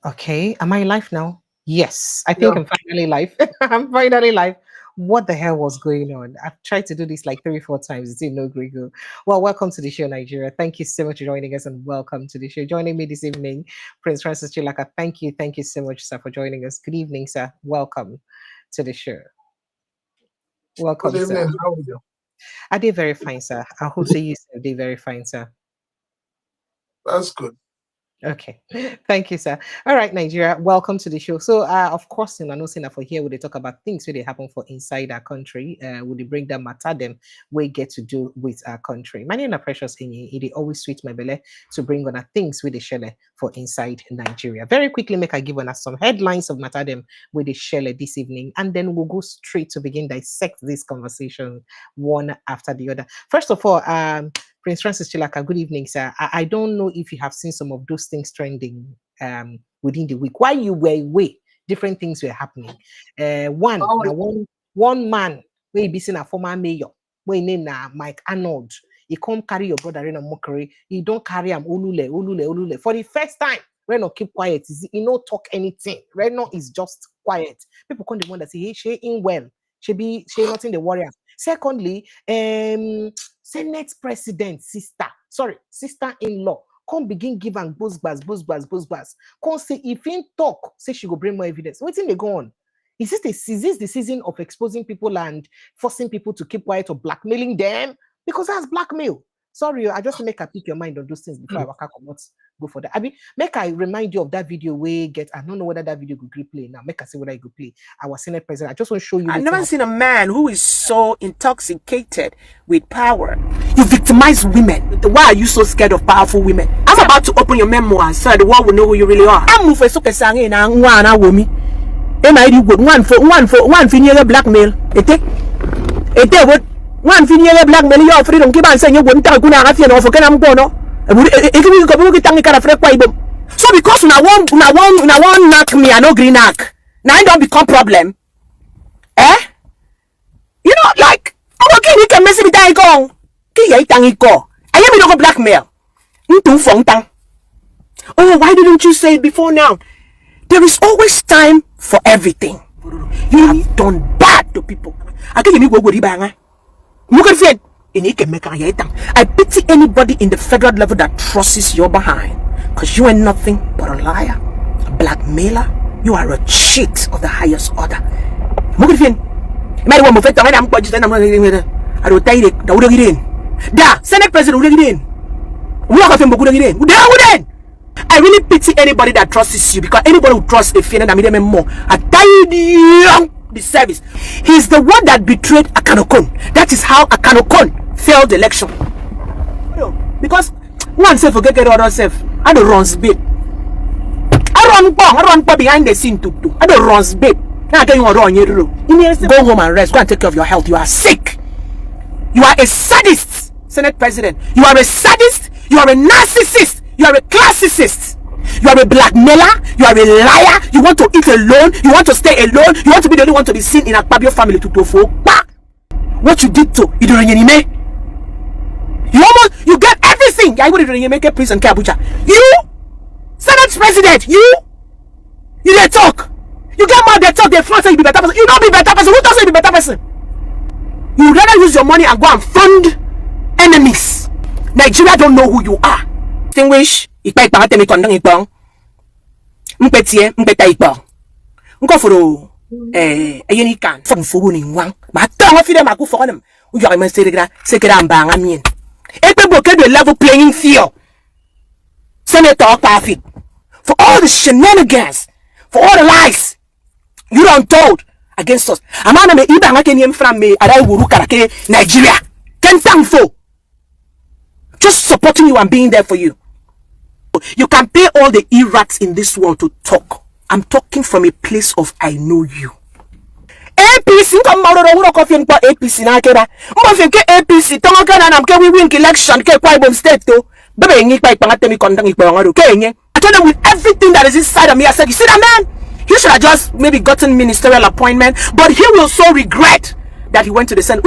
Okay, am I live now? Yes, I think Yeah, I'm finally live. I'm finally live. What the hell was going on? I've tried to do this like 3, 4 times. It's in no great go. Well, welcome to the show, Nigeria. Thank you so much for joining us and welcome to the show. Joining me this evening, Prince Francis Chilaka. Thank you so much, sir, for joining us. Good evening, sir. Welcome to the show. good Welcome, sir. evening. How are you? I did very fine, sir. I hope so you did very fine, sir. That's good. Okay, thank you, sir. All right, Nigeria, welcome to the show. So, of course, in announcing that for here, we talk about things where they happen for inside our country. Would they bring them matter them? We get to do with our country. My name is Precious Inye. It always sweet my belly to bring on a things with the shell for inside Nigeria. Very quickly, make I give on us some headlines of matter them with the shell this evening, and then we'll go straight to begin dissect this conversation one after the other. First of all, Prince Francis Chilaka, good evening, sir. I don't know if you have seen some of those things trending within the week. While you were away, different things were happening. One, How are now you? one man, we be seen a former mayor, we name na Mike Arnold. He come carry your brother in a mockery. He don't carry him ulule. For the first time, Reno keep quiet. He no talk anything. Reno is just quiet. People come the one that say, hey, she in well. She nothing the warrior. Secondly, Senate President sister-in-law, come begin give am buzz. Come say if him talk, say she go bring more evidence. Wetin dey go on? Is this the season of exposing people and forcing people to keep quiet or blackmailing them? Because that's blackmail. Sorry, I just make I pick your mind on those things before I waka comot go for that. I mean, make I remind you of that video we get. I don't know whether that video go gree play now. Make I see whether I go play. Our Senate President. I just want to show you. I've never seen a man who is so intoxicated with power. You victimize women. Why are you so scared of powerful women? I'm about to open your memoir so the world will know who you really are. I'm moving so kesang na ngwana womi. Am I good? One for blackmail. Ete what one for blackmail your freedom keep on saying you wouldn't tell kuna afia no for kenam go no. So because una won't knock me, I no green knock. Now I don't become problem. Eh? You know, like, I'm okay, you can mess with that go. I am no blackmail. Oh, why didn't you say it before now? There is always time for everything. You have done bad to people. I can't even go with you. I pity anybody in the federal level that trusts your behind. Because you ain't nothing but a liar, a blackmailer. You are a cheat of the highest order. I don't tell you that. Senate President, I really pity anybody that trusts you, because anybody who trusts the fear and them more. I tell you the service. He's the one that betrayed Akanokon. That is how Akanokon failed the election. Because one self forget other self. I don't run bit. I run behind the scene too. I don't run bit. Now I tell you what wrong you do. Go home and rest. Go and take care of your health. You are sick. You are a sadist, Senate President. You are a sadist. You are a narcissist. You are a classicist. You are a blackmailer. You are a liar. You want to eat alone. You want to stay alone. You want to be the only one to be seen in a Akpabio family to Tofo. What you did to Idorenyenime? You get everything. I would make a prison Kabucha. You, Senate President, you dey talk. You get mad, they talk, they front say you be better person. You don't be better person. Who does say you be better person? You rather use your money and go and fund enemies. Nigeria don't know who you are. Distinguish, ikpa temi kondang ipong. Mpetie, mpeta ipong. Nko foro ayeni kan fon fogo ni wang. Ma tongo fi dem aku fo dem. U yo men sekera mbanga mien. Epe bloquer the level playing field. Senator Pafi. For all the shenanigans, for all the lies you done told against us. Amana me iba ngake ni mfra me arai wuru karake Nigeria. Ken thankful. Just supporting you and being there for you. You can pay all the errats in this world to talk. I'm talking from a place of I know you. APC come out of the coffee for APC na keba. Mo fe ke APC tongo kana na mke we win election ke kwa Ibom state to. Bebe ngi pa ipanga temi kondang ipanga ke nye. I told them with everything that is inside of me. I said, you see that man? He should have just maybe gotten ministerial appointment, but he will so regret that he went to the Senate.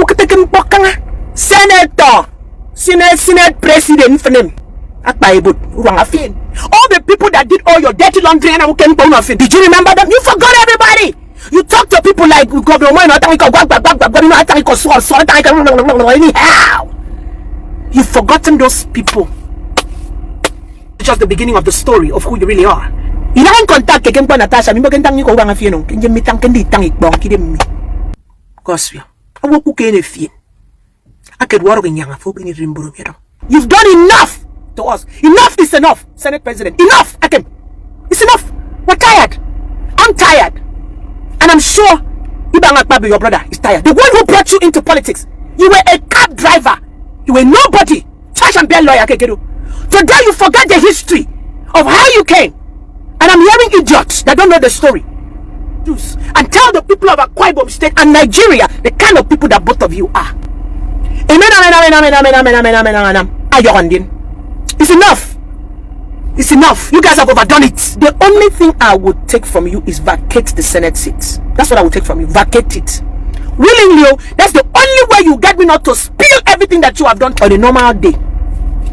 Senator, Senate President for him. All the people that did all your dirty laundering and came down of it. Did you remember them? You forgot everybody. You talk to people like Governor Moy, anyhow. You've forgotten those people. It's just the beginning of the story of who you really are. You don't contact again Natasha. You've done enough to us. Enough is enough, Senate President. Enough, Akem. It's enough. We're tired. I'm tired. And I'm sure Ibang Akbabi, your brother, is tired. The one who brought you into politics. You were a cab driver. You were nobody. Trash and bear lawyer, Kekedo. Today you forget the history of how you came. And I'm hearing idiots that don't know the story. And tell the people of Akwa Ibom State and Nigeria the kind of people that both of you are. It's enough. It's enough. You guys have overdone it. The only thing I would take from you is vacate the Senate seat. That's what I would take from you. Vacate it. Willingly, that's the only way you get me not to spill everything that you have done on a normal day.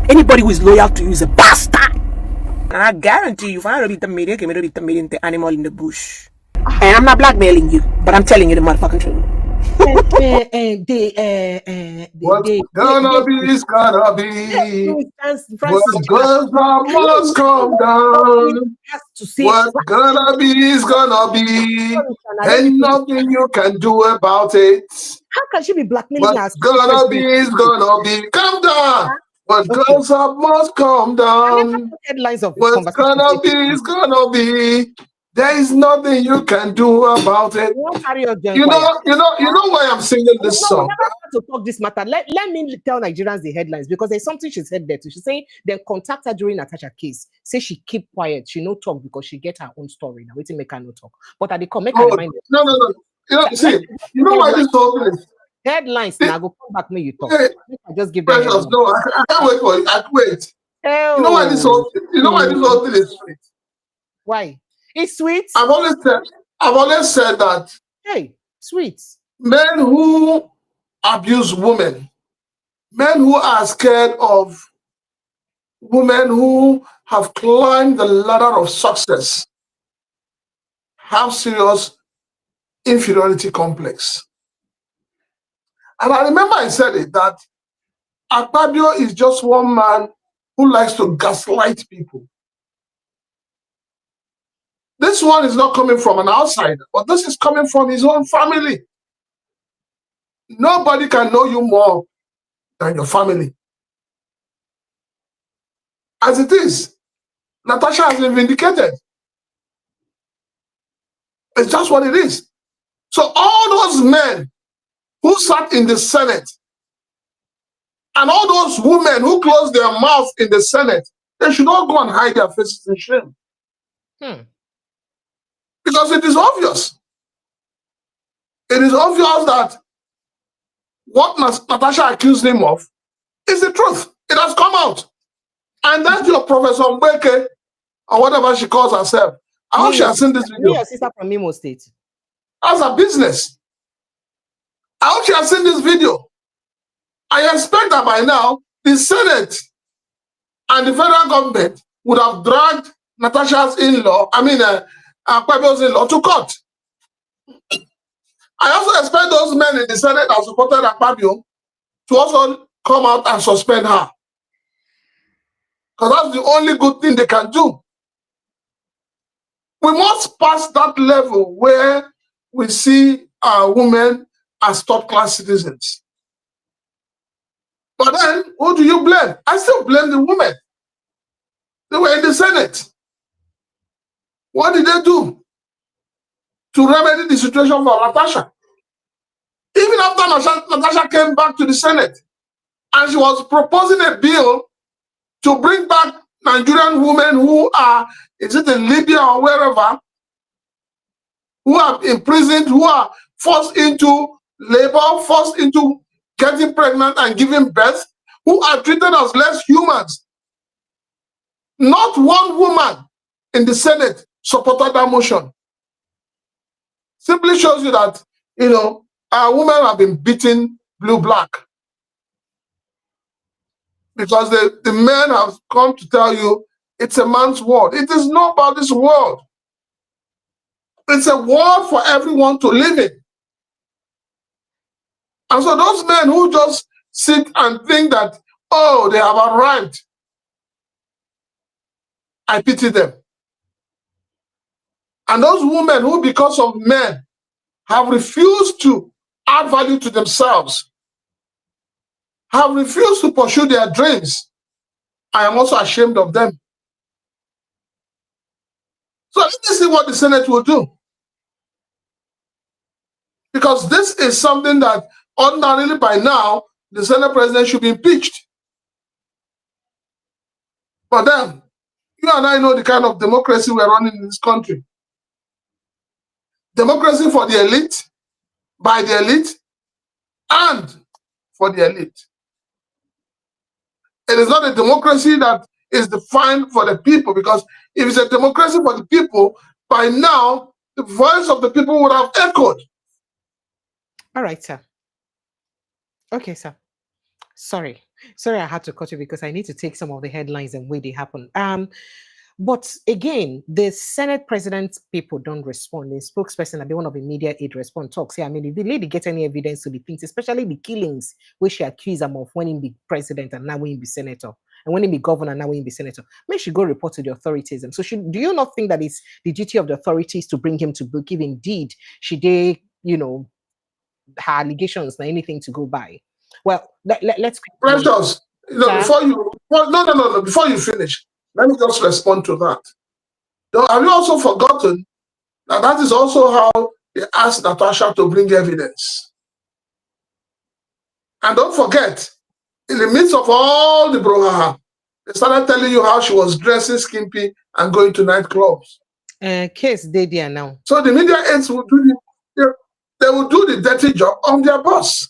Anybody who is loyal to you is a bastard. And I guarantee you, if I read the media, I can read the media, the animal in the bush. And I'm not blackmailing you, but I'm telling you the motherfucking truth. What's gonna be is gonna be. What goes up must come down. What's gonna be is gonna be. Ain't nothing you can do about it. How can she be blackmailing us? What's gonna be is gonna be. Come down. What goes up must come down. Headlines of What's gonna be is gonna be. There is nothing you can do about it. You know why I'm singing this song. We never want to talk this matter. Let me tell Nigerians the headlines, because there's something she said there too. She say then contact her during Natasha case. Say she keep quiet. She no talk because she get her own story. Now waiting make her no talk. But at the comment, no. You know why this whole thing is headlines. Now go come back me you talk. Hey, I just give them. Precious, no, I can't wait for it. I wait. Oh. You know why this whole thing is sweet? Why? It's sweet. I've always said that. Hey, sweet. Men who abuse women, men who are scared of women who have climbed the ladder of success, have serious inferiority complex. And I remember I said it, that Akpabio is just one man who likes to gaslight people. This one is not coming from an outsider, but this is coming from his own family. Nobody can know you more than your family. As it is, Natasha has been vindicated. It's just what it is. So all those men who sat in the Senate and all those women who closed their mouths in the Senate, they should all go and hide their faces in shame. Because it is obvious. It is obvious that what Natasha accused him of is the truth. It has come out. And that's your Professor Mbeke, or whatever she calls herself. I hope she has seen this video. Your sister from Imo State. As a business. I hope she has seen this video. I expect that by now, the Senate and the federal government would have dragged Natasha's in-law, Akpabio's in-law to court. I also expect those men in the Senate that supported Akpabio to also come out and suspend her. Because that's the only good thing they can do. We must pass that level where we see our women as top-class citizens. But then, who do you blame? I still blame the women. They were in the Senate. What did they do to remedy the situation for Natasha? Even after Natasha came back to the Senate and she was proposing a bill to bring back Nigerian women who are, is it in Libya or wherever, who are imprisoned, who are forced into labor, forced into getting pregnant and giving birth, who are treated as less humans. Not one woman in the Senate supported that motion. Simply shows you that, our women have been beaten blue-black. Because the men have come to tell you It's a man's world. It is nobody's world. It's a world for everyone to live in. And so those men who just sit and think that, oh, they have arrived, I pity them. And those women who, because of men, have refused to add value to themselves, have refused to pursue their dreams, I am also ashamed of them. So let me see what the Senate will do. Because this is something that ordinarily by now, the Senate president should be impeached. But then, you and I know the kind of democracy we're running in this country. Democracy for the elite, by the elite, and for the elite. It is not a democracy that is defined for the people, because if it's a democracy for the people, by now, the voice of the people would have echoed. All right, sir. Okay, sir. Sorry, I had to cut you because I need to take some of the headlines and where they happen. But again, the Senate president people don't respond. The spokesperson and the one of the media aid respond talks. Yeah, I mean, if the lady get any evidence to the things, especially the killings, which she accused him of when he be president and now when he be senator, and when he be governor and now when he be senator, maybe she go report to the authorities. And so, do you not think that it's the duty of the authorities to bring him to book if indeed she did, her allegations or anything to go by? Well, let's. Precious, before you finish, let me just respond to that. Have you also forgotten that that is also how they asked Natasha to bring evidence? And don't forget, in the midst of all the brouhaha, they started telling you how she was dressing skimpy and going to nightclubs. Case they there now. So the media aides will do they will do the dirty job of their boss.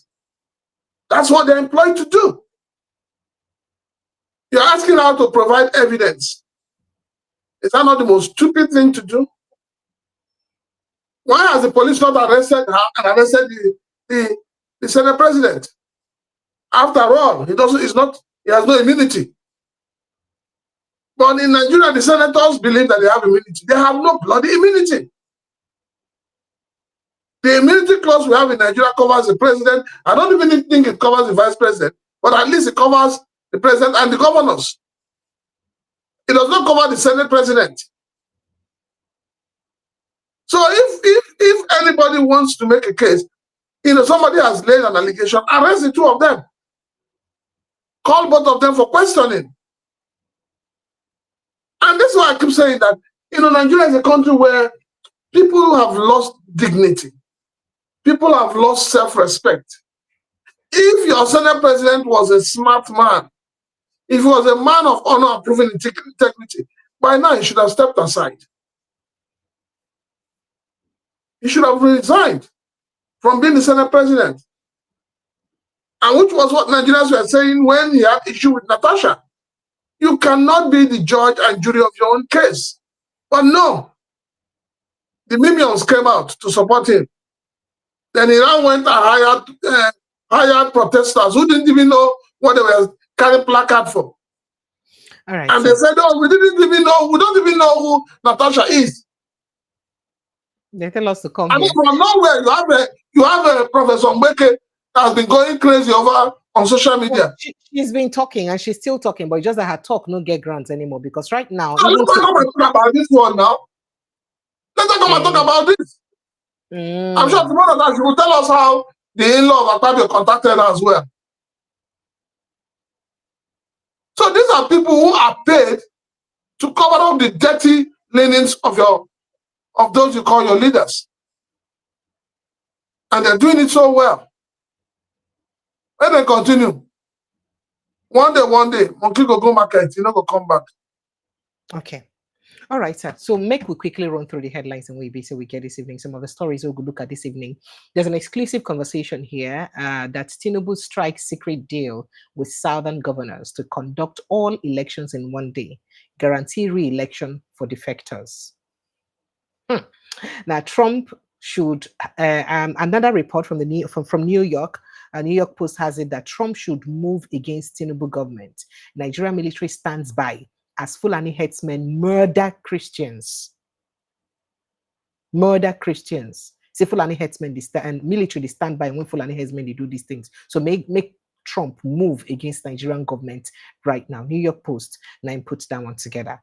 That's what they're employed to do. You're asking her to provide evidence. Is that not the most stupid thing to do? Why has the police not arrested her and arrested the Senate president? After all, he has no immunity. But in Nigeria, the senators believe that they have immunity. They have no bloody immunity. The immunity clause we have in Nigeria covers the president. I don't even think it covers the vice president, but at least it covers the president and the governors. It does not cover the Senate president. So if anybody wants to make a case, somebody has laid an allegation, arrest the two of them. Call both of them for questioning. And this is why I keep saying that, Nigeria is a country where people have lost dignity. People have lost self-respect. If your Senate president was a smart man, if he was a man of honor and proven integrity, by now he should have stepped aside. He should have resigned from being the Senate president. And which was what Nigerians were saying when he had issue with Natasha. You cannot be the judge and jury of your own case. But no, the Mimians came out to support him. Then he now went and hired protesters who didn't even know what they were carrying placard for. All right. And they said, "Oh, we don't even know who Natasha is." They tell us to come And here. from nowhere, you have a Professor Mbeke that has been going crazy over on social media. Well, she's been talking and she's still talking, but it's just that her talk no get grants anymore because right now. Let's talk about this one now. Let's talk about this. I'm sure tomorrow that she will tell us how the in-law of Akpabio contacted her as well. So these are people who are paid to cover up the dirty linens of those you call your leaders. And they're doing it so well. Let them continue. One day, monkey go market, go come back. Okay. All right, sir. So we quickly run through the headlines and we get this evening. Some of the stories we'll look at this evening. There's an exclusive conversation here that Tinubu strikes secret deal with southern governors to conduct all elections in one day, guarantee re-election for defectors. Now, Trump should, another report from New York, New York Post has it that Trump should move against Tinubu government. Nigerian military stands by as Fulani herdsmen murder Christians. Murder Christians. Say Fulani herdsmen, and military, they stand by when Fulani herdsmen, they do these things. So make Trump move against Nigerian government right now. New York Post, 9 puts that one together.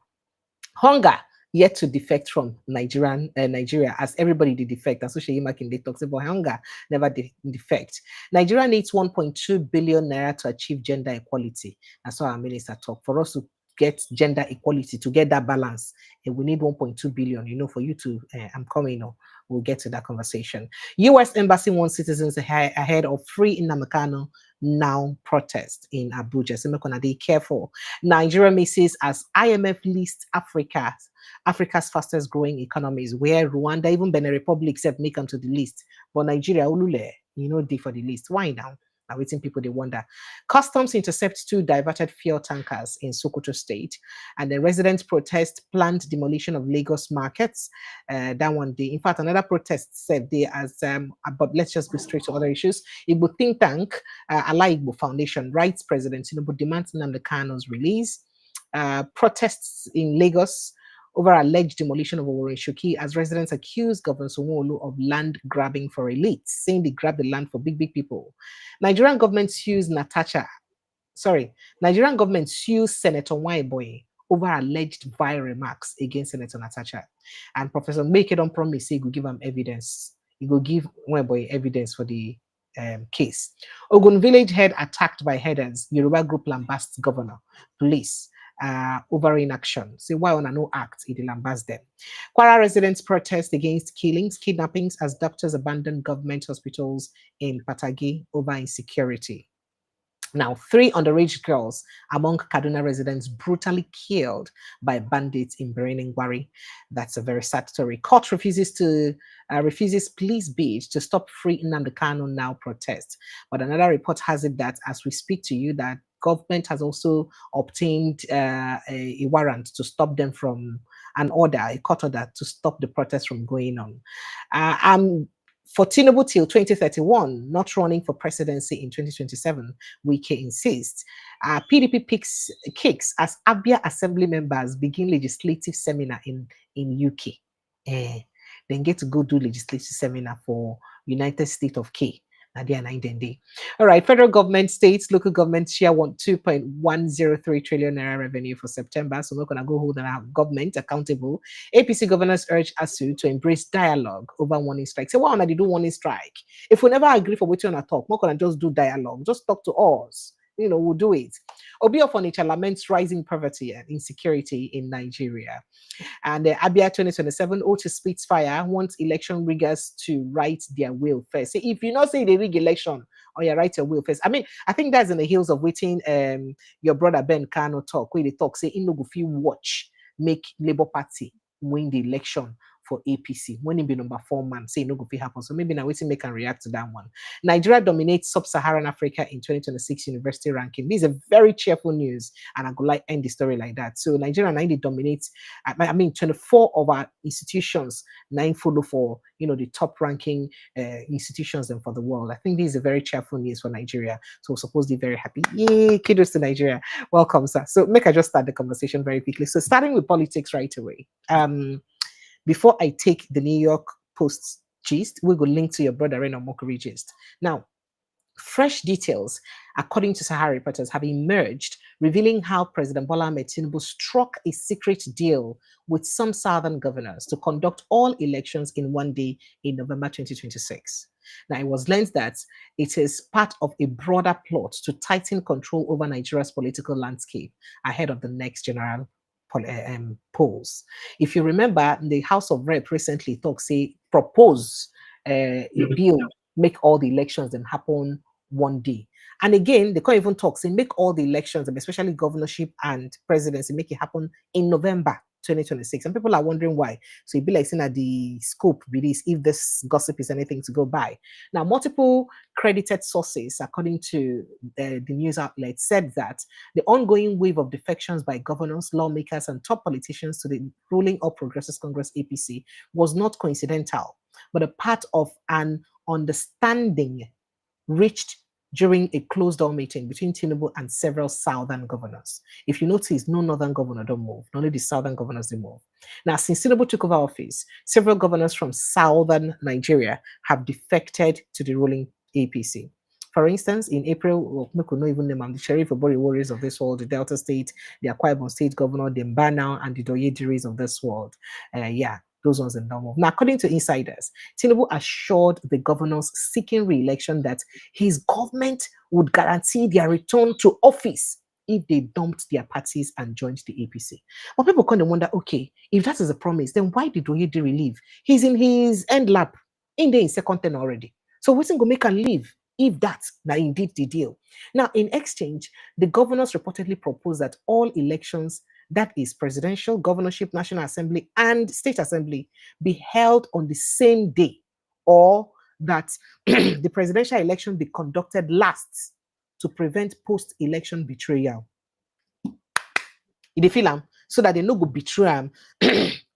Hunger yet to defect from Nigeria, as everybody did defect. And so Sheyi Makinde talks about hunger never defect. Nigeria needs 1.2 billion naira to achieve gender equality. That's what our minister talked. For us to get gender equality, to get that balance, and we need 1.2 billion. You know, for you to, I'm coming. We'll get to that conversation. U.S. Embassy warns citizens ahead of free Nnamdi Kanu now protest in Abuja. So make be careful. Nigeria misses as IMF lists Africa's fastest growing economies, where Rwanda, even Benin Republic, said make them to the list. But Nigeria, ulule, for the list. Why now? Now, waiting people, they wonder. Customs intercept 2 diverted fuel tankers in Sokoto State, and the residents protest planned demolition of Lagos markets. That one day, in fact, another protest said they but let's just go straight to other issues. Igbo think tank, Ala Igbo Foundation, writes President Tinubu demands Nnamdi Kanu's release. Protests in Lagos over alleged demolition of Oworeshoki as residents accuse Governor Sanwo-Olu of land grabbing for elites, saying they grab the land for big people. Nigerian government sues Nigerian government sues Senator Nwaiboye over alleged vile remarks against Senator Natasha. And Professor Makedon promised he will give him evidence. He will give Nwaiboye evidence for the case. Ogun village head attacked by herders. Yoruba group lambasts governor. Police over inaction. Say why on a no act, it lambasts them. Kwara residents protest against kidnappings as doctors abandon government hospitals in Patagi over insecurity. Now, 3 underage girls among Kaduna residents brutally killed by bandits in Bereningwari. That's a very sad story. Court refuses police bid to stop free Nnamdi Kanu now protest. But another report has it that as we speak to you, that government has also obtained a warrant to stop them from a court order to stop the protest from going on. For Tinubu till 2031, not running for presidency in 2027, Wike insists. PDP kicks as Abia Assembly members begin legislative seminar in UK. Then get to go do legislative seminar for United States of K. All right, federal government, states, local government share 2.103 trillion naira revenue for September. So we're gonna go hold our government accountable. APC governors urge ASU to embrace dialogue over warning strike. Say, why don't they do warning strike? If we never agree for what you're gonna talk, we're gonna just do dialogue. Just talk to us. We'll do it. Obi of Onitsha laments rising poverty and insecurity in Nigeria. And Abia 2027, Otis Spitfire wants election riggers to write their will first. So if you not say they rig election, or you write your will first. I mean, I think that's in the heels of waiting your brother Ben Kano talk, where they talk, say, in no go fit watch, make Labour Party win the election for APC. When it be number 4 man, say no go fit happen. So maybe now waiting make and react to that one. Nigeria dominates sub-Saharan Africa in 2026 university ranking. This is a very cheerful news, and I could end the story like that. So Nigeria 90 dominates. 24 of our institutions 9 follow for the top ranking institutions and for the world. I think this is a very cheerful news for Nigeria. So we're supposed to be very happy. Yay, kudos to Nigeria. Welcome, sir. So make I just start the conversation very quickly. So starting with politics right away. Before I take the New York Post gist, we will link to your brother Reno Mokori gist. Now, fresh details, according to Sahara reporters, have emerged, revealing how President Bola Tinubu struck a secret deal with some southern governors to conduct all elections in one day in November 2026. Now, it was learned that it is part of a broader plot to tighten control over Nigeria's political landscape ahead of the next general polls. If you remember, the House of Rep recently propose a bill, make all the elections and happen one day. And again, they can't even talk, say make all the elections, especially governorship and presidency, make it happen in November 2026. And people are wondering why. So it'd be like saying that the scope be this, if this gossip is anything to go by. Now, multiple credited sources, according to the news outlet, said that the ongoing wave of defections by governors, lawmakers, and top politicians to the ruling All Progressives Congress APC was not coincidental, but a part of an understanding reached during a closed-door meeting between Tinubu and several southern governors. If you notice, no northern governor don't move. Only the southern governors they move. Now, since Tinubu took over office, several governors from southern Nigeria have defected to the ruling APC. For instance, in April, we could not even name the Sheriff Obori warriors of this world, the Delta State, the Akwa Ibom State Governor, the Mbana, and the Doyediris of this world. Those ones in normal. Now, according to insiders, Tinubu assured the governors seeking re-election that his government would guarantee their return to office if they dumped their parties and joined the APC. But people kind of wonder, okay, if that is a promise, then why did Doyediri leave? He's in his end lap, in the second term already. So what's going to make him leave? If that's now indeed the deal. Now, in exchange, the governors reportedly proposed that all elections, that is presidential, governorship, National Assembly, and State Assembly, be held on the same day, or that the presidential election be conducted last to prevent post-election betrayal. They feel so that they no go betray them,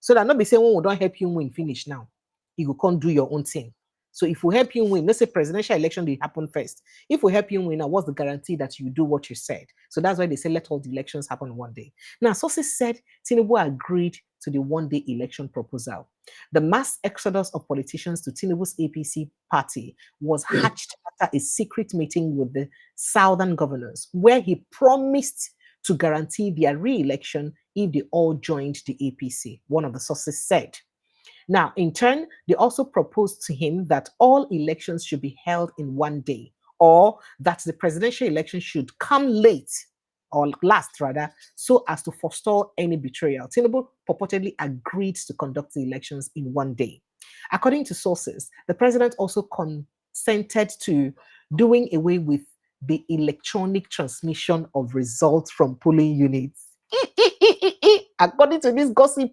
so that not be saying, "Oh, we don't help you win, finish now. You go come do your own thing." So if we help you win, let's say presidential election they happen first. If we help you win, now what's the guarantee that you do what you said? So that's why they say let all the elections happen one day. Now, sources said Tinubu agreed to the one-day election proposal. The mass exodus of politicians to Tinubu's APC party was hatched after a secret meeting with the southern governors, where he promised to guarantee their re-election if they all joined the APC, one of the sources said. Now, in turn, they also proposed to him that all elections should be held in one day, or that the presidential election should come late, or last rather, so as to forestall any betrayal. Tinubu purportedly agreed to conduct the elections in one day. According to sources, the president also consented to doing away with the electronic transmission of results from polling units. According to this gossip,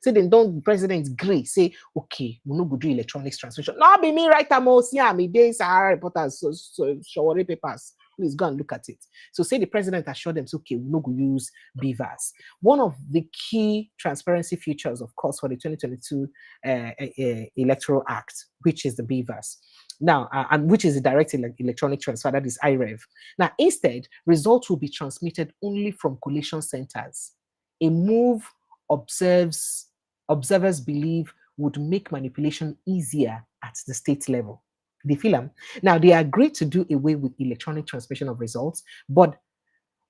say they don't president agree, say, okay, we no go do electronic transmission. Not be me right now, see me day Sahara reporters, Shawari papers. Please go and look at it. So say the president assured them, okay, we no go use BVAS. One of the key transparency features, of course, for the 2022 Electoral Act, which is the BVAS. Now, and which is a direct electronic transfer, that is IREV. Now, instead, results will be transmitted only from collation centers. A move observers believe would make manipulation easier at the state level. They feel them. Now, they agreed to do away with electronic transmission of results, but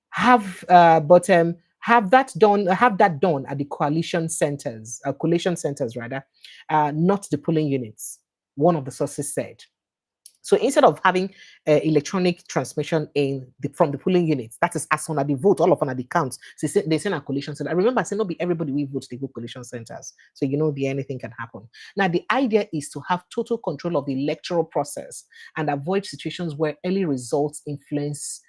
have that done at the collation centers rather, not the polling units. One of the sources said. So instead of having electronic transmission from the polling units, that is as on the vote, all of on the counts, so they send a collation center. I remember saying, not be everybody we vote, they go collation centers. So anything can happen. Now, the idea is to have total control of the electoral process and avoid situations where early results influence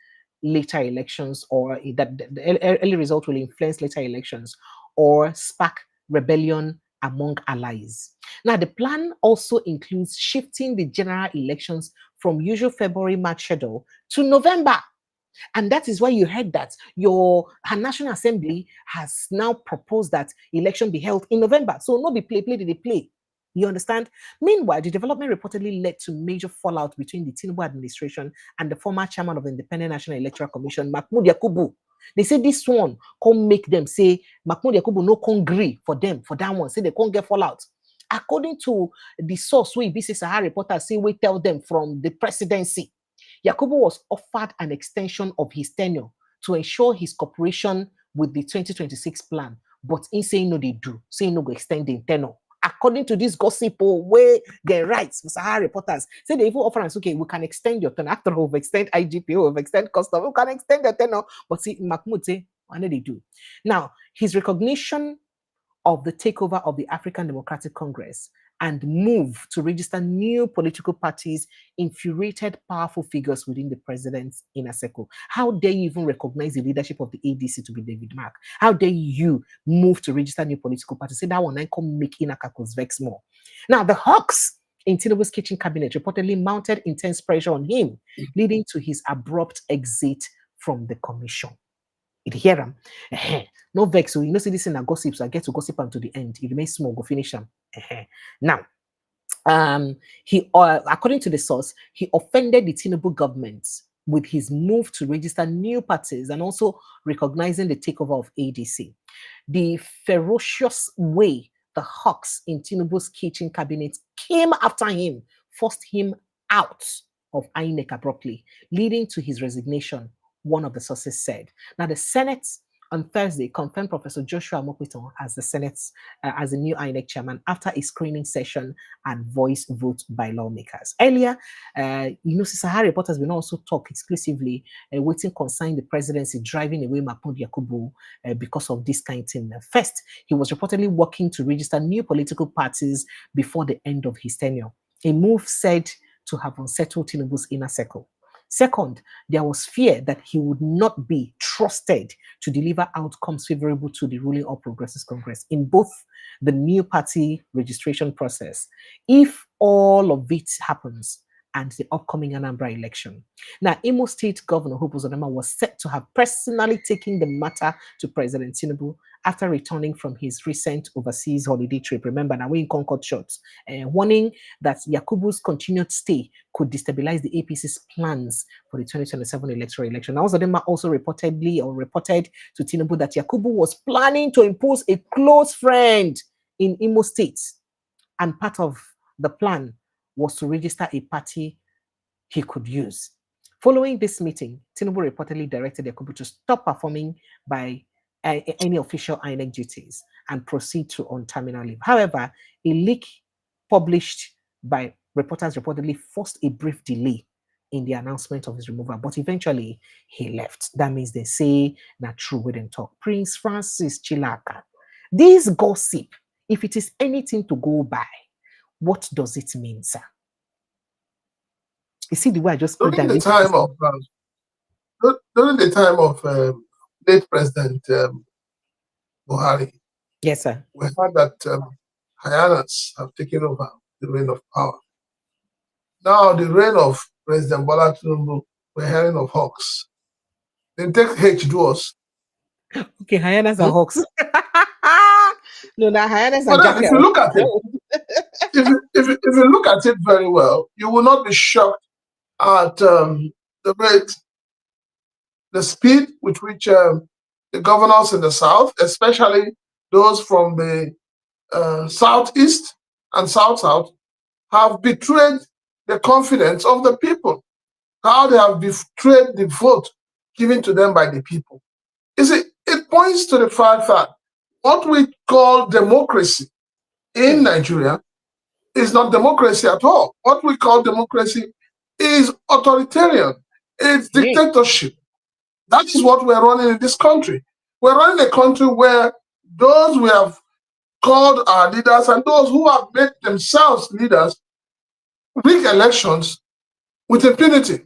later elections, or that the early result will influence later elections or spark rebellion among allies. Now, the plan also includes shifting the general elections from usual February-March schedule to November. And that is why you heard that her National Assembly has now proposed that election be held in November. So no be play, they play. You understand? Meanwhile, the development reportedly led to major fallout between the Tinubu administration and the former chairman of the Independent National Electoral Commission, Mahmoud Yakubu. They say this one can't make them say Mahmoud Yakubu no can't agree for them for that one. Say they can't get fallout. According to the source, we BC Sahara reporters say we tell them from the presidency, Yakubu was offered an extension of his tenure to ensure his cooperation with the 2026 plan, but in saying no, they do. Saying no, go extend the tenure. According to this gossip, where get rights, Sahara reporters say they even offer us, okay, we can extend your tenure. After all, we extend IGP, we extend custom, we can extend the tenure. But see, Mahmoud say, what do they do? Now, his recognition of the takeover of the African Democratic Congress and move to register new political parties infuriated powerful figures within the president's inner circle. How dare you even recognize the leadership of the ADC to be David Mark? How dare you move to register new political parties? Say that one I come make inner circles vex more. Now, the hawks in Tinubu's kitchen cabinet reportedly mounted intense pressure on him, leading to his abrupt exit from the commission. It hear them. No vex. So see this in a gossip, so I get to gossip until the end. It remains small, go finish them. Now, According to the source, he offended the Tinubu government with his move to register new parties and also recognizing the takeover of ADC. The ferocious way the hawks in Tinubu's kitchen cabinet came after him forced him out of INEC abruptly, leading to his resignation, one of the sources said. Now, the Senate on Thursday confirmed Professor Joshua Mokwiton as as the new INEC chairman after a screening session and voice vote by lawmakers. Earlier, Sahara reporters will also talk exclusively, waiting concern the presidency driving away Mahmoud Yakubu because of this kind of thing. First, he was reportedly working to register new political parties before the end of his tenure, a move said to have unsettled Tinubu's inner circle. Second, there was fear that he would not be trusted to deliver outcomes favorable to the ruling All Progressives Congress in both the new party registration process, if all of it happens, and the upcoming Anambra election. Now, Imo State Governor Hope Uzodinma was set to have personally taken the matter to President Tinubu after returning from his recent overseas holiday trip. Remember, now we're in Concord Shorts, warning that Yakubu's continued stay could destabilize the APC's plans for the 2027 electoral election. Now, Uzodinma also reported to Tinubu that Yakubu was planning to impose a close friend in Imo State, and part of the plan was to register a party he could use. Following this meeting, Tinubu reportedly directed Yakubu to stop performing by any official INEC duties and proceed to on terminal leave. However, a leak published by reporters reportedly forced a brief delay in the announcement of his removal, but eventually he left. That means they say not true, we didn't talk. Prince Francis Chilaka. This gossip, if it is anything to go by, what does it mean, sir? You see the way I just put during that? During the time of late President Buhari, Yes, sir. we heard that hyenas have taken over the reign of power. Now, the reign of President Bola Tinubu, we're hearing of hawks. Then take H to us. Okay, hyenas are hawks. No, now hyenas are But if you look at it, if you look at it very well, you will not be shocked at the speed with which the governors in the south, especially those from the southeast and south-south, have betrayed the confidence of the people. How they have betrayed the vote given to them by the people. You see, it points to the fact that what we call democracy in Nigeria is not democracy at all. What we call democracy is authoritarian. It's dictatorship. That is what we're running in this country. We're running a country where those we have called our leaders and those who have made themselves leaders rig elections with impunity.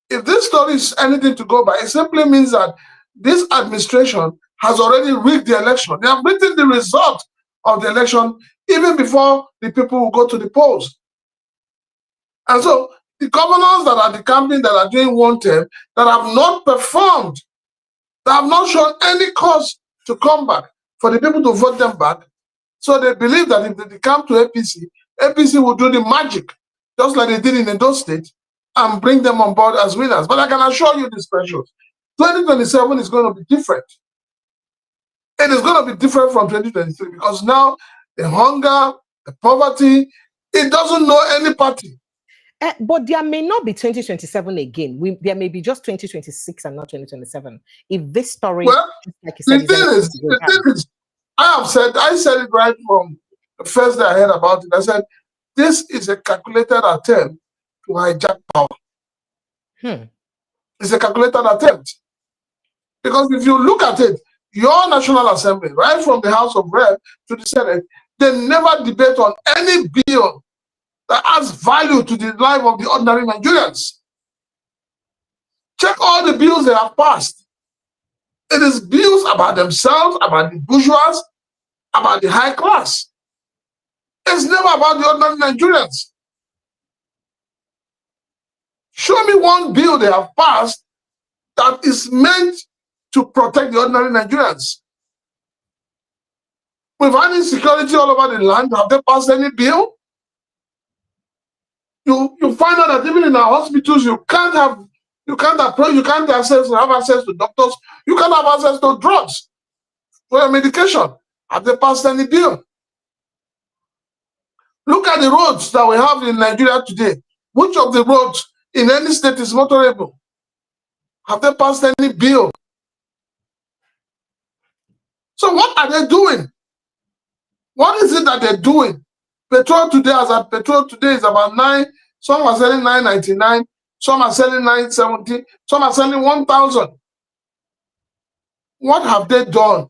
If this story is anything to go by, it simply means that this administration has already rigged the election. They have written the result of the election even before the people will go to the polls. And so the governors that are decamping, that are doing one term, that have not performed, that have not shown any cause to come back, for the people to vote them back. So they believe that if they come to APC, APC will do the magic, just like they did in those states, and bring them on board as winners. But I can assure you this, precious, 2027 is going to be different. It is going to be different from 2023 because now the hunger, the poverty, it doesn't know any party. But there may not be 2027 again. There may be just 2026 and not 2027. If this story, well, like you said, the thing is, I said it right from the first day I heard about it. I said, this is a calculated attempt to hijack power. It's a calculated attempt. Because if you look at it, your National Assembly, right from the House of Rep to the Senate, they never debate on any bill that adds value to the life of the ordinary Nigerians. Check all the bills they have passed. It is bills about themselves, about the bourgeois, about the high class. It's never about the ordinary Nigerians. Show me one bill they have passed that is meant to protect the ordinary Nigerians. We've had insecurity all over the land. Have they passed any bill? you find out that even in our hospitals, you can't have access to doctors, you can't have access to drugs for your medication. Have they passed any bill? Look at the roads that we have in Nigeria today. Which of the roads in any state is motorable? Have they passed any bill? So what are they doing? What is it that they're doing? Petrol today is about 9. Some are selling 9.99. Some are selling 9.70. Some are selling 1,000. What have they done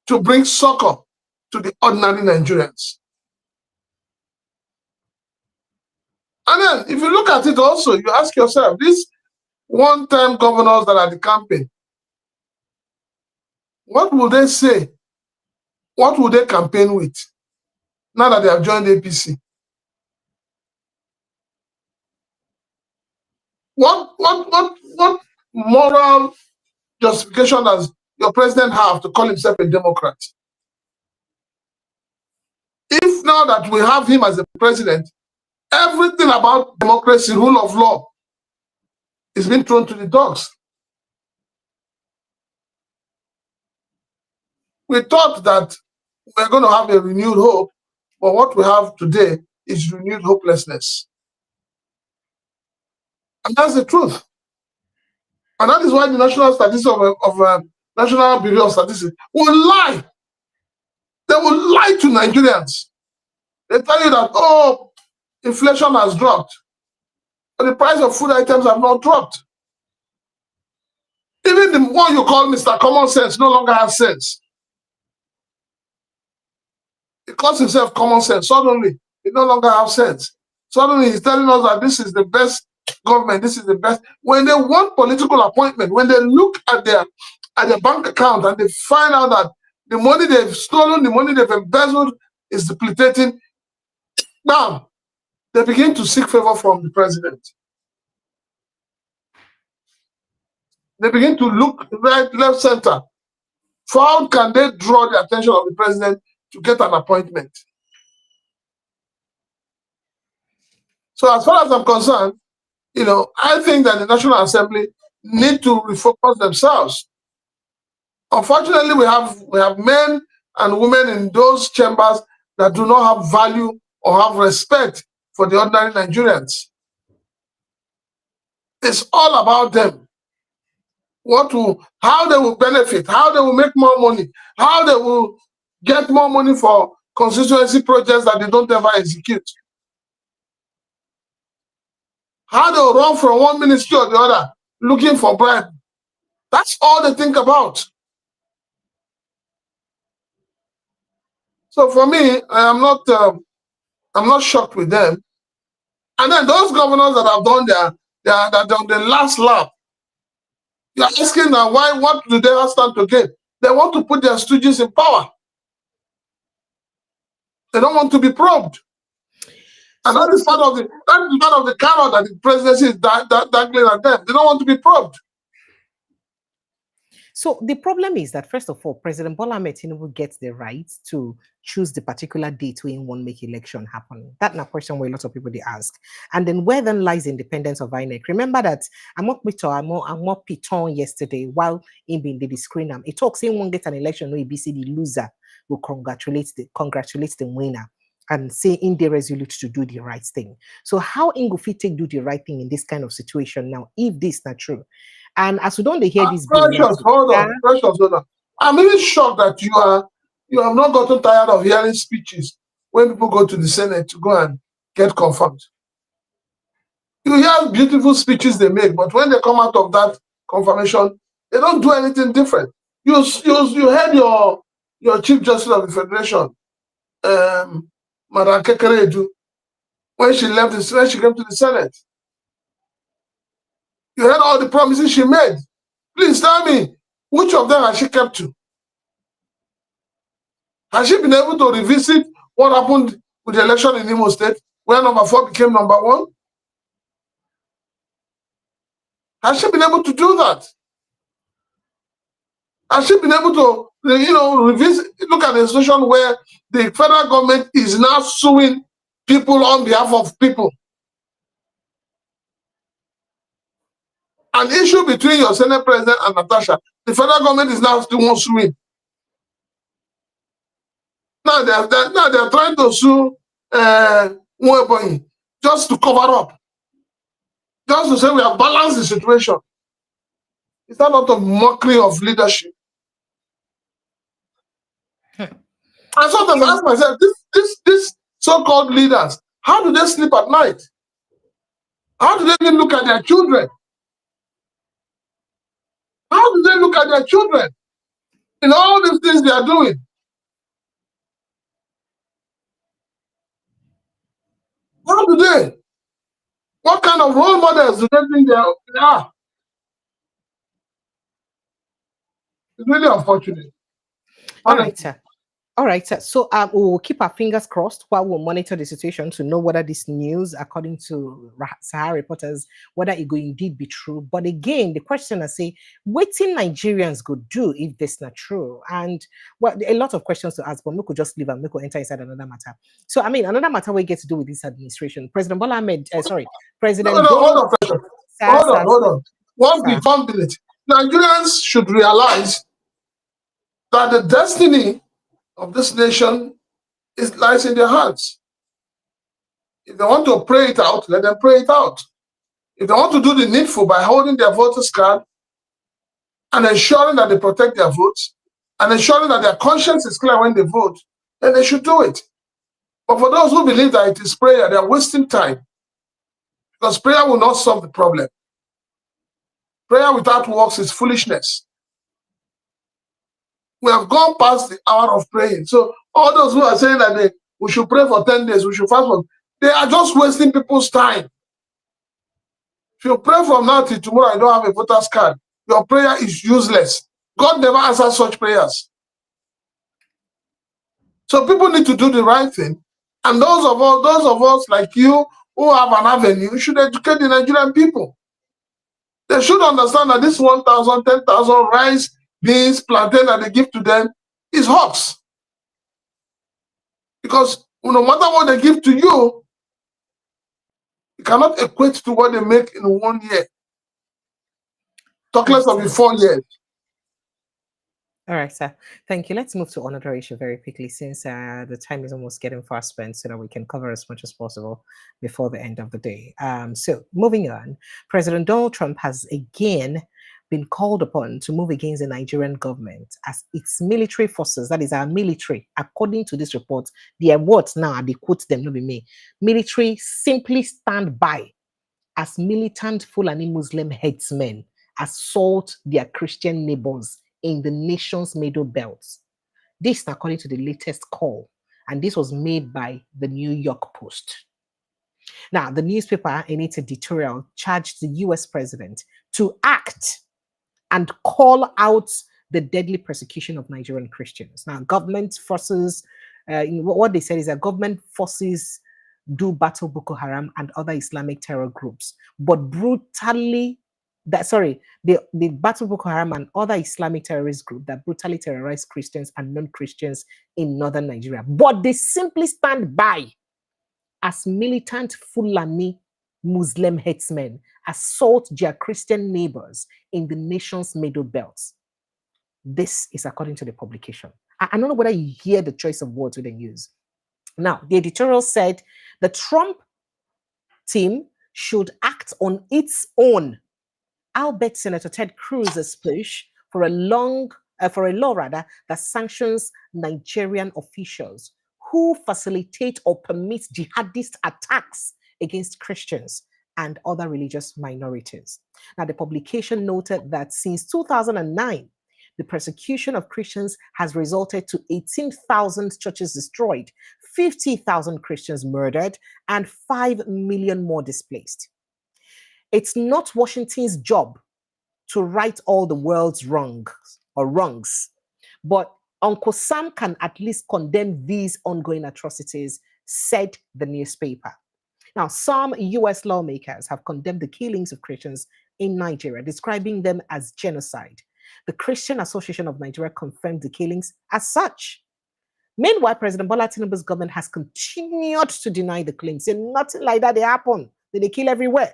to bring succor to the ordinary Nigerians? And then, if you look at it also, you ask yourself, these one-time governors that are the campaign, what will they say? What will they campaign with now that they have joined APC? What moral justification does your president have to call himself a Democrat? If now that we have him as a president, everything about democracy, rule of law, is being thrown to the dogs. We thought that we're going to have a renewed hope, but what we have today is renewed hopelessness. And that's the truth. And that is why the National Statistics of National Bureau of Statistics will lie. They will lie to Nigerians. They tell you that, oh, inflation has dropped, but the price of food items have not dropped. Even the one you call Mr. Common Sense no longer has sense. He calls himself common sense. Suddenly, he no longer has sense. Suddenly, he's telling us that this is the best government, this is the best. When they want political appointment, when they look at their bank account and they find out that the money they've stolen, the money they've embezzled is depleting, now they begin to seek favor from the president. They begin to look right, left, center. For how can they draw the attention of the president to get an appointment? So as far as I'm concerned, I think that the National Assembly need to refocus themselves. Unfortunately, we have men and women in those chambers that do not have value or have respect for the ordinary Nigerians. It's all about them. How they will benefit, how they will make more money, how they will get more money for constituency projects that they don't ever execute. How they will run from one ministry or the other looking for bribe. That's all they think about. So for me, I'm not shocked with them. And then those governors that have done the last lap, you're asking now what do they stand to gain? They want to put their stooges in power. They don't want to be probed. And that is part of the carrot that the presidency is dangling at them. They don't want to be probed. So the problem is that, first of all, President Bola Tinubu gets the right to choose the particular date when one make election happen. That's a question where a lot of people they ask. And then where then lies the independence of INEC? Remember that I'm more Piton yesterday while in being the screen. It talks saying one get an election where BC the loser will congratulate the winner and say in the resolute to do the right thing. So how Ingofi take do the right thing in this kind of situation now, if this is not true? And as we don't hear this, Precious, hold on. I'm even shocked that you have not gotten tired of hearing speeches when people go to the Senate to go and get confirmed. You hear beautiful speeches they make, but when they come out of that confirmation, they don't do anything different. You heard your Chief Justice of the Federation, Madam Kekeredu, when she came to the Senate. You heard all the promises she made. Please tell me, which of them has she kept to? Has she been able to revisit what happened with the election in Imo State, where number 4 became number 1? Has she been able to do that? Has she been able to, revisit, look at the situation where the federal government is now suing people on behalf of people. An issue between your Senate President and Natasha, the federal government is now still wants to win. Now they're trying to sue Nwebonyi just to cover up, just to say we have balanced the situation. It's not a lot of mockery of leadership. I sometimes ask myself, this so-called leaders, how do they sleep at night? How do they even look at their children? How do they look at their children in all these things they are doing? How do they? What kind of role models do they think they are? It's really unfortunate. All right, sir. All right, sir. So we will keep our fingers crossed while we'll monitor the situation to know whether this news, according to Sahara reporters, whether it will indeed be true. But again, the question I say, waiting Nigerians could do if this not true? And well, a lot of questions to ask, but we could just leave and we could enter inside another matter. So I mean, another matter we get to do with this administration. President Bola Ahmed, President. Hold on. One minute. Nigerians should realize that the destiny of this nation lies in their hands. If they want to pray it out, let them pray it out. If they want to do the needful by holding their voters' card and ensuring that they protect their votes and ensuring that their conscience is clear when they vote, then they should do it. But for those who believe that it is prayer, they are wasting time, because prayer will not solve the problem. Prayer without works is foolishness. We have gone past the hour of praying. So all those who are saying that we should pray for 10 days, we should fast for, they are just wasting people's time. If you pray from now till tomorrow and don't have a voter's card, your prayer is useless. God never answers such prayers. So people need to do the right thing. And those of us like you who have an avenue should educate the Nigerian people. They should understand that this 1,000, 10,000 rice, beans, plantain that they give to them is hoax. Because no matter what they give to you, it cannot equate to what they make in 1 year. Talk less of in 4 years. All right, sir. Thank you. Let's move to another issue very quickly, since the time is almost getting fast spent, so that we can cover as much as possible before the end of the day. So moving on, President Donald Trump has again been called upon to move against the Nigerian government as its military forces, that is our military, according to this report, their words now, they quote them, not be me, military simply stand by as militant Fulani Muslim herdsmen assault their Christian neighbors in the nation's middle belt. This according to the latest call, and this was made by the New York Post. Now, the newspaper in its editorial charged the US president to act and call out the deadly persecution of Nigerian Christians. Now, government forces, what they said is that government forces do battle Boko Haram and other Islamic terror groups, but brutally, the battle Boko Haram and other Islamic terrorist group that brutally terrorize Christians and non-Christians in northern Nigeria. But they simply stand by as militant Fulani Muslim herdsmen assault their Christian neighbors in the nation's middle belt. This is according to the publication. I don't know whether you hear the choice of words we then use. Now, the editorial said the Trump team should act on its own. I'll bet Senator Ted Cruz's push for a law that sanctions Nigerian officials who facilitate or permit jihadist attacks against Christians and other religious minorities. Now, the publication noted that since 2009, the persecution of Christians has resulted to 18,000 churches destroyed, 50,000 Christians murdered, and 5 million more displaced. It's not Washington's job to right all the world's wrongs, but Uncle Sam can at least condemn these ongoing atrocities, said the newspaper. Now, some US lawmakers have condemned the killings of Christians in Nigeria, describing them as genocide. The Christian Association of Nigeria confirmed the killings as such. Meanwhile, President Bola Tinubu's government has continued to deny the claims. Say nothing like that they happen. They kill everywhere.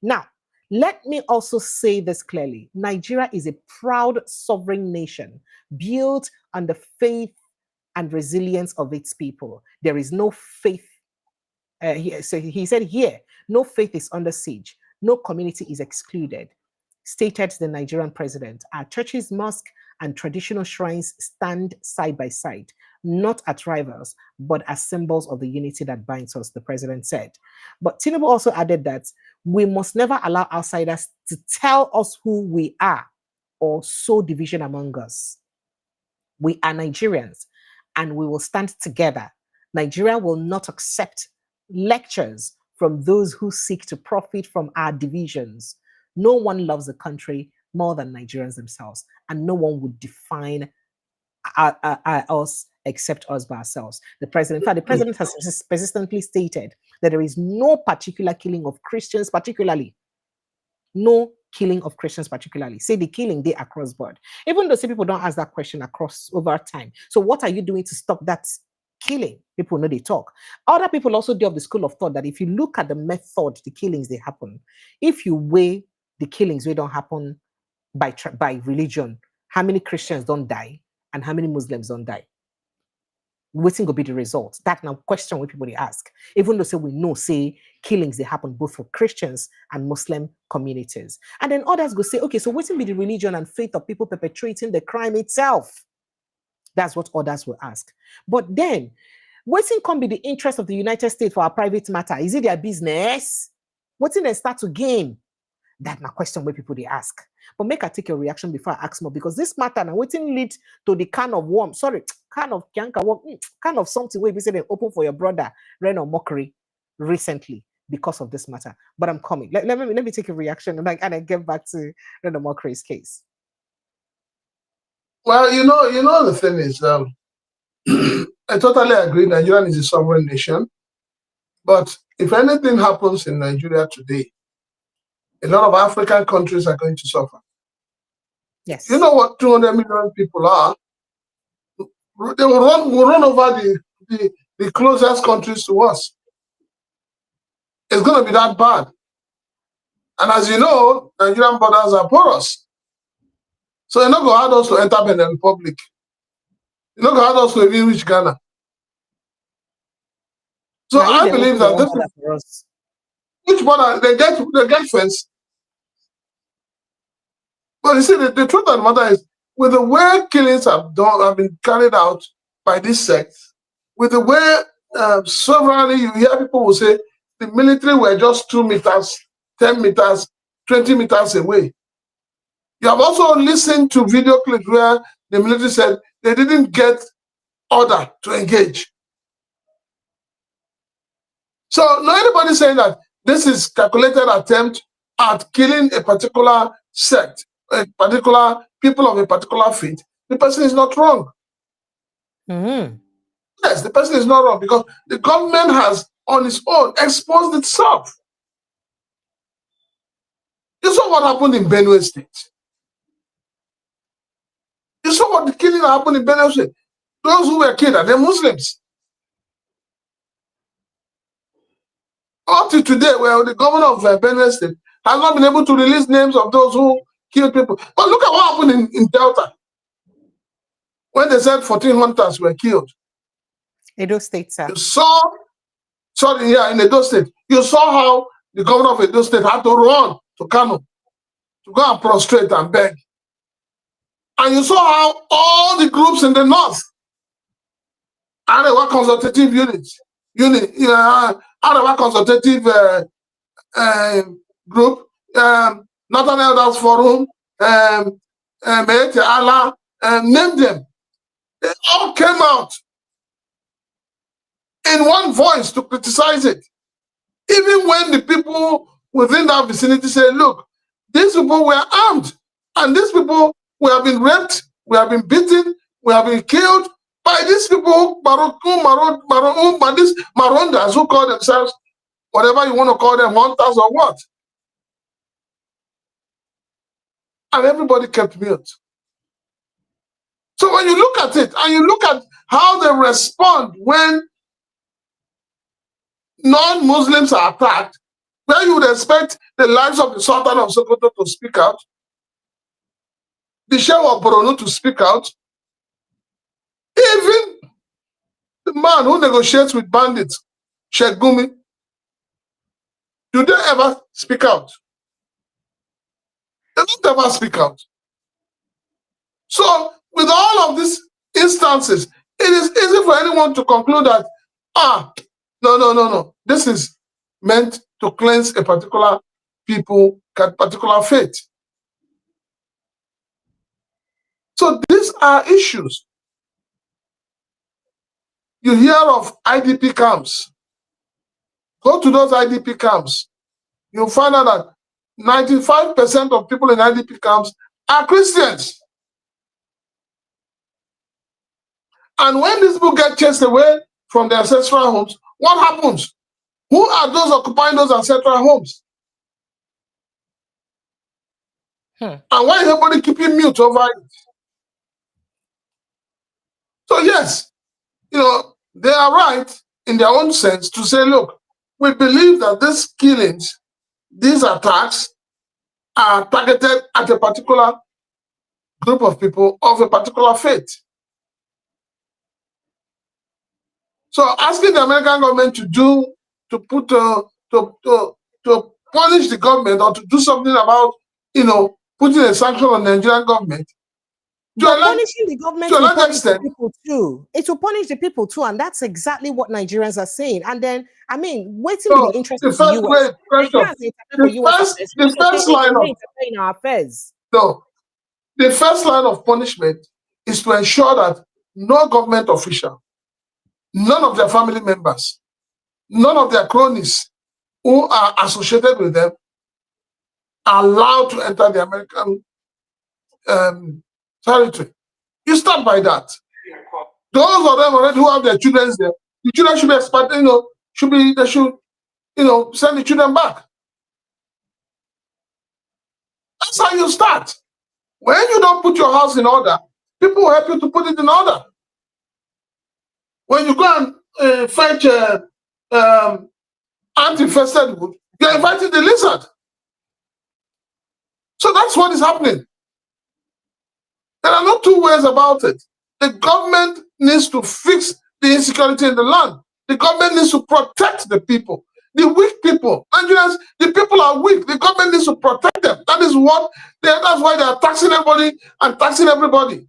Now, let me also say this clearly. Nigeria is a proud sovereign nation built on the faith and resilience of its people. There is no faith. So he said here, no faith is under siege. No community is excluded. Stated the Nigerian president, our churches, mosques, and traditional shrines stand side by side, not as rivals, but as symbols of the unity that binds us, the president said. But Tinubu also added that we must never allow outsiders to tell us who we are or sow division among us. We are Nigerians and we will stand together. Nigeria will not accept lectures from those who seek to profit from our divisions. No one loves the country more than Nigerians themselves, and no one would define us except us by ourselves. The president, in fact, the president has persistently stated that there is no particular killing of Christians, particularly. No killing of Christians, particularly. Say the killing they across board. Even though some people don't ask that question across over time. So what are you doing to stop that killing? People know they talk. Other people also do have the school of thought that if you look at the method, the killings they happen, if you weigh the killings they don't happen by religion, how many Christians don't die and how many Muslims don't die? Waiting will be the result. That now question what people they ask. Even though say we know say killings they happen both for Christians and Muslim communities. And then others go say, okay, so waiting be the religion and faith of people perpetrating the crime itself. That's what others will ask. But then, waiting can be the interest of the United States for our private matter. Is it their business? Waiting they start to gain? That's my question where people they ask. But make I take your reaction before I ask more, because this matter now waiting lead to the kind of worm, kind of something where we say they open for your brother, Reno Mockery, recently because of this matter. But I'm coming. Let me take a reaction and I get back to Reno Mockery's case. Well, you know the thing is, I totally agree. Nigeria is a sovereign nation, but if anything happens in Nigeria today, a lot of African countries are going to suffer. Yes. You know what 200 million people are? They will run over the closest countries to us. It's going to be that bad. And as you know, Nigerian borders are porous. So you're not going to add us to enter Benin Republic. You're not going to add us to even reach Ghana. So now, I believe that this is, which border they get fence. But you see, the truth of the matter is, with the way killings have been carried out by this sect, with the way severally you hear people will say the military were just 2 meters, 10 meters, 20 meters away. You have also listened to video clips where the military said they didn't get order to engage. So not anybody saying that this is calculated attempt at killing a particular sect, a particular people of a particular faith. The person is not wrong. Mm-hmm. Yes, the person is not wrong because the government has on its own exposed itself. You saw what happened in Benue State. You saw what the killing happened in Benue State. Those who were killed are the Muslims. Up to today, well, the governor of Benue State has not been able to release names of those who killed people. But look at what happened in Delta when they said 14 hunters were killed. Edo State, sir. You saw, in Edo State, you saw how the governor of Edo State had to run to Kano to go and prostrate and beg. And you saw how all the groups in the north, Arewa Consultative Arewa Consultative Group, Northern Elders Forum, Meete Allah, name them. They all came out in one voice to criticize it. Even when the people within that vicinity say, look, these people were armed, and these people, we have been raped, we have been beaten, we have been killed by these people, these Marondas who call themselves, whatever you want to call them, hunters or what. And everybody kept mute. So when you look at it, and you look at how they respond when non-Muslims are attacked, where you would expect the likes of the Sultan of Sokoto to speak out, the Sheikh of Borno to speak out, even the man who negotiates with bandits, Sheikh Gumi, do they ever speak out? They don't ever speak out. So, with all of these instances, it is easy for anyone to conclude that, no, this is meant to cleanse a particular people, a particular faith. So these are issues. You hear of IDP camps. Go to those IDP camps. You'll find out that 95% of people in IDP camps are Christians. And when these people get chased away from their ancestral homes, what happens? Who are those occupying those ancestral homes? And why is everybody keeping mute over it? So yes, they are right in their own sense to say, look, we believe that these killings, these attacks are targeted at a particular group of people of a particular faith. So asking the American government to punish the government or to do something about, putting a sanction on the Nigerian government. Punishing the government will punish the people too. It will punish the people too, and that's exactly what Nigerians are saying. And then, I mean, waiting to be interested in US. The first line of punishment is to ensure that no government official, none of their family members, none of their cronies who are associated with them are allowed to enter the American territory. You start by that. Those of them already who have their children there, the children should be expected, they should send the children back. That's how you start. When you don't put your house in order, people will help you to put it in order. When you go and fetch anti-infested wood, you're inviting the lizard. So that's what is happening. There are no two ways about it. The government needs to fix the insecurity in the land. The government needs to protect the people. The weak people, Nigerians, the people are weak. The government needs to protect them. That's why they are taxing everybody and taxing everybody.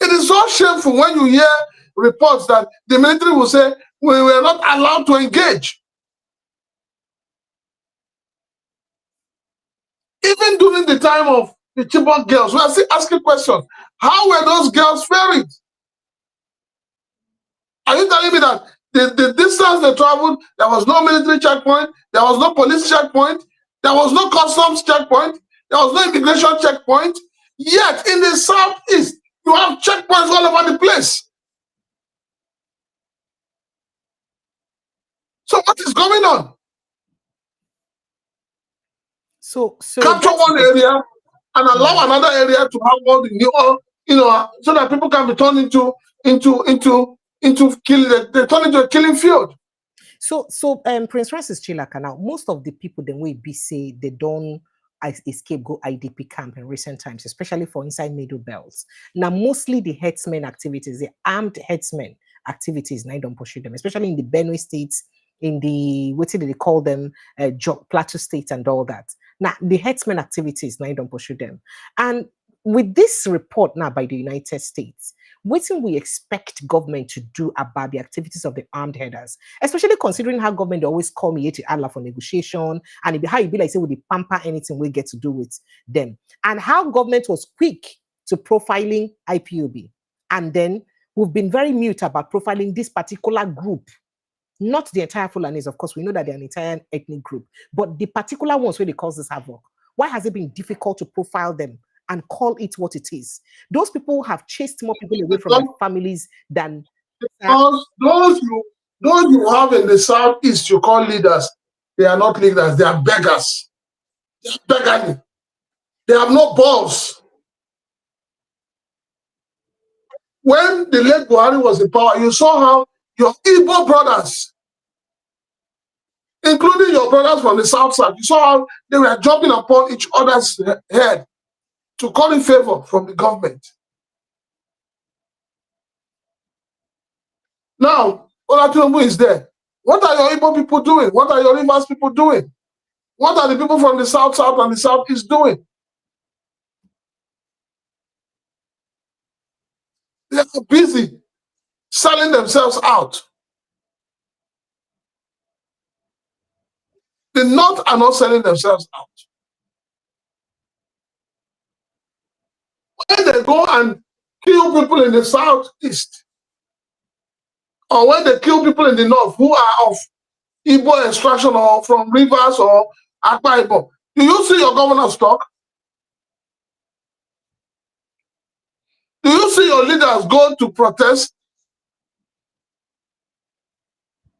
It is so shameful when you hear reports that the military will say, we were not allowed to engage. Even during the time of the Chibok girls, we are still asking questions. How were those girls faring? Are you telling me that the distance they traveled, there was no military checkpoint, there was no police checkpoint, there was no customs checkpoint, there was no immigration checkpoint, yet in the southeast, you have checkpoints all over the place. So what is going on? So capture one area and allow another area to have all the new, so that people can be turned into killing. They turn into a killing field. So Prince Francis Chilaka, now most of the people the way be say they don't escape go IDP camp in recent times, especially for inside middle belts. Now mostly the herdsmen activities, the armed herdsmen activities, now don't pursue them, especially in the Benue states, in the what did they call them, Plateau State and all that. Now the herdsmen activities, now don't pursue them. And with this report now by the United States, what can we expect government to do about the activities of the armed herders, especially considering how government always call me to Allah for negotiation, and how you be like say with the pamper anything we get to do with them, and how government was quick to profiling IPOB, and then we've been very mute about profiling this particular group, not the entire Fulanis. Of course, we know that they're an entire ethnic group, but the particular ones where they cause this havoc. Why has it been difficult to profile them and call it what it is? Those people have chased more people away from their families than... Because those you have in the southeast you call leaders, they are not leaders, they are beggars. They are begging. They have no balls. when the late Buhari was in power, you saw how your Igbo brothers, including your brothers from the south side, you saw how they were jumping upon each other's head to call in favor from the government. Now, Bola Tinubu is there. What are your Igbo people doing? What are your Rivers people doing? What are the people from the south and the southeast doing? They are busy selling themselves out. The north are not selling themselves out. When they go and kill people in the southeast, or when they kill people in the north who are of Igbo extraction or from Rivers or Akwa Ibom, do you see your governors talk? Do you see your leaders go to protest?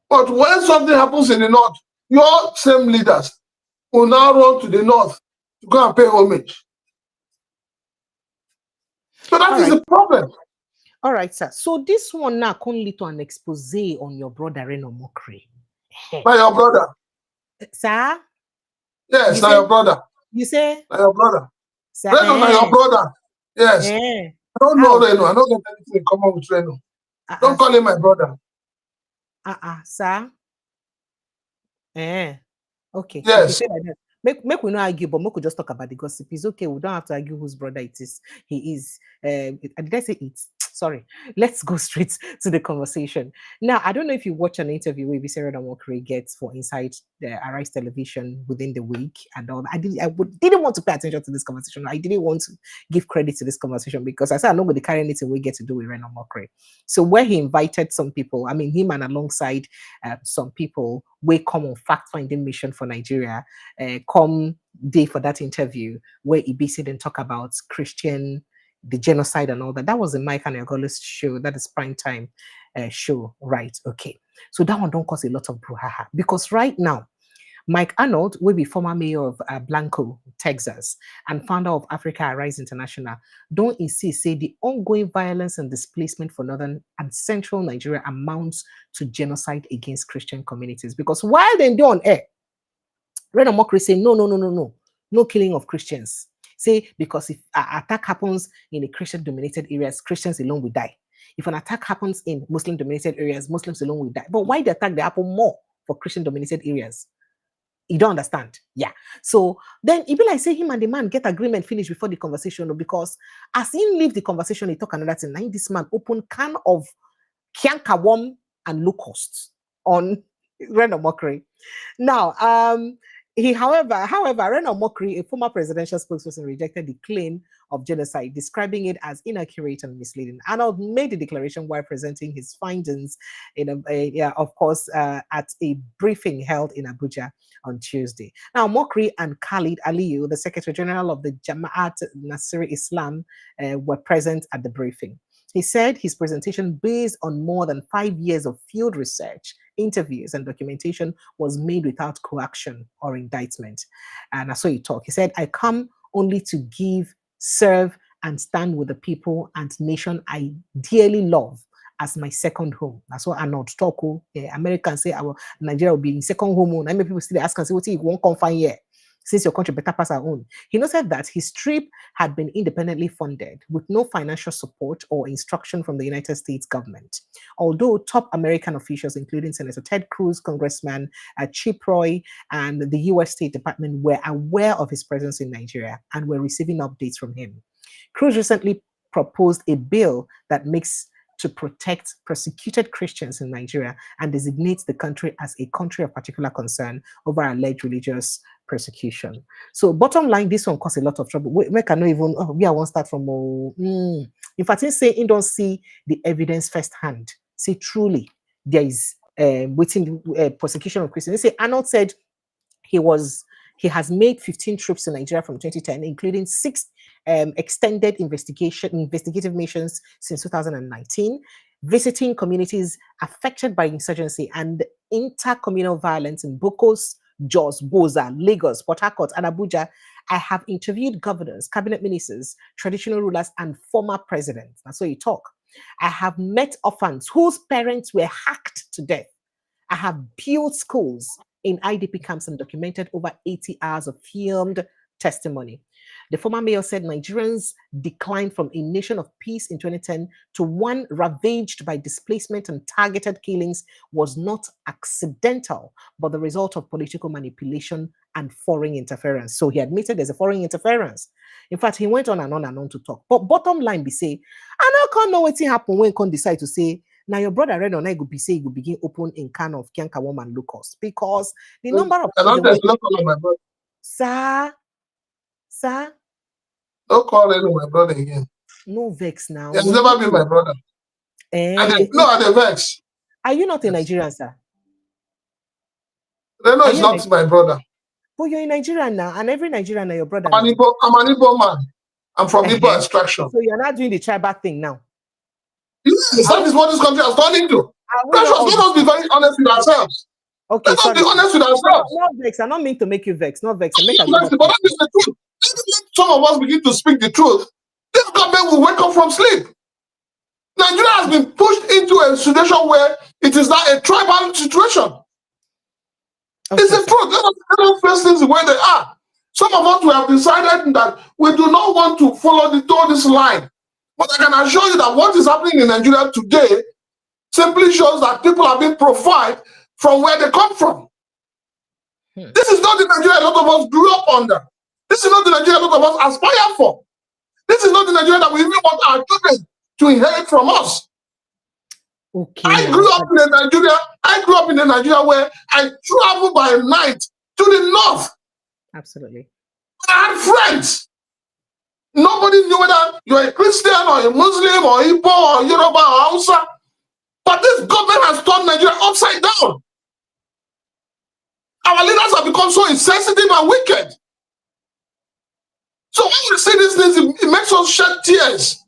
But when something happens in the north, your same leaders will now run to the north to go and pay homage. So that is the problem. All right, sir. So this one now can lead to an expose on your brother Reno Mokri. By your brother. Sir? Yes, now your brother. You say? Now your brother. Sir, Reno, now your brother. Yes. I don't know Reno. I don't get anything in common with Reno. Don't call him my brother. Sir? Okay. Yes. Okay, like that. Make we not argue, but we could just talk about the gossip. It's okay. We don't have to argue whose brother it is. He is. Did I say it? Sorry. Let's go straight to the conversation. Now, I don't know if you watch an interview where Sarah Damokri gets for Inside the Arise Television within the week and all. Didn't want to pay attention to this conversation. I didn't want to give credit to this conversation because I said I'm not going to carry anything we get to do with Reno Mokri. So where he invited some people, I mean him and alongside some people, we come on fact-finding mission for Nigeria, come day for that interview where Ibisi didn't talk about the genocide and all that. That was a Mike and Egolo's show. That is prime time show, right? Okay. So that one don't cause a lot of brouhaha because right now, Mike Arnold will be former mayor of Blanco, Texas, and founder of Africa Arise International. Don't insist, say the ongoing violence and displacement for northern and central Nigeria amounts to genocide against Christian communities. Because while they do on air, Reno Mokri say no killing of Christians. Say because if an attack happens in a Christian-dominated areas, Christians alone will die. If an attack happens in Muslim-dominated areas, Muslims alone will die. But why the attack they happen more for Christian-dominated areas? You don't understand. Yeah. So then it be like say him and the man get agreement finished before the conversation, because as he leave the conversation, he talk another thing. Now this man open can of kiankawom and locusts on Reno Mokri. Now, however, Reno Mokri, a former presidential spokesperson, rejected the claim of genocide, describing it as inaccurate and misleading. Arnold made the declaration while presenting his findings at a briefing held in Abuja on Tuesday. Now, Mokri and Khalid Aliyu, the Secretary General of the Jama'at Nasir Islam, were present at the briefing. He said his presentation, based on more than 5 years of field research, interviews, and documentation, was made without coaction or indictment. And I saw you talk. He said, I come only to give, serve, and stand with the people and nation I dearly love as my second home. That's what Arnold talk. Americans say our Nigeria will be in second home. I mean, people still ask and say, what you won't come find here? Since your country better pass our own. He noted that his trip had been independently funded with no financial support or instruction from the United States government. Although top American officials, including Senator Ted Cruz, Congressman Chip Roy, and the US State Department were aware of his presence in Nigeria and were receiving updates from him. Cruz recently proposed a bill that makes to protect persecuted Christians in Nigeria and designates the country as a country of particular concern over alleged religious persecution. So bottom line, this one caused a lot of trouble. We cannot even, we are one start from, in fact, he say he don't see the evidence firsthand. Say truly, there is waiting persecution of Christians. They say Arnold said he has made 15 trips to Nigeria from 2010, including 6 extended investigative missions since 2019, visiting communities affected by insurgency and intercommunal violence in Bokos, Jos, Boza, Lagos, Port Harcourt, and Abuja. I have interviewed governors, cabinet ministers, traditional rulers, and former presidents. That's what you talk. I have met orphans whose parents were hacked to death. I have built schools in IDP camps and documented over 80 hours of filmed testimony. The former mayor said Nigerians declined from a nation of peace in 2010 to one ravaged by displacement and targeted killings was not accidental, but the result of political manipulation and foreign interference. So he admitted there's a foreign interference. In fact, he went on and on and on to talk. But bottom line be say, I can't know what happen when can decide to say, now your brother Red on I go be say you begin open in kind of Kianka woman locust because the number of I don't just look on my brother. Sir, Don't call any my brother again. no vex now. He has never been my brother. No, I the vex. Are you not a Nigerian, sir? Reno is not my brother. But you're in Nigerian now, and every Nigerian are your brother. I'm an Igbo man. I'm from Igbo extraction. So you're not doing the tribal thing now. Yes, that is what this country has turned into. Precious, let us be very honest with ourselves. Okay, let us be honest with ourselves. Not vex. I'm not mean to make you vex. Not vex. Make but that is the truth. Some of us begin to speak the truth. This government will wake up from sleep. Nigeria has been pushed into a situation where it is now a tribal situation. Okay, it's the truth. Let us face things the way they are. Some of us we have decided that we do not want to follow this line. But I can assure you that what is happening in Nigeria today simply shows that people are being profiled from where they come from. This is not the Nigeria a lot of us grew up under. This is not the Nigeria a lot of us aspire for. This is not the Nigeria that we even want our children to inherit from us. Okay. I grew up in a Nigeria where I traveled by night to the north. Absolutely. I had friends. Nobody knew whether you're a Christian or a Muslim or Igbo or Yoruba or Hausa. But this government has turned Nigeria upside down. Our leaders have become so insensitive and wicked. So when we see these things, it makes us shed tears.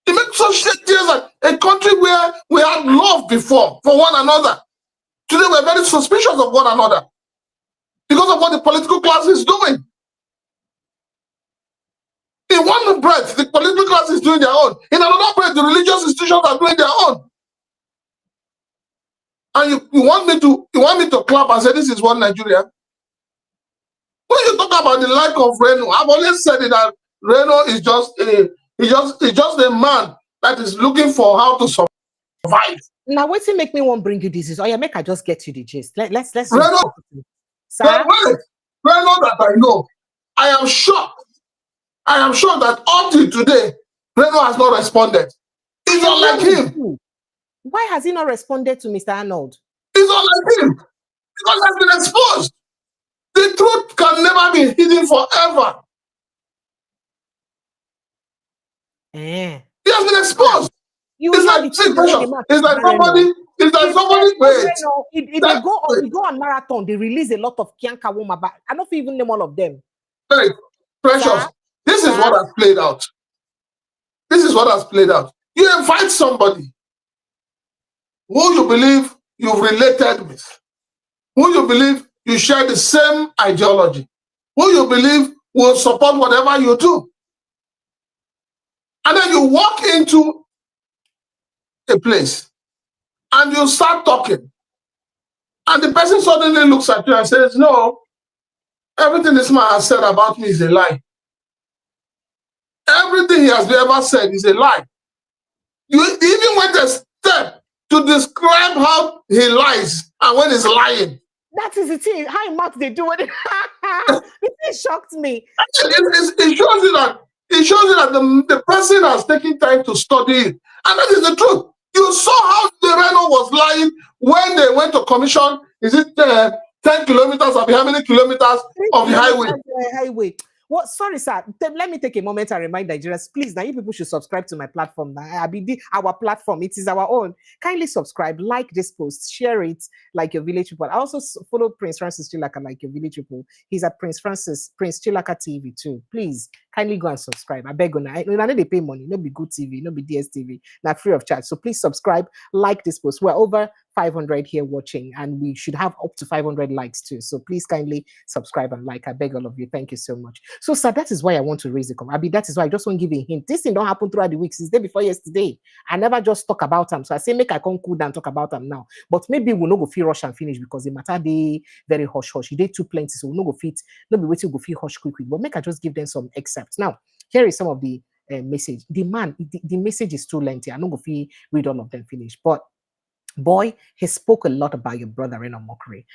It makes us shed tears at a country where we had love before for one another. Today we're very suspicious of one another because of what the political class is doing. In one breath, the political class is doing their own. In another breath, the religious institutions are doing their own. And you want me to clap and say this is one Nigeria? When you talk about the like of Reno, I've always said it that Reno is just a man that is looking for how to survive. Now, what's it make me want to bring you this? Oh yeah, make I just get you the gist. Let's Reno, Reno that I know, I am shocked that up to today, Reno has not responded. It's not like him. Why has he not responded to Mr. Arnold? It's not like him. Because he has been exposed. The truth can never be hidden forever. He has been exposed. It's like somebody. If they go on marathon, they release a lot of Kianka woman, but I don't even name all of them. Very precious. This is what has played out. This is what has played out. You invite somebody who you believe you've related with, who you believe you share the same ideology, who you believe will support whatever you do. And then you walk into a place and you start talking. And the person suddenly looks at you and says, no, everything this man has said about me is a lie. Everything he has ever said is a lie. You even went a step to describe how he lies and when he's lying. That is the thing. How much they do it. It shocked me. It shows you that the person has taken time to study it. And that is the truth. You saw how the Reno was lying when they went to commission. Is it 10 kilometers of how many kilometers of the highway? Well, sorry, sir. Let me take a moment and remind Nigerians, please, now you people should subscribe to my platform. Now, our platform, it is our own. Kindly subscribe, like this post, share it like your village people. I also follow Prince Francis Chilaka like your village people. He's at Prince Chilaka TV too. Please, kindly go and subscribe. I beg you now. I know they pay money, no be good TV, no be DSTV, not free of charge. So please subscribe, like this post. We're over 500 here watching, and we should have up to 500 likes too. So please kindly subscribe and like. I beg all of you. Thank you so much. So, sir, that is why I want to raise the comment. That is why I just want to give you a hint. This thing don't happen throughout the week. Since day before yesterday, I never just talk about them. So I say make I come cool down talk about them now. But maybe we'll not go feel rush and finish because the matter they very hush hush. They too plenty, so we'll not go fit. Not be waiting go feel hush quick. But make I just give them some excerpts. Now, here is some of the message. The message is too lengthy. I'm not going to read all of them finish. But boy, he spoke a lot about your brother in a mockery.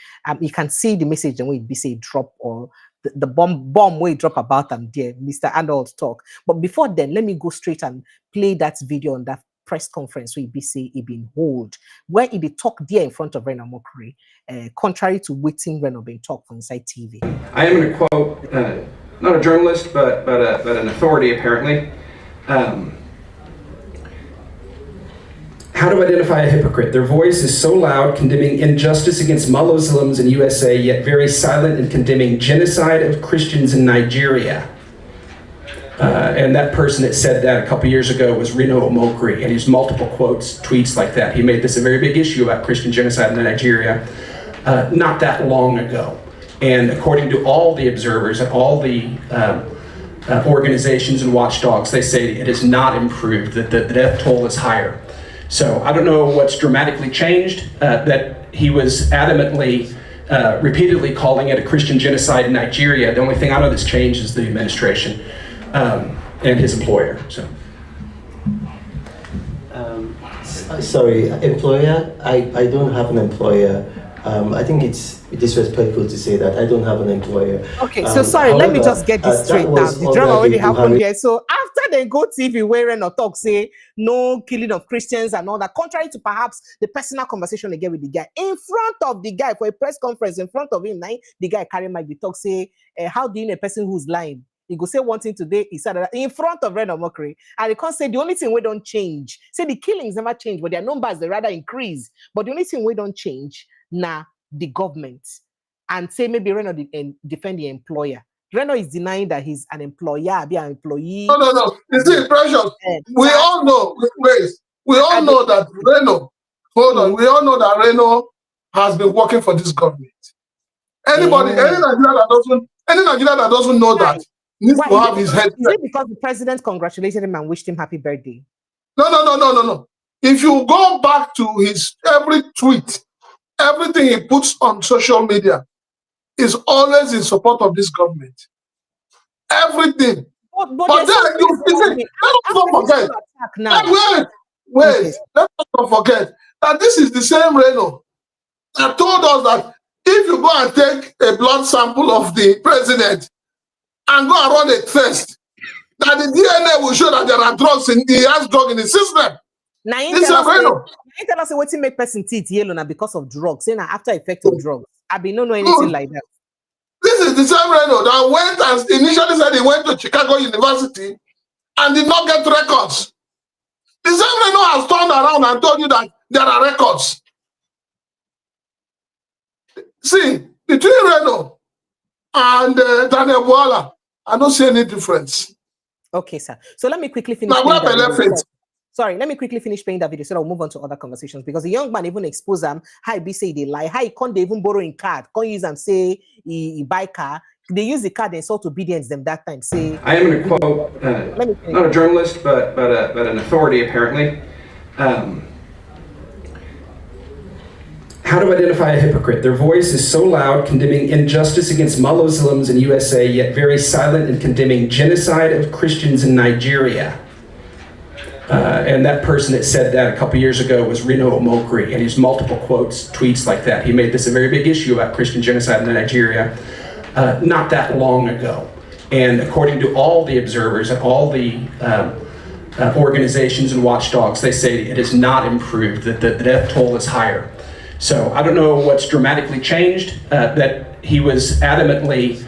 You can see the message the way he say drop or the bomb way drop about them there, Mr. Arnold talk. But before then, let me go straight and play that video on that press conference where he say he been hold, where he did talk there in front of Reno Mockery, contrary to waiting Reno being talk on inside TV. I am going to quote, not a journalist, but an authority apparently. How to identify a hypocrite. Their voice is so loud, condemning injustice against Muslims in USA, yet very silent in condemning genocide of Christians in Nigeria. And that person that said that a couple years ago was Reno Omokri, and he's multiple quotes, tweets like that. He made this a very big issue about Christian genocide in Nigeria not that long ago. And according to all the observers and all the organizations and watchdogs, they say it has not improved, that the death toll is higher. So I don't know what's dramatically changed, that he was adamantly, repeatedly calling it a Christian genocide in Nigeria. The only thing I know that's changed is the administration and his employer. So. Sorry, employer? I don't have an employer. I think it's disrespectful to say that. I don't have an employer. Okay, so sorry, let me just get this straight down. The drama already happened here. So after they go TV wearing or talk, say no killing of Christians and all that, contrary to perhaps the personal conversation they get with the guy, in front of the guy for a press conference, in front of him, the guy carry mic, the talk, say, how do you know a person who's lying? He go say one thing today, he said that in front of Reno Mockery, and they can't say the only thing we don't change. Say the killings never change, but their numbers they rather increase. But the only thing we don't change now the government, and say maybe Reno defend the employer. Reno is denying that he's an employer, be an employee. No. You see, Precious, we all know. We all know that Reno. Hold on, we all know that Reno has been working for this government. Anybody, any Nigerian that doesn't know that needs to have his head. Is it because the president congratulated him and wished him happy birthday? No. If you go back to his every tweet, everything he puts on social media is always in support of this government. Everything. But then you see, let's not forget. Wait. Let's not forget that this is the same Reno that told us that if you go and take a blood sample of the president and go and run a test, that the DNA will show that there are drugs in he has drug in the system. Now you tell us what make person teeth yellow now because of drugs, saying after effect of drugs. I be no know anything like that. This is the same Reno that went and initially said he went to Chicago University and did not get records. The same Reno has turned around and told you that there are records. See, between Reno and Daniel Bola, I don't see any difference. Okay, sir. So let me quickly finish. Sorry, let me quickly finish playing that video so that we'll move on to other conversations, because the young man even exposed them how he be say they lie, how he can't even borrow in card, can't use them say he buy car. They use the card and sought obedience them that time. Say I am going to quote, not a journalist, but an authority apparently. How to identify a hypocrite. Their voice is so loud, condemning injustice against Muslims in USA, yet very silent in condemning genocide of Christians in Nigeria. And that person that said that a couple years ago was Reno Omokri, and he's multiple quotes, tweets like that. He made this a very big issue about Christian genocide in Nigeria not that long ago. And according to all the observers and all the organizations and watchdogs, they say it has not improved, that the death toll is higher. So I don't know what's dramatically changed, that he was adamantly,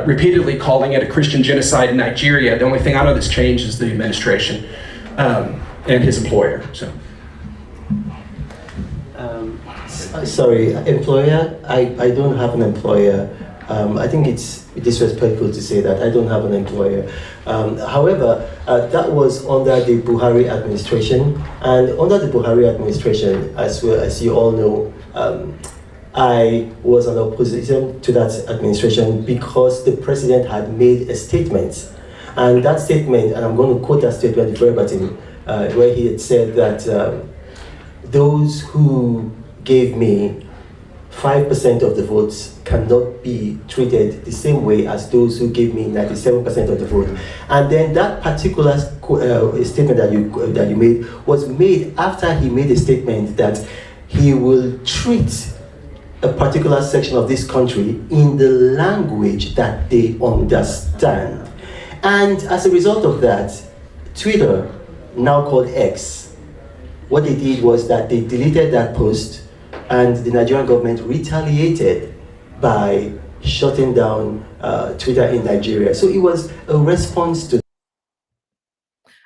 repeatedly calling it a Christian genocide in Nigeria. The only thing I know that's changed is the administration and his employer. So. Sorry, employer? I don't have an employer. I think it's disrespectful to say that I don't have an employer. However, that was under the Buhari administration, and under the Buhari administration, as well as you all know, I was in opposition to that administration because the president had made a statement, and that statement, and I'm going to quote that statement verbatim, where he had said that those who gave me 5% of the votes cannot be treated the same way as those who gave me 97% of the vote. And then that particular statement that you made was made after he made a statement that he will treat a particular section of this country in the language that they understand. And as a result of that, Twitter, now called X, what they did was that they deleted that post, and the Nigerian government retaliated by shutting down Twitter in Nigeria. So it was a response to.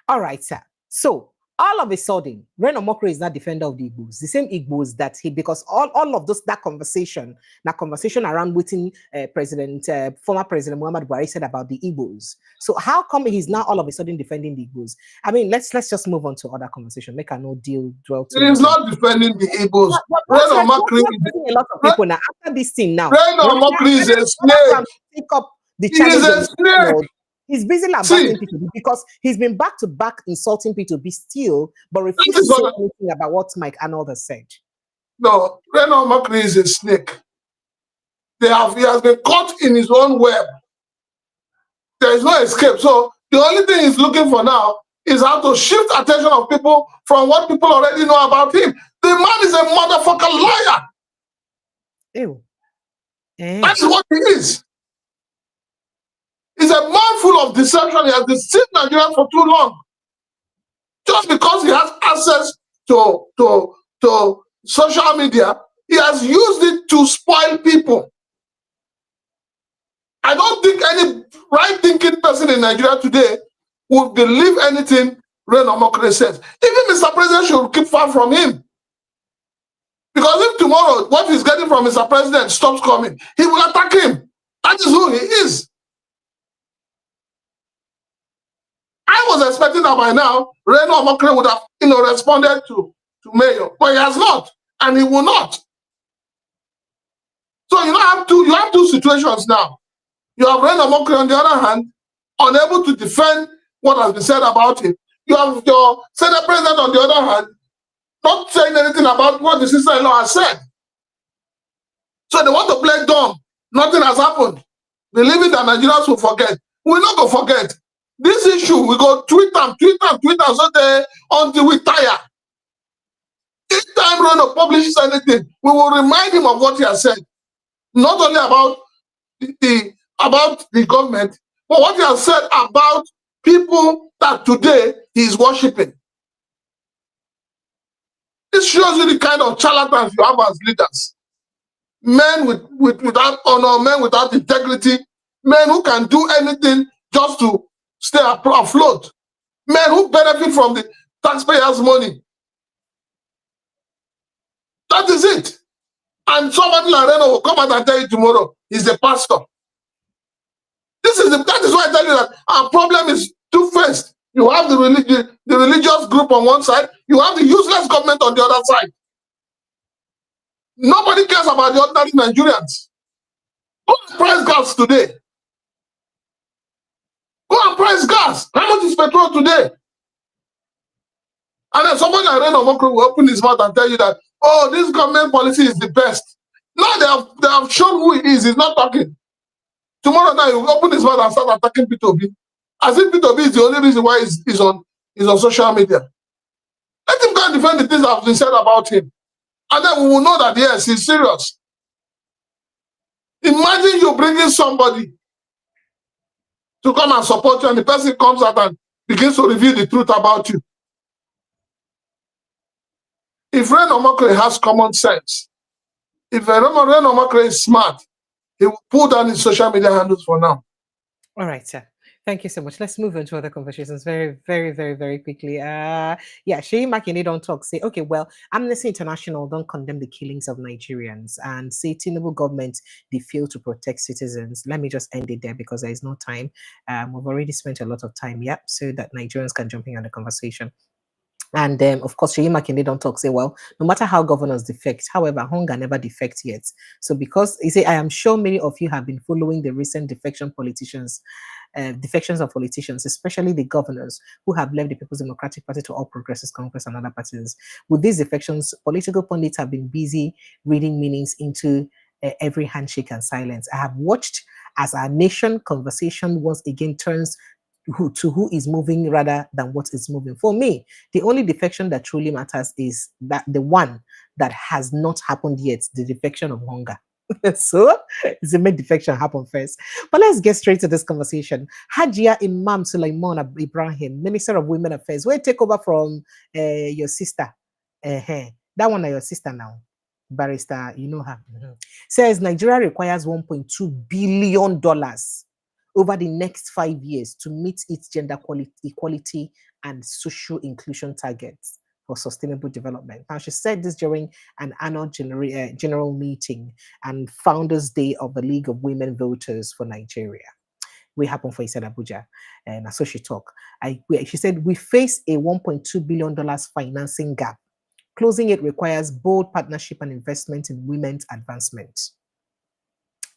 All right, sir. So all of a sudden, Reno Mokri is not defender of the Igbos. The same Igbos that because all of that conversation around waiting former President Muhammad Buhari said about the Igbos. So how come he's now all of a sudden defending the Igbos? I mean, let's just move on to other conversation. Make a no deal dwell to. He's not defending the Igbos. Reno Mokri is a lot of people now after this thing now. Reno Mokri is a snake. Pick up the He is a snake. He's busy lambasting P2B because he's been back to back insulting P2B still, but refuses to say anything about what Mike Arnold has said. No, Reno Mokri is a snake. He has been caught in his own web. There is no escape. So the only thing he's looking for now is how to shift attention of people from what people already know about him. The man is a motherfucker liar. Ew. That is what he is. He's a man full of deception. He has deceived Nigerians for too long. Just because he has access to social media, he has used it to spoil people. I don't think any right-thinking person in Nigeria today would believe anything Reno Mokri says. Even Mr. President should keep far from him. Because if tomorrow what he's getting from Mr. President stops coming, he will attack him. That is who he is. I was expecting that by now, Reno Mokri would have, responded to Mayor, but he has not, and he will not. So you have two situations now. You have Reno Mokri on the other hand, unable to defend what has been said about him. You have your Senate President on the other hand, not saying anything about what the sister-in-law has said. So they want to play dumb. Nothing has happened. Believing that Nigerians will forget. We're not going to forget. This issue, we go tweet them, so until we tire. Each time Reno publishes anything, we will remind him of what he has said. Not only about the government, but what he has said about people that today he is worshipping. This shows you the kind of charlatans you have as leaders. Men without honor, men without integrity, men who can do anything just to stay afloat, men who benefit from the taxpayers' money. That is it. And somebody like Reno will come out and tell you tomorrow he's the pastor. That is why I tell you that our problem is two-faced. You have the religious group on one side, you have the useless government on the other side. Nobody cares about the ordinary Nigerians. Go and price gas today. Go and price gas. How much is petrol today? And then somebody like Reno Mokri will open his mouth and tell you that, oh, this government policy is the best. No, they have shown who he is. He's not talking. Tomorrow night, he will open his mouth and start attacking Peter Obi. As if Peter Obi is the only reason why he's on social media. Let him go and defend the things that have been said about him. And then we will know that, yes, he's serious. Imagine you bringing somebody to come and support you, and the person comes out and begins to reveal the truth about you. If Reno Mokri has common sense, if Reno Mokri is smart, he will pull down his social media handles for now. All right, sir. Thank you so much. Let's move on to other conversations very, very, very, very quickly. Yeah, Sheyi Makinde don't talk. Say, okay, well, Amnesty International don't condemn the killings of Nigerians and say Tinubu government, they fail to protect citizens. Let me just end it there because there is no time. We've already spent a lot of time, so that Nigerians can jump in on the conversation. And of course, Sheyi Makinde don't talk, say, well, no matter how governors defect, however, hunger never defect yet. So because, he say, I am sure many of you have been following the recent defections of politicians, especially the governors who have left the People's Democratic Party to All Progressives Congress and other parties. With these defections, political pundits have been busy reading meanings into every handshake and silence. I have watched as our nation conversation once again turns who is moving rather than what is moving. For me, the only defection that truly matters is that the one that has not happened yet, the defection of hunger. So it's a make defection happen first. But let's get straight to this conversation. Hajia Imam Sulaiman Ibrahim, Minister of Women Affairs, where take over from your sister. That one is your sister now. Barrister, you know her. Says Nigeria requires $1.2 billion over the next 5 years to meet its gender equality and social inclusion targets for sustainable development. Now, she said this during an annual general meeting and Founders Day of the League of Women Voters for Nigeria. We happen for Isad Abuja, and so she talked. She said, we face a $1.2 billion financing gap. Closing it requires bold partnership and investment in women's advancement.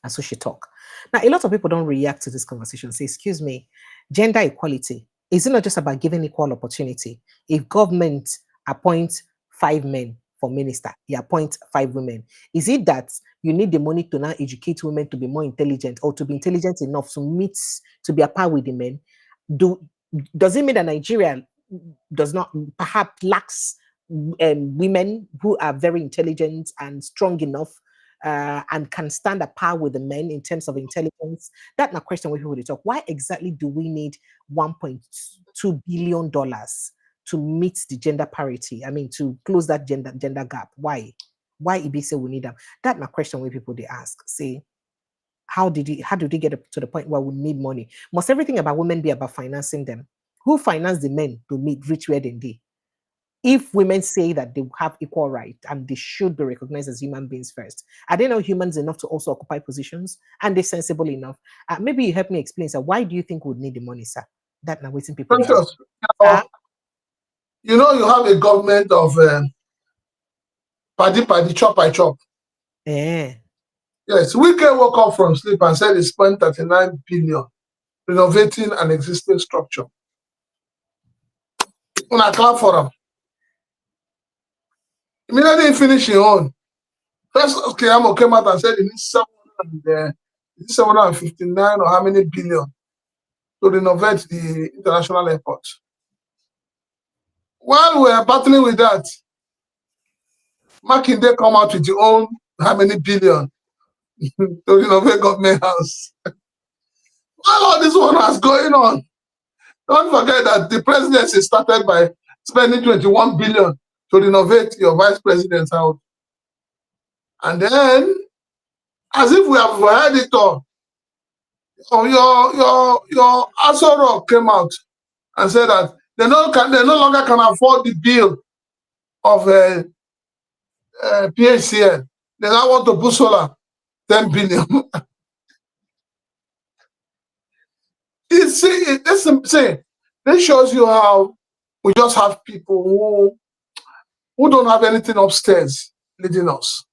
And so she talk. Now, a lot of people don't react to this conversation. Say, excuse me, gender equality, is it not just about giving equal opportunity? If government appoints 5 men for minister, you appoint 5 women. Is it that you need the money to now educate women to be more intelligent or to be intelligent enough to be a par with the men? Does it mean that Nigeria does not, perhaps lacks women who are very intelligent and strong enough and can stand apart with the men in terms of intelligence? That's my question when people talk. Why exactly do we need $1.2 billion to meet the gender parity? I mean, to close that gender gap. Why? Why Ibi say we need them? That's my question when people they ask. Say, how did they get to the point where we need money? Must everything about women be about financing them? Who financed the men to reach where they be? If women say that they have equal right and they should be recognized as human beings first, are they not humans enough to also occupy positions? And they're sensible enough? Maybe you help me explain, sir. Why do you think we would need the money, sir? That now waiting people. Precious, you have a government of paddy, chop by chop. Yes, we can woke up from sleep and said he spent 39 billion renovating an existing structure. When I clap for them, immediately finish your own. First, Kiyamo came out and said he needs 759 or how many billion to renovate the international airport. While we are battling with that, Makinde come out with your own how many billion to renovate government house. While all this one was going on, don't forget that the presidency started by spending 21 billion to renovate your vice president's house. And then, as if we have heard it all, your Asoro came out and said that they no longer can afford the bill of PHCN. They now want to put solar 10 billion. This shows you how we just have people who don't have anything upstairs leading us.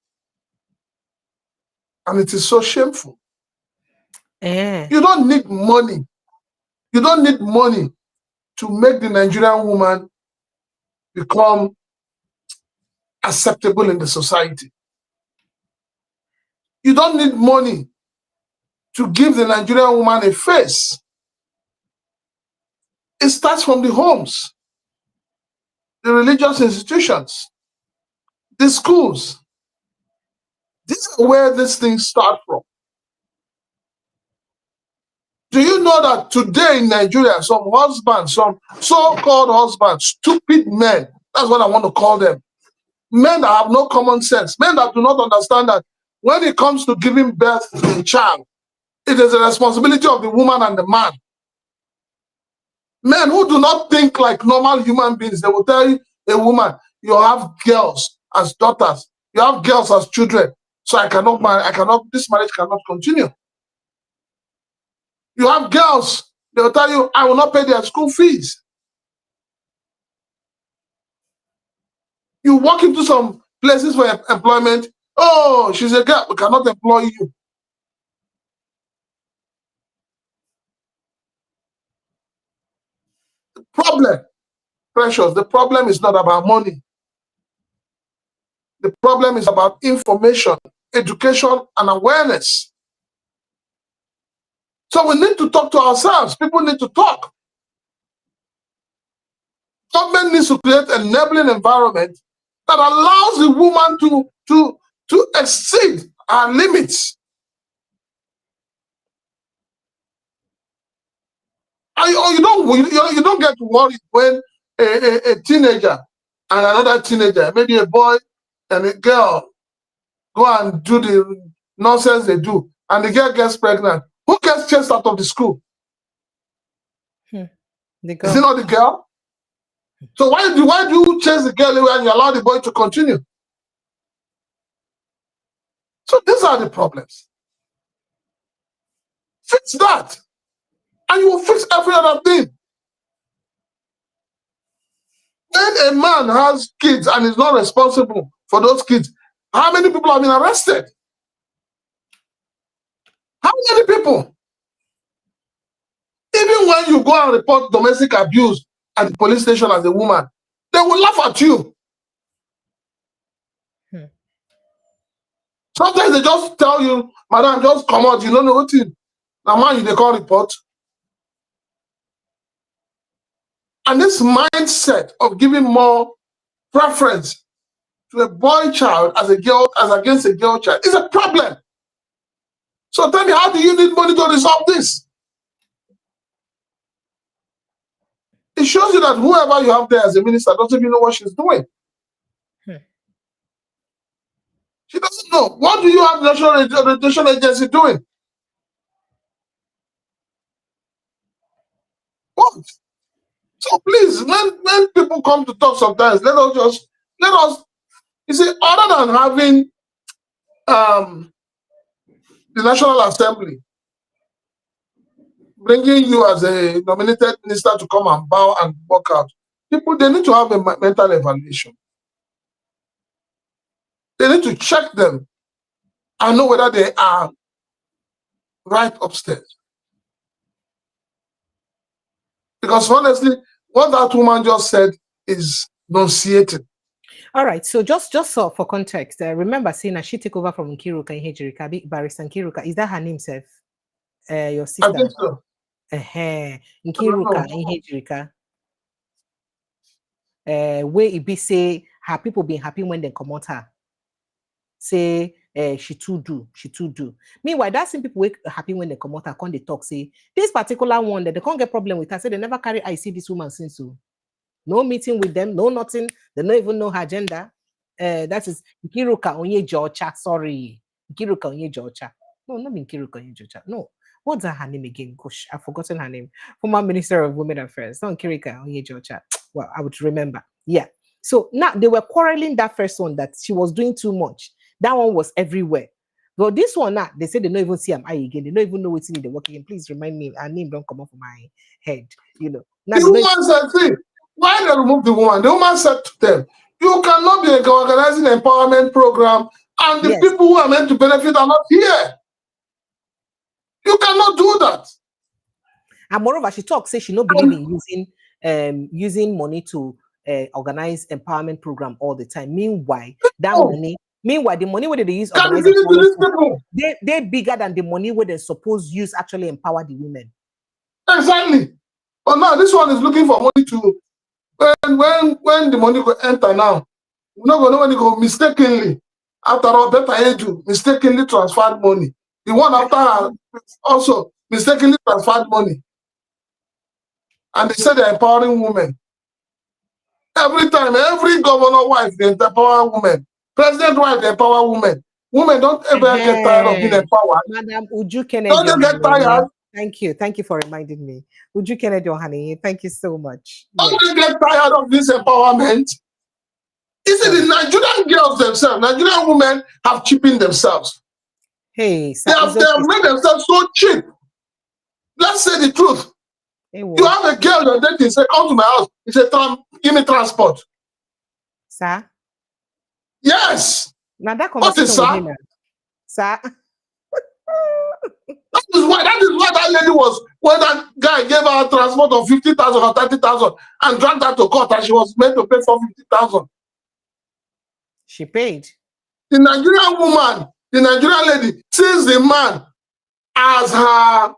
And it is so shameful. You don't need money. You don't need money to make the Nigerian woman become acceptable in the society. You don't need money to give the Nigerian woman a face. It starts from the homes, the religious institutions, the schools. This is where these things start from. Do you know that today in Nigeria, some husbands, some so-called husbands, stupid men, that's what I want to call them, men that have no common sense, men that do not understand that when it comes to giving birth to a child, it is the responsibility of the woman and the man. Men who do not think like normal human beings, they will tell you, a woman, you have girls as daughters, you have girls as children, so I cannot marry, this marriage cannot continue. You have girls, they will tell you, I will not pay their school fees. You walk into some places for employment, oh, she's a girl, we cannot employ you. The problem, Precious, the problem is not about money. The problem is about information, education, and awareness. So we need to talk to ourselves. People need to talk. Government needs to create an enabling environment that allows the woman to exceed her limits. You don't get worried when a teenager and another teenager, maybe a boy and a girl, go and do the nonsense they do, and the girl gets pregnant. Who gets chased out of the school? The girl. Is it not the girl? So why do you chase the girl away and you allow the boy to continue? So these are the problems. Fix that, and you will fix every other thing. When a man has kids and is not responsible for those kids, how many people have been arrested? How many people? Even when you go and report domestic abuse at the police station as a woman, they will laugh at you. Sometimes they just tell you, madam, just come out, you don't know what it. Now, man, they call report. And this mindset of giving more preference to a boy child as against a girl child is a problem. So tell me, how do you need money to resolve this? It shows you that whoever you have there as a minister doesn't even know what she's doing. She doesn't know. What do you have the National Orientation Agency doing? What? So please, when people come to talk sometimes, let us, you see, other than having the National Assembly bringing you as a nominated minister to come and bow and walk out, people, they need to have a mental evaluation. They need to check them and know whether they are right upstairs. Because honestly, what that woman just said is nauseating. All right, so just so for context, remember saying she took over from Nkiruka in Hejirika, Barrister Nkiruka. Is that her name, Seth? Your sister? I think so. Nkiruka in Hejirika. Where it be say her people being happy when they come out her. Say she too do. Meanwhile, that same people wake happy when they come out her, come they talk, say this particular one that they can't get problem with her, say they never carry I see this woman since so. No meeting with them, no nothing. They don't even know her gender. That is Nkiruka Onye Georgia. Sorry. Nkiruka Onye Georgia. No, not Nkiruka Onye Georgia. No. What's her name again? Gosh, I've forgotten her name. Former Minister of Women Affairs. Not Nkiruka Onye Georgia. Well, I would remember. Yeah. So now they were quarreling that first one that she was doing too much. That one was everywhere. But this one now, they say they don't even see am I again. They don't even know what's in the work again. Please remind me. Her name don't come off my head. You know. Now, the woman said, why they remove the woman? The woman said to them, you cannot be organizing an empowerment program and the people who are meant to benefit are not here. You cannot do that. And moreover, she talks, say she not believe in using money to organize empowerment program all the time. Meanwhile, the money where they use they're bigger than the money where they're supposed to use actually empower the women. Exactly. But now this one is looking for money to when the money will enter now. We're not going to know when it go mistakenly. After all, better you mistakenly transferred money. The one after her also mistakenly transferred money. And they said they're empowering women. Every time, every governor wife, they empower women. President wife, they empower women. Women don't ever get tired of being empowered. Madam Uju Kennedy. Don't they get tired? Thank you. Thank you for reminding me. Would you Kennedy Honey? Thank you so much. Don't Yes. you get tired of this empowerment? Is it the Nigerian girls themselves? Nigerian women have cheapened themselves. Hey, They have made themselves so cheap. Let's say the truth. Hey, You have a girl you're dating, say, come to my house. He said, give me transport. Sir? Yes. Now that What is conversation sir? with him, sir. That is why that lady was, when that guy gave her a transport of 50,000 or 30,000 and dragged her to court and she was meant to pay for 50,000. She paid. The Nigerian woman, the Nigerian lady, sees the man as her,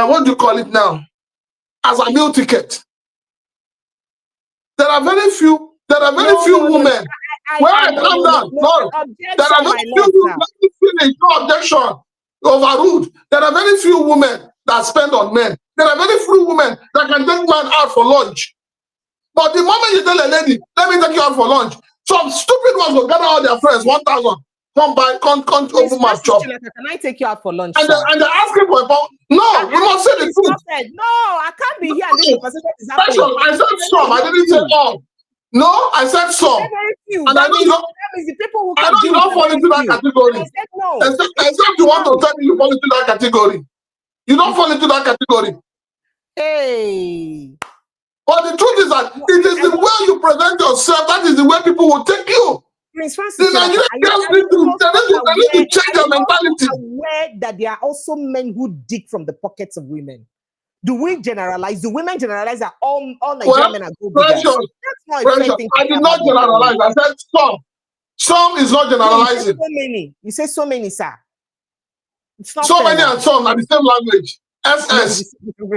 what do you call it now? As a meal ticket. There are very few women. Calm down. No, there are very few. Let me finish. No objection. Overruled. There are very few women that spend on men. There are very few women that can take man out for lunch. But the moment you tell a lady, let me take you out for lunch, some stupid ones will gather all their friends, 1,000. Come by, come open my shop. Can I take you out for lunch? And they're asking for about. No, we must say the truth. No, I can't be here. This conversation is happening. I said some. I didn't say all. No, I said some. And I know you don't. I know you don't fall into that category. No. Except you want to tell me you fall into that category. You don't fall into that category. Hey. But the truth is that it is the way you present yourself. That is the way people will take you. Prince Francis, the Nigerian girls need to change their mentality. Aware that there are also men who dig from the pockets of women. Do we generalize? Do women generalize that all Nigerian men are good? Precious. I did not generalize. I said some. Some is not generalizing. So many. You say so many, sir. It's not so many and some are the same language. SS. Not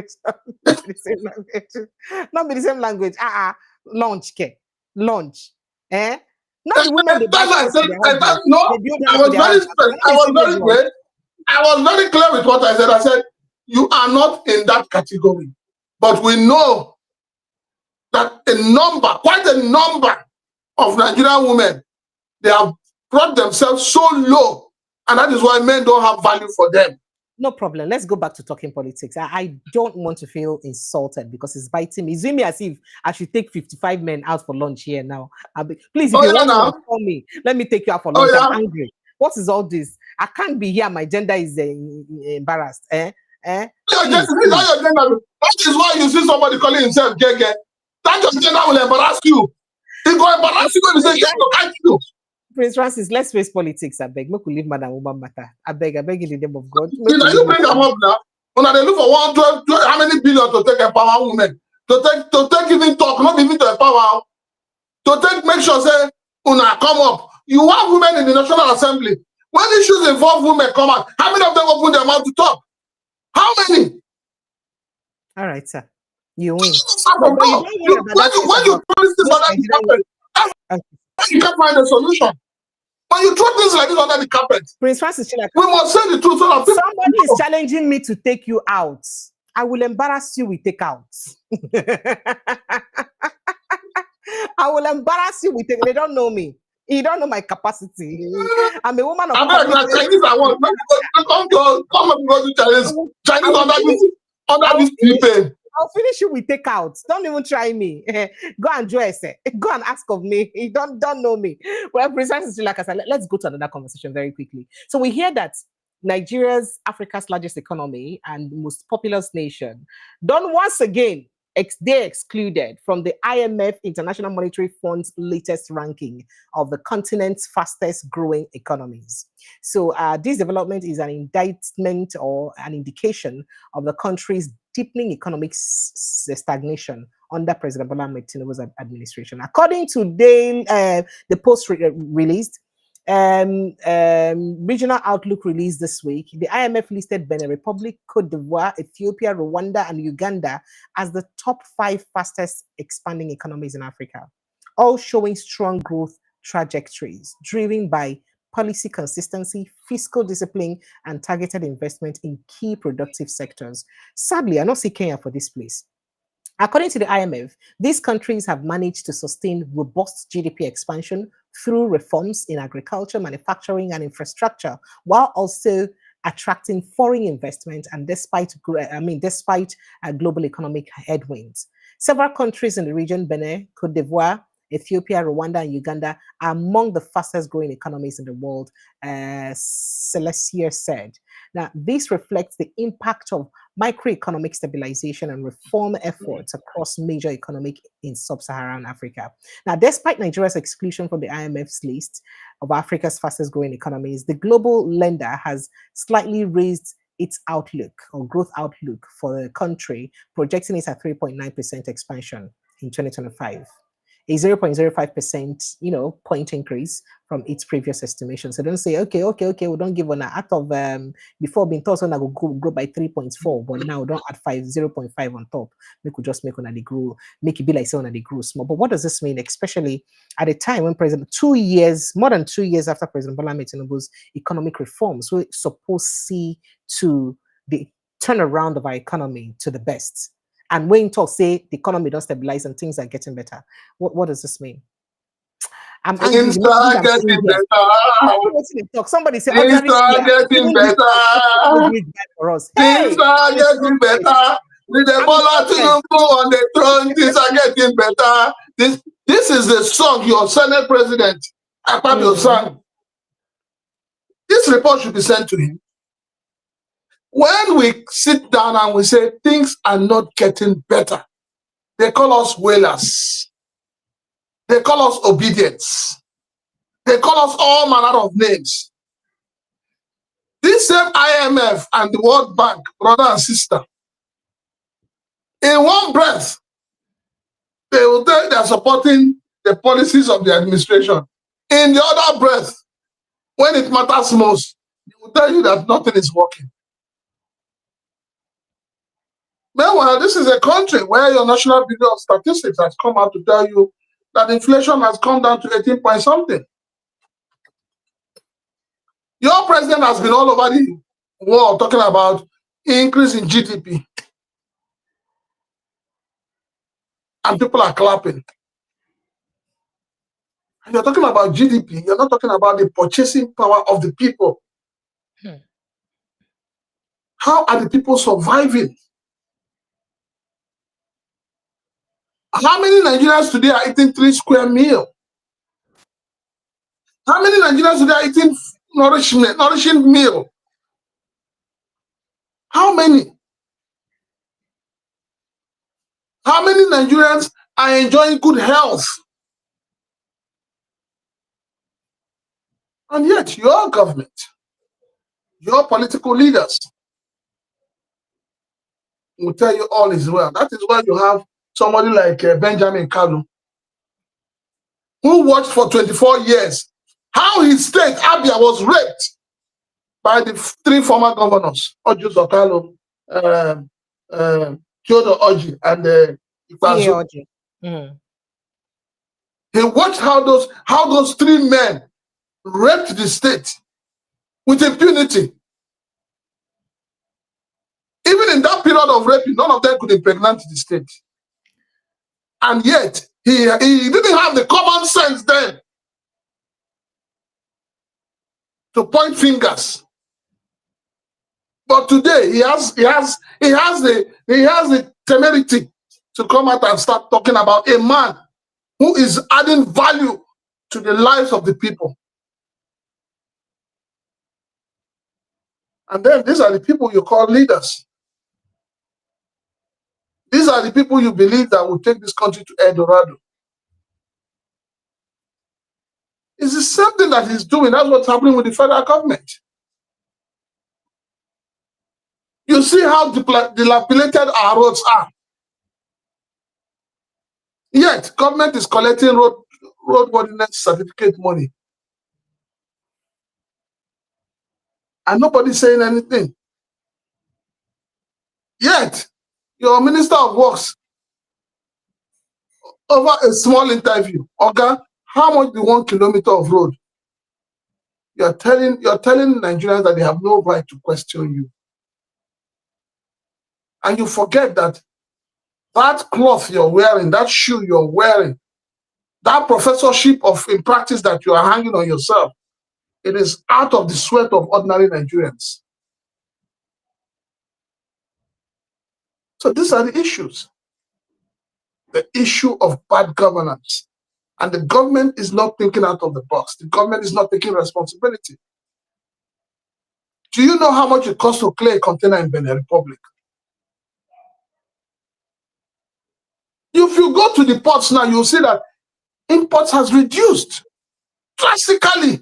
the same language. Not the same language. Lunch, lunch. Eh? Not the women. That's why I said. I was very clear with what I said. I said you are not in that category, but we know that quite a number of Nigerian women, they have brought themselves so low, and that is why men don't have value for them. No problem. Let's go back to talking politics. I don't want to feel insulted because it's biting me. It's doing me as if I should take 55 men out for lunch here now. Please, if you want to call me, let me take you out for lunch. I'm angry. What is all this? I can't be here. My gender is embarrassed. That is why you see somebody calling himself Gege. That your gender will embarrass you. He will embarrass you when he says to catch you. Prince Francis, let's face politics. I beg. Make we leave Madam Woman matter. I beg in the name of God. You bring them up now. When they look for 112, how many billion to take empower women? To take even talk, not even to empower. To take make sure say, una come up. You have women in the National Assembly. When issues involve women come out, how many of them open their mouth to talk? How many? All right, sir. You win. When you promise this under the carpet, you can't find a solution. When you throw things like this under the carpet, Prince Francis, we must say the truth. So that somebody is challenging me to take you out. I will embarrass you with take out. I will embarrass you with take. They don't know me. You don't know my capacity. I'm a woman of Chinese. I want come and go to Chinese under this people. I'll finish you with take out. Don't even try me. Go and dress. Go and ask of me. You don't know me. Well, precisely like I said, let's go to another conversation very quickly. So we hear that Nigeria's Africa's largest economy and most populous nation, done once again, they excluded from the IMF International Monetary Fund's latest ranking of the continent's fastest growing economies. So this development is an indictment or an indication of the country's deepening economic stagnation under President Bola Tinubu's administration. According to the Post released, Regional Outlook released this week, the IMF listed Benin Republic, Cote d'Ivoire, Ethiopia, Rwanda, and Uganda as the top 5 fastest expanding economies in Africa, all showing strong growth trajectories driven by policy consistency, fiscal discipline, and targeted investment in key productive sectors. Sadly, I don't see Kenya for this place. According to the IMF, these countries have managed to sustain robust GDP expansion through reforms in agriculture, manufacturing, and infrastructure, while also attracting foreign investment, and despite global economic headwinds. Several countries in the region, Benin, Cote d'Ivoire, Ethiopia, Rwanda, and Uganda, are among the fastest growing economies in the world, Celestia said. Now, this reflects the impact of microeconomic stabilization and reform efforts across major economic in sub-Saharan Africa. Now, despite Nigeria's exclusion from the IMF's list of Africa's fastest growing economies, the global lender has slightly raised its outlook or growth outlook for the country, projecting it at 3.9% expansion in 2025. A 0.05%, point increase from its previous estimation. So don't say, okay, we don't give on out of before being thought on I will grow by 3.4, but now don't add 0.5 on top. We could just make on the grow, make it be like say on the grow small. But what does this mean? Especially at a time when more than 2 years after President Bola Tinubu's economic reforms, we're supposed to see to the turnaround of our economy to the best. And when talk say the economy does stabilize and things are getting better, what does this mean? I'm angry. Things are getting better. Somebody say things are getting better. For us. Things are getting better. With the Bola Tinubu on the throne, things are getting better. This is the song your Senate President Akpabio sang. This report should be sent to him. When we sit down and we say things are not getting better, they call us wailers. They call us obedience. They call us all manner of names. This same IMF and the World Bank, brother and sister, in one breath, they will tell you they are supporting the policies of the administration. In the other breath, when it matters most, they will tell you that nothing is working. Meanwhile, this is a country where your National Bureau of Statistics has come out to tell you that inflation has come down to 18 point something. Your president has been all over the world talking about increase in GDP. And people are clapping. And you're talking about GDP, you're not talking about the purchasing power of the people. How are the people surviving? How many Nigerians today are eating 3 square meal? How many Nigerians today are eating nourishing meal? How many? How many Nigerians are enjoying good health? And yet your government, your political leaders will tell you all is well. That is why you have somebody like Benjamin Kalu, who watched for 24 years how his state, Abia, was raped by the 3 former governors, Oju Sokalo, Kyoto Oji, and Ikpeazu. He watched how those 3 men raped the state with impunity. Even in that period of raping, none of them could impregnate the state. And yet, he didn't have the common sense then to point fingers. But today, he has the temerity to come out and start talking about a man who is adding value to the lives of the people. And then these are the people you call leaders. These are the people you believe that will take this country to El Dorado. It's the same thing that he's doing. That's what's happening with the federal government. You see how dilapidated our roads are. Yet, government is collecting roadworthiness certificate money. And nobody's saying anything. Yet, your Minister of Works, over a small interview, okay, how much the 1 kilometer of road? You're telling Nigerians that they have no right to question you. And you forget that cloth you're wearing, that shoe you're wearing, that professorship in practice that you are hanging on yourself, it is out of the sweat of ordinary Nigerians. So these are the issues. The issue of bad governance. And the government is not thinking out of the box. The government is not taking responsibility. Do you know how much it costs to clear a container in Benin Republic? If you go to the ports now, you'll see that imports has reduced drastically.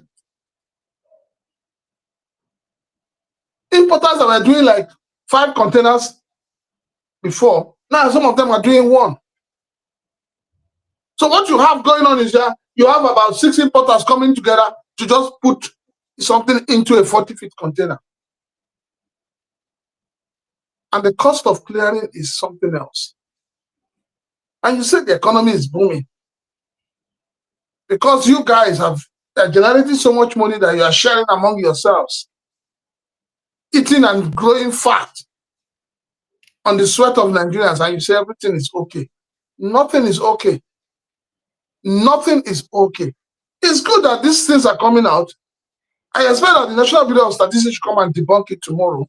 Importers that were doing like 5 containers before, now some of them are doing 1. So what you have going on is that you have about 6 importers coming together to just put something into a 40-feet container. And the cost of clearing is something else. And you say the economy is booming. Because you guys are generating so much money that you are sharing among yourselves. Eating and growing fat on the sweat of Nigerians, and you say everything is okay. Nothing is okay. Nothing is okay. It's good that these things are coming out. I expect that the National Bureau of Statistics should come and debunk it tomorrow.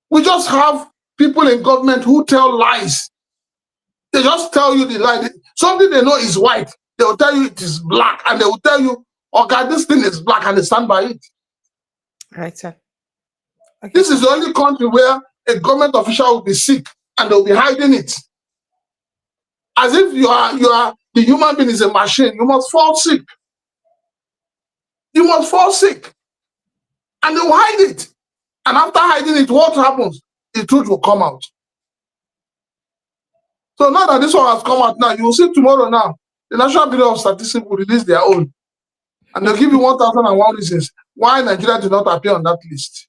We just have people in government who tell lies. They just tell you the lie. Something they know is white, they will tell you it is black, and they will tell you, oh God, this thing is black, and they stand by it. Right, sir. Okay. This is the only country where a government official will be sick and they'll be hiding it. As if you are the human being is a machine. You must fall sick. You must fall sick. And they will hide it. And after hiding it, what happens? The truth will come out. So now that this one has come out now, you will see tomorrow now, the National Bureau of Statistics will release their own. And they'll give you 1,001 reasons why Nigeria did not appear on that list.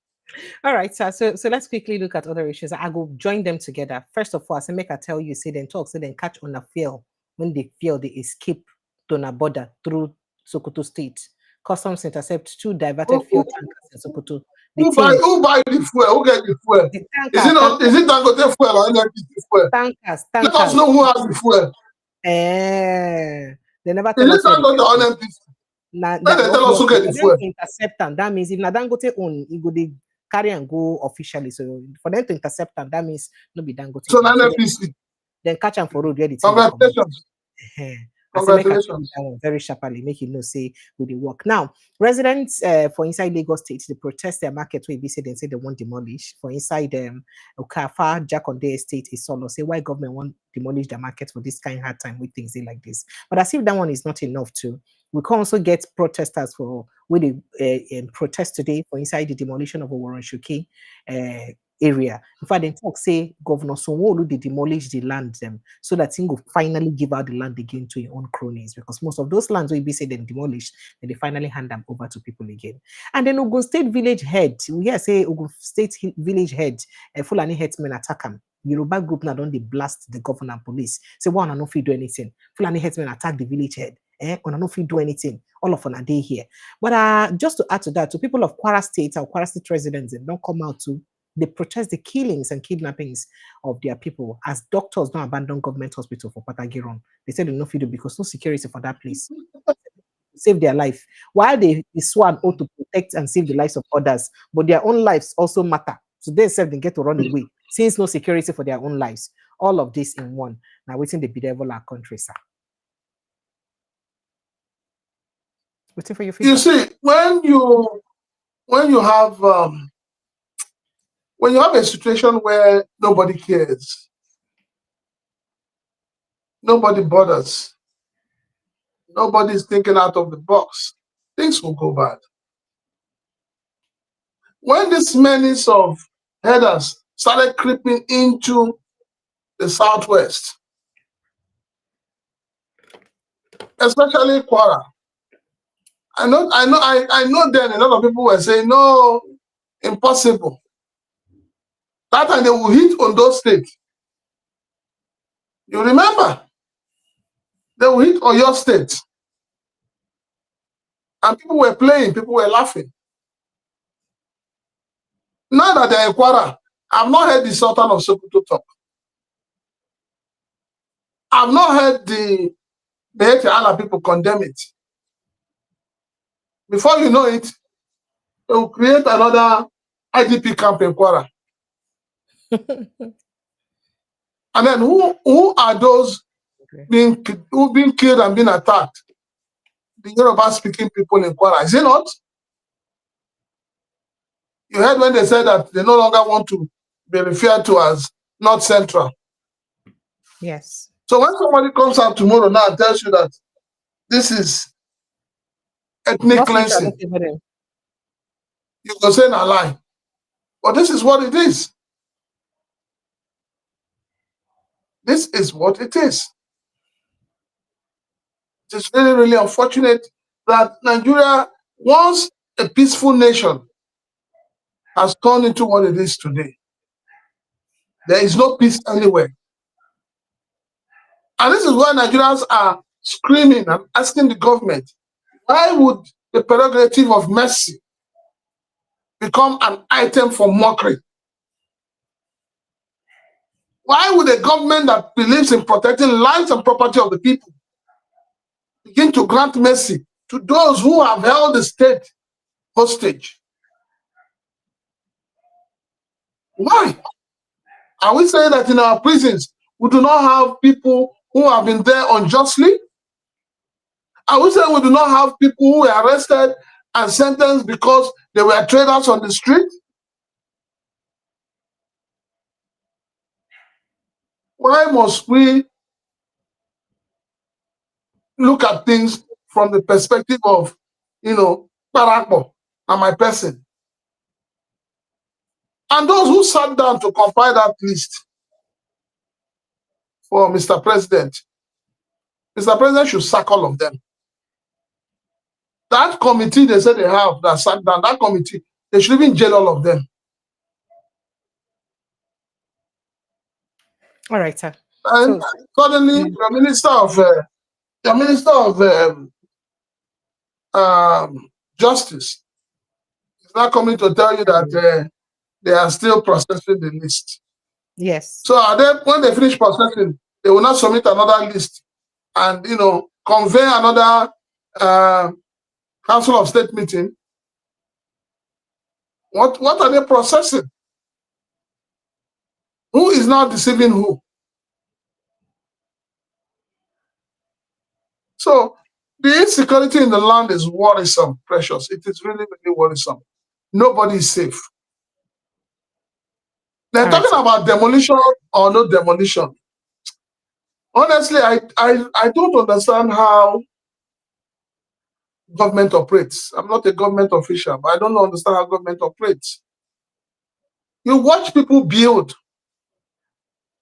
All right, sir. So let's quickly look at other issues. I will join them together. First of all, as I make I tell you, say then talk, say then catch on a fail. When they fail, they escape to a border through Sokoto State. Customs intercept 2 diverted fuel tankers in Sokoto. Who buy the fuel? Who get the fuel? The tanker, Is it Dangote fuel or NNPC fuel? Tankers. Let us know who has the fuel. They never Is tell it us. Dangote or NNPC? When they tell us who get the fuel. Intercept them. That means if Dangote own, it go they carry and go officially. So for them to intercept them, that means no be Dangote. So NNPC. Then catch them for road where the Congratulations. Congratulations. Very sharply, make you know, say with the work. Now, residents for inside Lagos State, they protest their market where they say they want demolish. For inside Okafa, Jakonde Estate is solo. Say why government want demolish the market for this kind of hard time with things like this. But as if that one is not enough too, we can also get protesters for where they protest today for inside the demolition of a Warren Shuki area. In fact, they talk say Governor Sonwo-Olu they demolish the land them so that thing will finally give out the land again to your own cronies, because most of those lands will be said then demolished, and they finally hand them over to people again. And then Ogun State village head, we hear say Ogun State village head, Fulani herdsmen attack him. Yoruba group now don't they blast the governor and police. Say one and no free do anything. Fulani herdsmen attack the village head. On no free do anything. All of on a day here. But just to add to that, to people of Kwara State or Kwara State residents, don't come out to they protest the killings and kidnappings of their people as doctors don't abandon government hospital for Patagiron. They said no feed because no security for that place. Save their life. While they sworn oath to protect and save the lives of others, but their own lives also matter. So they said they get to run away since no security for their own lives. All of this in one. Now waiting the bedevil our country, sir. Waiting for your feedback. You see, when you have a situation where nobody cares, nobody bothers, nobody's thinking out of the box, things will go bad. When this menace of headers started creeping into the southwest, especially Kwara, I know then a lot of people were saying, no, impossible. That time they will hit on those states. You remember? They will hit on your state. And people were playing, people were laughing. Now that they're in Kwara, I've not heard the Sultan of Sokoto talk. I've not heard the Beheti people condemn it. Before you know it, they will create another IDP camp in Kwara. And then who are those being killed and being attacked? The Yoruba speaking people in Kwara, is it not? You heard when they said that they no longer want to be referred to as North Central. Yes. So when somebody comes out tomorrow now and tells you that this is ethnic cleansing, you can say a lie. But this is what it is. This is what it is. It is really, really unfortunate that Nigeria, once a peaceful nation, has turned into what it is today. There is no peace anywhere. And this is why Nigerians are screaming and asking the government, why would the prerogative of mercy become an item for mockery? Why would a government that believes in protecting lives and property of the people begin to grant mercy to those who have held the state hostage? Why? Are we saying that in our prisons we do not have people who have been there unjustly? Are we saying we do not have people who were arrested and sentenced because they were traders on the street? Why must we look at things from the perspective of, Parakbo and my person? And those who sat down to compile that list for Mr. President should sack all of them. That committee they said they have that sat down, that committee, they should even jail all of them. All right, sir. And suddenly, the Minister of Justice is not coming to tell you that they are still processing the list. Yes. So when they finish processing, they will not submit another list and convey another Council of State meeting. What are they processing? Who is now deceiving who? So the insecurity in the land is worrisome, Precious. It is really, really worrisome. Nobody is safe. They're talking about demolition or no demolition. Honestly, I don't understand how government operates. I'm not a government official, but I don't understand how government operates. You watch people build.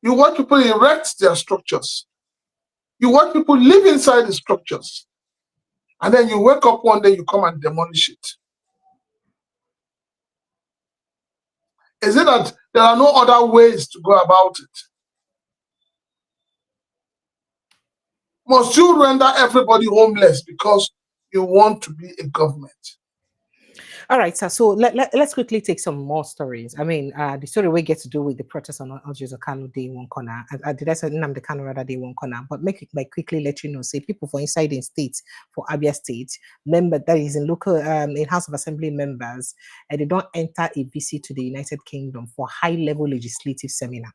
You watch people erect their structures. You watch people live inside the structures. And then you wake up one day, you come and demolish it. Is it that there are no other ways to go about it? Must you render everybody homeless because you want to be a government? All right, sir. So let's quickly take some more stories. I mean, the story we get to do with the protest on Algiers Kano Day one corner. Did I say Nnamdi Kanu rather Day one corner? But quickly let you know, say people for inside in states for Abia State, member that is in local in House of Assembly members, and they don't enter a visit to the United Kingdom for high-level legislative seminar.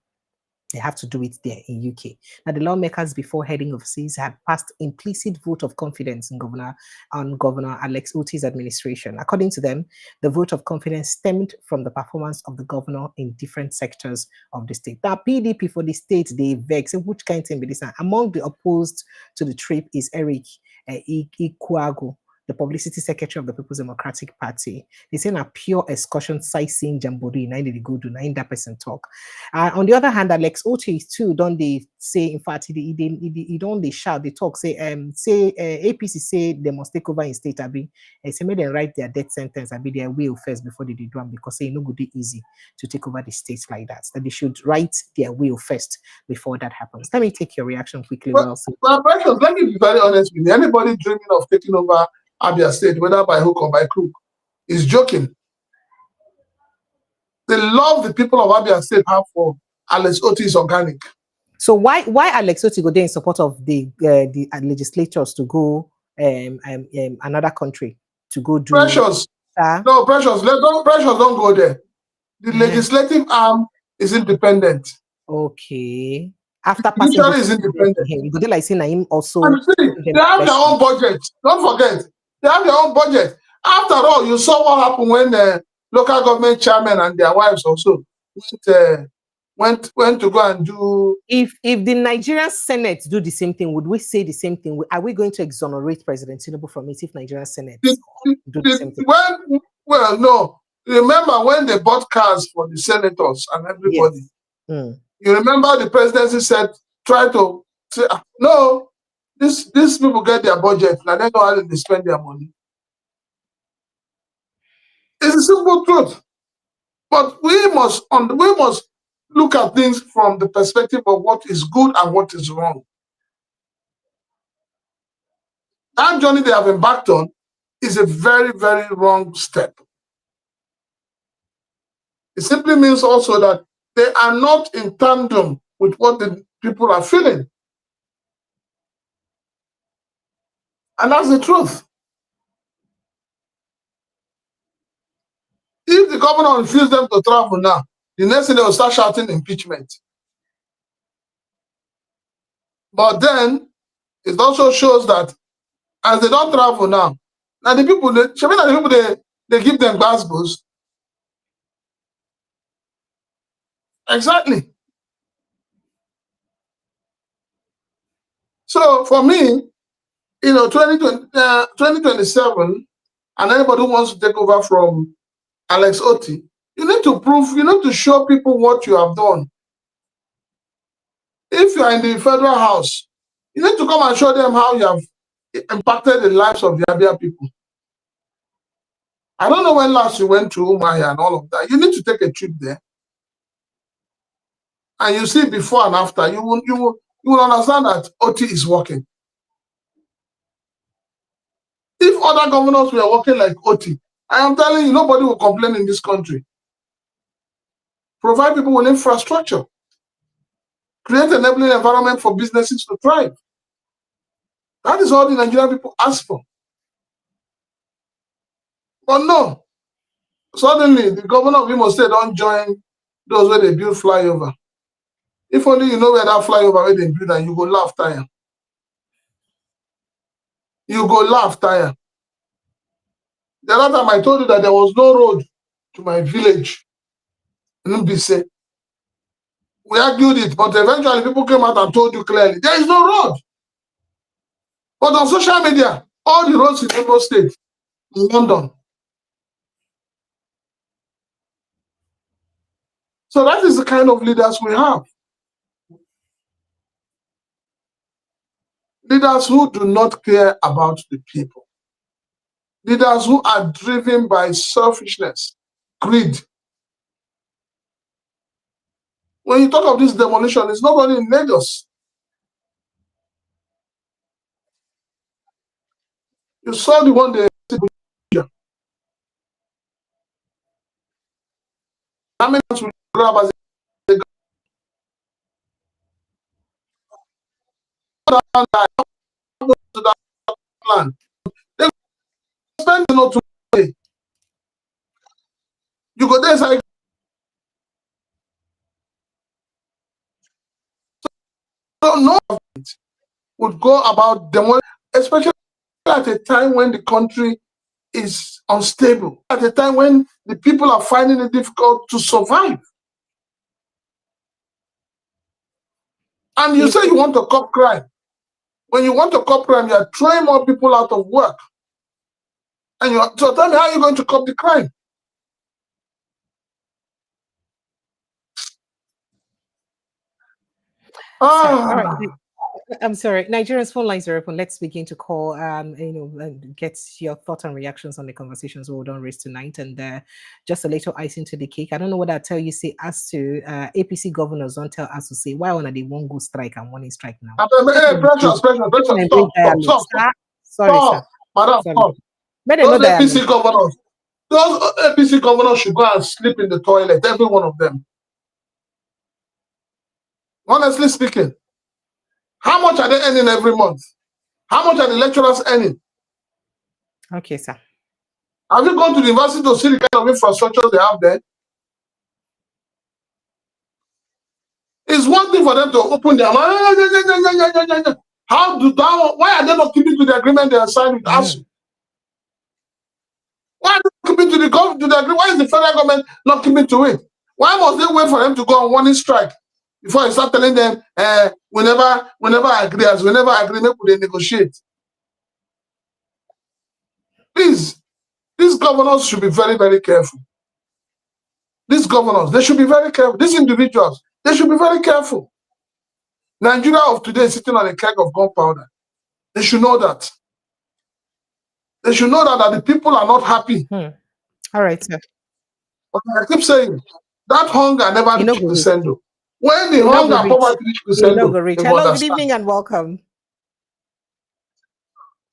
They have to do it there in UK. Now, the lawmakers before heading overseas had passed implicit vote of confidence in Governor Alex Oti's administration. According to them, the vote of confidence stemmed from the performance of the governor in different sectors of the state. Now, PDP for the state, they vex. Which kind of thing be this? Among the opposed to the trip is Eric Ikwago, the publicity secretary of the People's Democratic Party. They say a pure excursion sightseeing jamboree, nine they go do, nine that person talk. On the other hand, Alex Oti too, don't they say, in fact, he don't they shout, they talk, say APC say they must take over in state, Abi. Say may they write their death sentence, Abi, their will first before they do them, because say no good easy to take over the states like that. That they should write their will first before that happens. Let me take your reaction quickly. Well, Precious, let me be very honest with you. Anybody dreaming of taking over Abia State, whether by hook or by crook, is joking. The love the people of Abia State have for Alex Oti is organic. So why Alex Oti go there in support of the legislators to go another country to go do? Precious, no, Precious, Precious don't go there. The legislative arm is independent. Okay. After passing Judiciary is independent. him, but like saying him also. And see, they have their own budget. Don't forget, they have their own budget. After all, you saw what happened when the local government chairmen and their wives also went to go and do. If the Nigerian Senate do the same thing, would we say the same thing? Are we going to exonerate President Tinubu from it if Nigerian Senate do the same thing? Well, no. Remember when they bought cars for the senators and everybody? Yes. You remember the presidency said, try to say, no, these people get their budget and they know how they spend their money. It's a simple truth. But we must look at things from the perspective of what is good and what is wrong. That journey they have embarked on is a very, very wrong step. It simply means also that they are not in tandem with what the people are feeling. And that's the truth. If the governor refuses them to travel now, the next thing they will start shouting impeachment. But then it also shows that as they don't travel now the people they give them gospels. Exactly. So for me, 2027, and anybody who wants to take over from Alex Otti, you need to prove, you need to show people what you have done. If you are in the federal house, you need to come and show them how you have impacted the lives of the Abia people. I don't know when last you went to Umaya and all of that. You need to take a trip there. And you see before and after, you will understand that Otti is working. If other governors were working like Otti, I am telling you, nobody will complain in this country. Provide people with infrastructure. Create an enabling environment for businesses to thrive. That is all the Nigerian people ask for. But no, suddenly the governor of Imo State don't join those where they build flyover. If only you know where that flyover where they build and you go laugh tire. You go laugh tire. The other time I told you that there was no road to my village in Mbise. We argued it, but eventually people came out and told you clearly, there is no road. But on social media, all the roads in Imo State, in London. So that is the kind of leaders we have. Leaders who do not care about the people. Leaders who are driven by selfishness, greed. When you talk of this demolition, it's not only in Lagos. You saw the one they how many will grab as they go down to that land. They spend no two days. You go there, say, so no government would go about demolition, especially at a time when the country is unstable, at a time when the people are finding it difficult to survive. And you say you want to curb crime. When you want to curb crime, you are throwing more people out of work. And so tell me, how are you going to curb the crime? All right. I'm sorry. Nigerians' phone lines are open. Let's begin to call. Get your thoughts and reactions on the conversations we don't raise tonight, and just a little icing to the cake. I don't know what I tell you. Say as to APC governors don't tell us to say why one they won't go strike and one is strike now. Pressure. Sorry, sir. Madam, stop. Those APC governors should go and sleep in the toilet. Every one of them. Honestly speaking. How much are they earning every month? How much are the lecturers earning? Okay, sir. Have you gone to the university to see the kind of infrastructure they have there? It's one thing for them to open their mouth. How do that? Why are they not keeping to the agreement they are signing with us? Why are they not keeping to the agreement? Why is the federal government not keeping to it? Why must they wait for them to go on warning strike before you start telling them, whenever I agree, make they negotiate? Please, these governors should be very, very careful. These governors, they should be very careful. These individuals, they should be very careful. Nigeria of today is sitting on a keg of gunpowder. They should know that. They should know that the people are not happy. All right, sir. But I keep saying, that hunger never reaches crescendo. When the hunger and poverty reach crescendo, hello, good evening and welcome.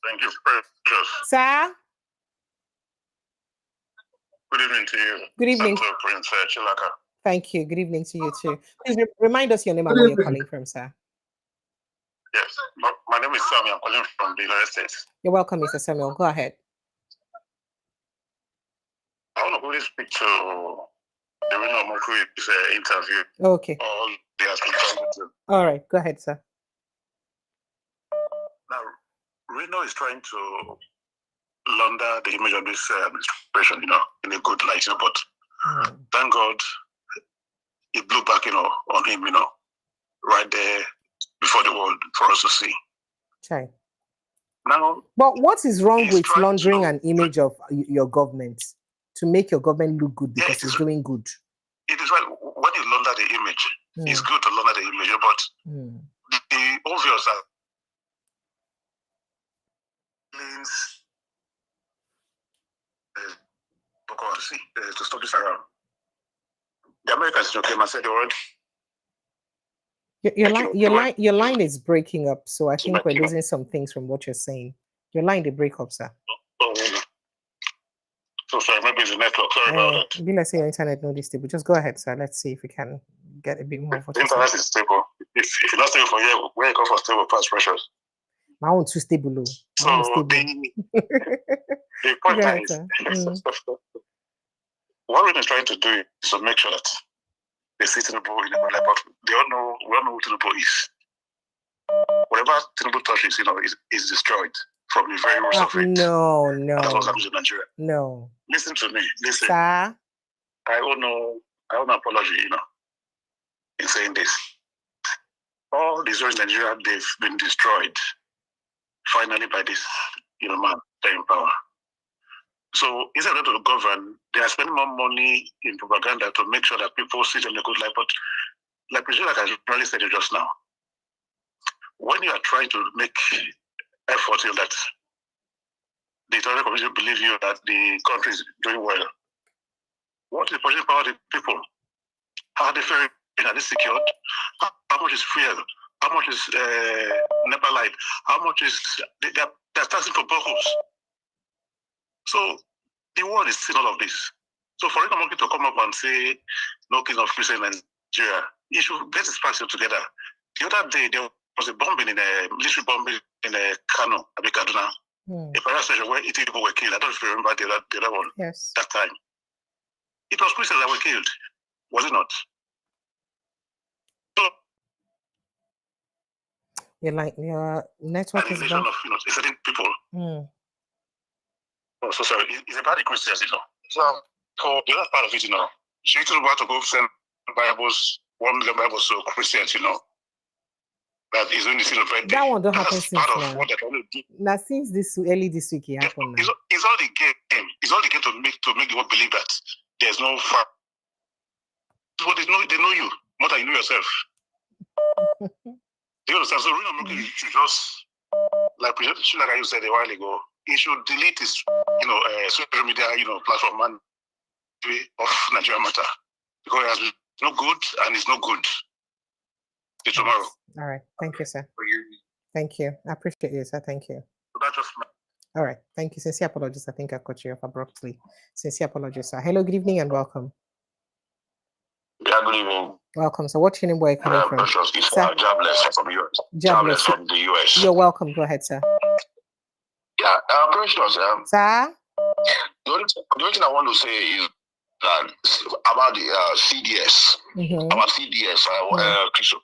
Thank you, Precious. Sir? Good evening to you. Good evening. Prince Chilaka. Thank you. Good evening to you too. Please remind us your name and where you're calling from, sir. Yes, my name is Sammy. I'm calling from the United States. You're welcome, Mr. Samuel. Go ahead. I want to really speak to the winner of Mokui's interview. Okay. All right. Go ahead, sir. Now, Reno is trying to launder the image of this administration, in a good light, but thank God it blew back, on him, right there before the world for us to see. Okay. Now, but what is wrong with laundering an image of your government to make your government look good because it's doing good? It is right. When you launder the image, it's good to launder the image, but the obvious to stop this around. The Americans came and said they already. Your line is breaking up, so I think we're losing some things from what you're saying. Your line did break up, sir. So sorry, maybe it's the network. Sorry about that. Let's say your internet not is stable. Just go ahead, sir. Let's see if we can get a bit more of what the internet is stable. If you're not stable for you, where you go for stable past Precious? My own too stable. So the point is, what we're trying to do is to make sure that they see Tinubu in a good light, but we all know who Tinubu is. Whatever Tinubu touches, is destroyed from the very roots of it. No. That's what's happening in Nigeria. No. Listen to me. Listen. Sir? I owe no apology, in saying this. All the zones in Nigeria, they've been destroyed finally by this, man, they're in power. So instead of to govern, they are spending more money in propaganda to make sure that people see them in a good light. But like I really said just now, when you are trying to make effort in that the international community believe you that the country is doing well, what is the purchasing power of the people? How are they faring? Are they secured? How much is fuel? How much is NEPA light? How much is they're taxing for boreholes? So the world is seeing all of this. So for Reno Monkey to come up and say no king of Christian in Nigeria, he should get his facts together. The other day there was a bombing military bombing in Kano, Kaduna, a parallel station where 80 people were killed. I don't know if you remember the other one. Yes. That time. It was Christians that were killed, was it not? So your network is bad. Of certain people. Oh, so sorry, it's about the Christians, So for the other part of it, she told about to go send Bibles, 1 million Bibles to Christians, that is only seen right there. That one don't happen since now. What they're trying to do. Now, since early this week, it happened now. It's all the game. It's all the game to make the world believe that there's no fact. But they know you more than you know yourself. You understand? So Reno you should just, like you said a while ago, he should delete his, social media, platform of Nigeria Matter, because it has been no good and it's no good till tomorrow. All right. Thank you, sir. Thank you. I appreciate you, sir. Thank you. All right. Thank you. Sincere apologies. I think I cut you off abruptly. Sincere apologies, sir. Hello, good evening and welcome. Yeah, good evening. Welcome. So what's your name? Where are you coming from? Jobless from the US. Jobless from the US. You're welcome. Go ahead, sir. Yeah, Precious. Sir? The only thing I want to say is about the CDS. About CDS,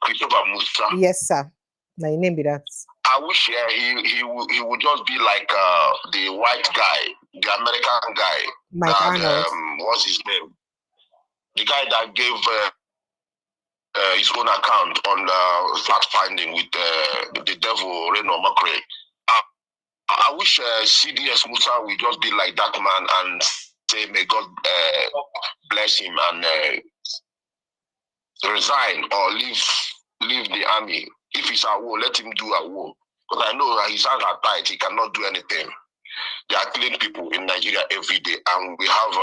Christopher Musa. Yes, sir. My name be that. I wish he would just be like the white guy, the American guy. Mike Arnold. What's his name? The guy that gave his own account on fact finding with the devil Reno Makre. I wish CDS Musa will just be like that man and say, may God bless him and resign or leave the army. If he's at war, let him do a war. Because I know that his hands are tight, he cannot do anything. They are killing people in Nigeria every day, and we have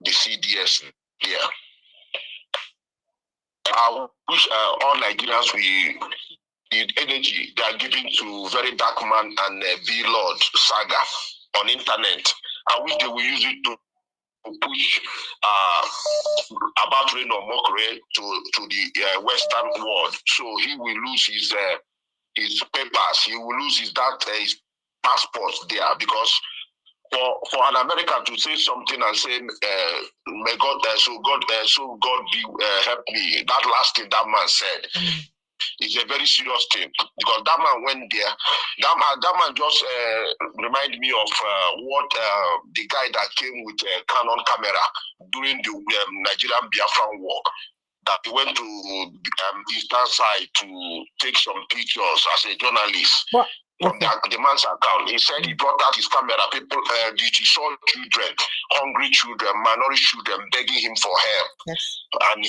the CDS here. I wish all Nigerians the energy they are giving to very dark man and V-Lord saga on internet. I wish they will use it to push about Reno Mokre to the Western world. So he will lose his papers. He will lose his passports there, because for an American to say something and say, may God, so God be help me. That last thing that man said is a very serious thing, because that man went there. That man just remind me of what the guy that came with a Canon camera during the Nigerian Biafran war. That he went to eastern side to take some pictures as a journalist. What? From the man's account. He said he brought out his camera. People, he saw children, hungry children, minority children begging him for help. Yes. And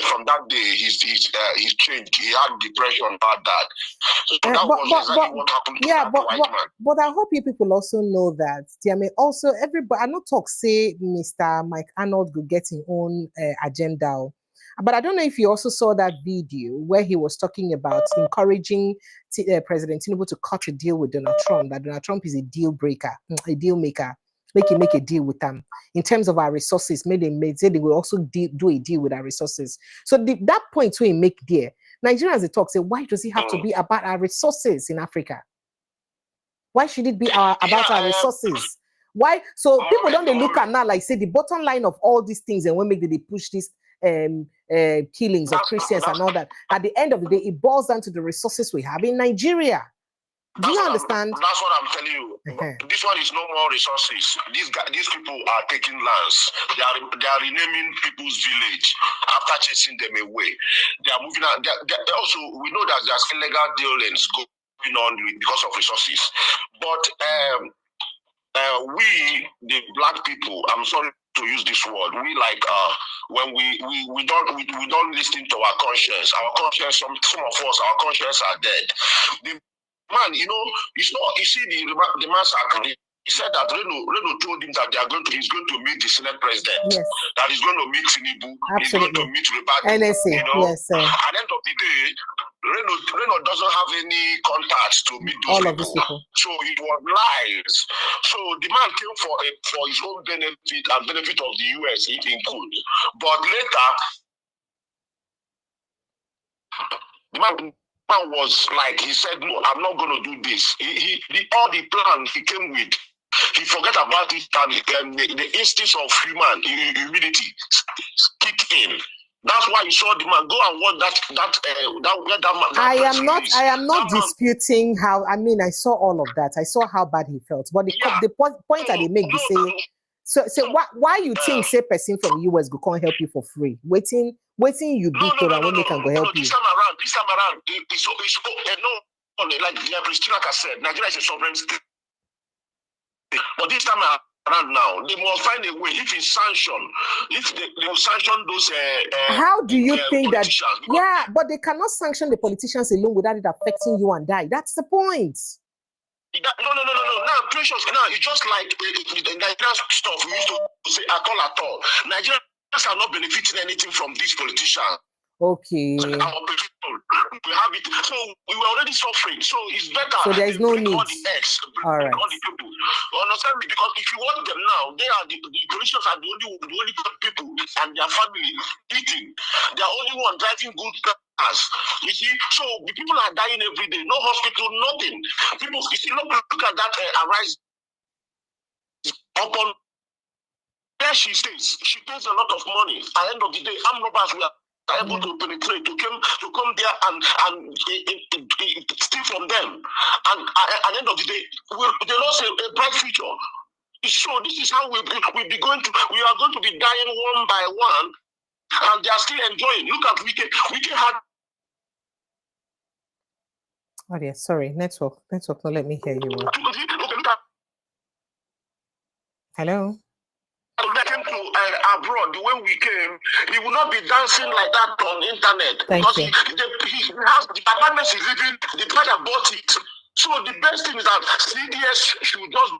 from that day, he's changed. He had depression about that. So that was exactly what happened to that white man. But I hope you people also know that. I mean, also everybody. I know talk say Mr. Mike Arnold will get his own agenda. But I don't know if you also saw that video where he was talking about encouraging President Tinubu to cut a deal with Donald Trump, that Donald Trump is a deal breaker, a deal maker. Make a deal with them. In terms of our resources, say they will also do a deal with our resources. So that point where he make there, Nigerians they talk, say, why does it have to be about our resources in Africa? Why should it be about our resources? Why? So people don't they look at now like say the bottom line of all these things and when make they push this killings of Christians and all that. At the end of the day, it boils down to the resources we have in Nigeria. Do you understand? That's what I'm telling you. This one is no more resources. These people are taking lands. They are renaming people's village after chasing them away. They are moving out. Also, we know that there's illegal dealings going on because of resources. But we, the black people, I'm sorry to use this word, we like when we don't listen to our conscience. Our conscience, some of us, our conscience are dead. The man, it's not. You see the massacre. He said that Reno told him that he's going to meet the Senate president. Yes. That he's going to meet Tinubu. He's going to meet Rebecca. NSA. Yes, sir. At the end of the day, Reno doesn't have any contacts to meet those people. So it was lies. So the man came for his own benefit and benefit of the US, if he could. But later, the man was like, he said, no, I'm not going to do this. All the plan he came with, he forgot about it, and the instincts of human humility kicked in. That's why you saw the man go and watch that I am not disputing how. I mean, I saw all of that. I saw how bad he felt. But the point that they make, they say, so why you think say person from US go come help you for free? Waiting you do so that when they can go help you. This time around, like Christina said, Nigeria is a sovereign state. But this time around now, they must find a way. If it's sanctioned, if they will sanction those. How do you think that? Yeah, but they cannot sanction the politicians alone without it affecting you and I. That's the point. No. Now, precious. Now it's just like the Nigerian stuff we used to say at all. Nigerians are not benefiting anything from these politicians. Okay. Our people, we have it. So we were already suffering. So it's better. So there is no need. All the eggs, all right. All the people. Understand me? Because if you want them now, they are the politicians are the only people and their family eating. They are only one driving good cars. You see, so the people are dying every day. No hospital, nothing. People, you see, look at that arise upon where she stays a lot of money. At the end of the day, armed robbers were able to penetrate, to come there and steal from them. And at the end of the day, they lost a bright future. So this is how we are going to be dying one by one, and they are still enjoying. Look at Wike had. Oh yeah, sorry, network. Don't let me hear you. Hello. When I came to abroad, when we came, he will not be dancing like that on internet. Thank because you. He has the apartment is living, the guy that bought it. So the best thing is that CDS should just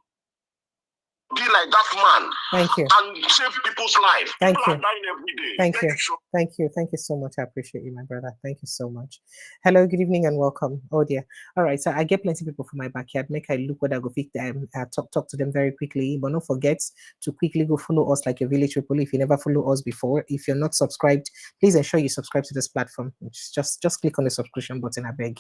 be like that man. Thank you. And save people's lives. Thank People you. are dying every day. Thank you. So Thank you so much. I appreciate you, my brother. Thank you so much. Hello, good evening and welcome. Oh dear. All right, so I get plenty of people from my backyard. Make I look what I go fix them, talk to them very quickly. But don't forget to quickly go follow us like your village people. If you never follow us before, if you're not subscribed, please ensure you subscribe to this platform. Just click on the subscription button, I beg.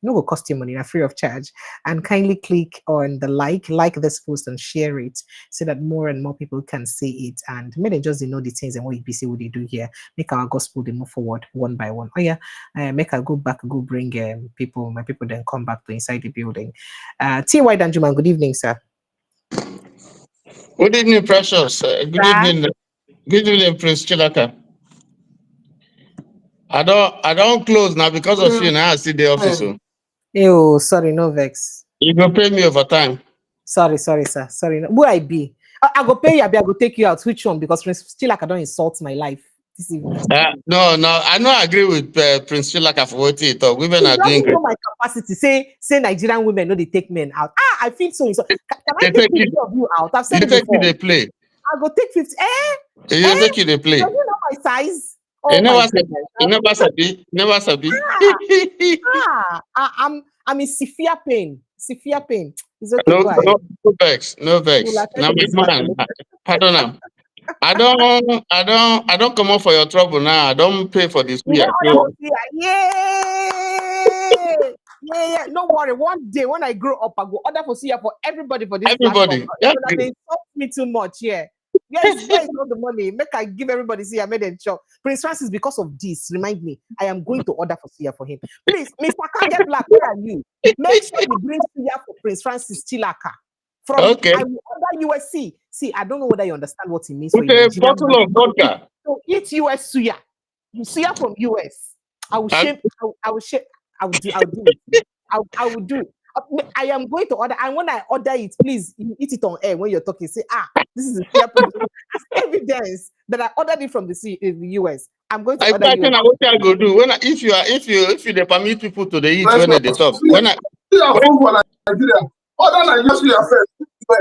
No go cost you money, not free of charge. And kindly click on the like this post and share it so that more and more people can see it. And may they just know the things and what you see what they do here. Make our gospel they move forward one by one. Oh yeah, make I go back, go bring my people then come back to inside the building. T.Y. Danjuma, good evening, sir. Good evening, Precious. Good evening, Prince Chilaka. I don't close now because of you. Now I see the office. Oh, sorry, no vex. You go pay me overtime. Sorry, sir. Sorry, who I be? I go pay you. I go take you out. Which one? Because Prince Chilaka don't insult my life this evening. No, I don't agree with Prince Chilaka for what he talk. Women are doing know my capacity. Say Nigerian women know they take men out. I feel so. Can I take 50 of you out? I've said it before. They play. I go take 50. You take you they play. You know my size. Oh, you never sabi. I'm in severe pain. It's okay. No vex. Now my man, pardon him. I don't come up for your trouble now. I don't pay for this year. Yeah. No worry. One day when I grow up, I go order for Suya for everybody for this everybody. Platform. They insult me too much. Yeah. Yes, where is all the money? Make I give everybody Suya, made them chop. Prince Francis, because of this, remind me, I am going to order for Suya for him. Please, Mr. Kange Black, where are you? Make sure you bring Suya for Prince Francis Chilaka. I will order USC. See, I don't know whether you understand what it means. With a bottle of vodka. So eat US Suya. Suya from US. I will do it. I will do it. I am going to order, and when I order it, please you eat it on air when you're talking. Say, this is a as evidence that I ordered it from the US. I'm going to order it. What I go do when if you permit people to eat when they talk.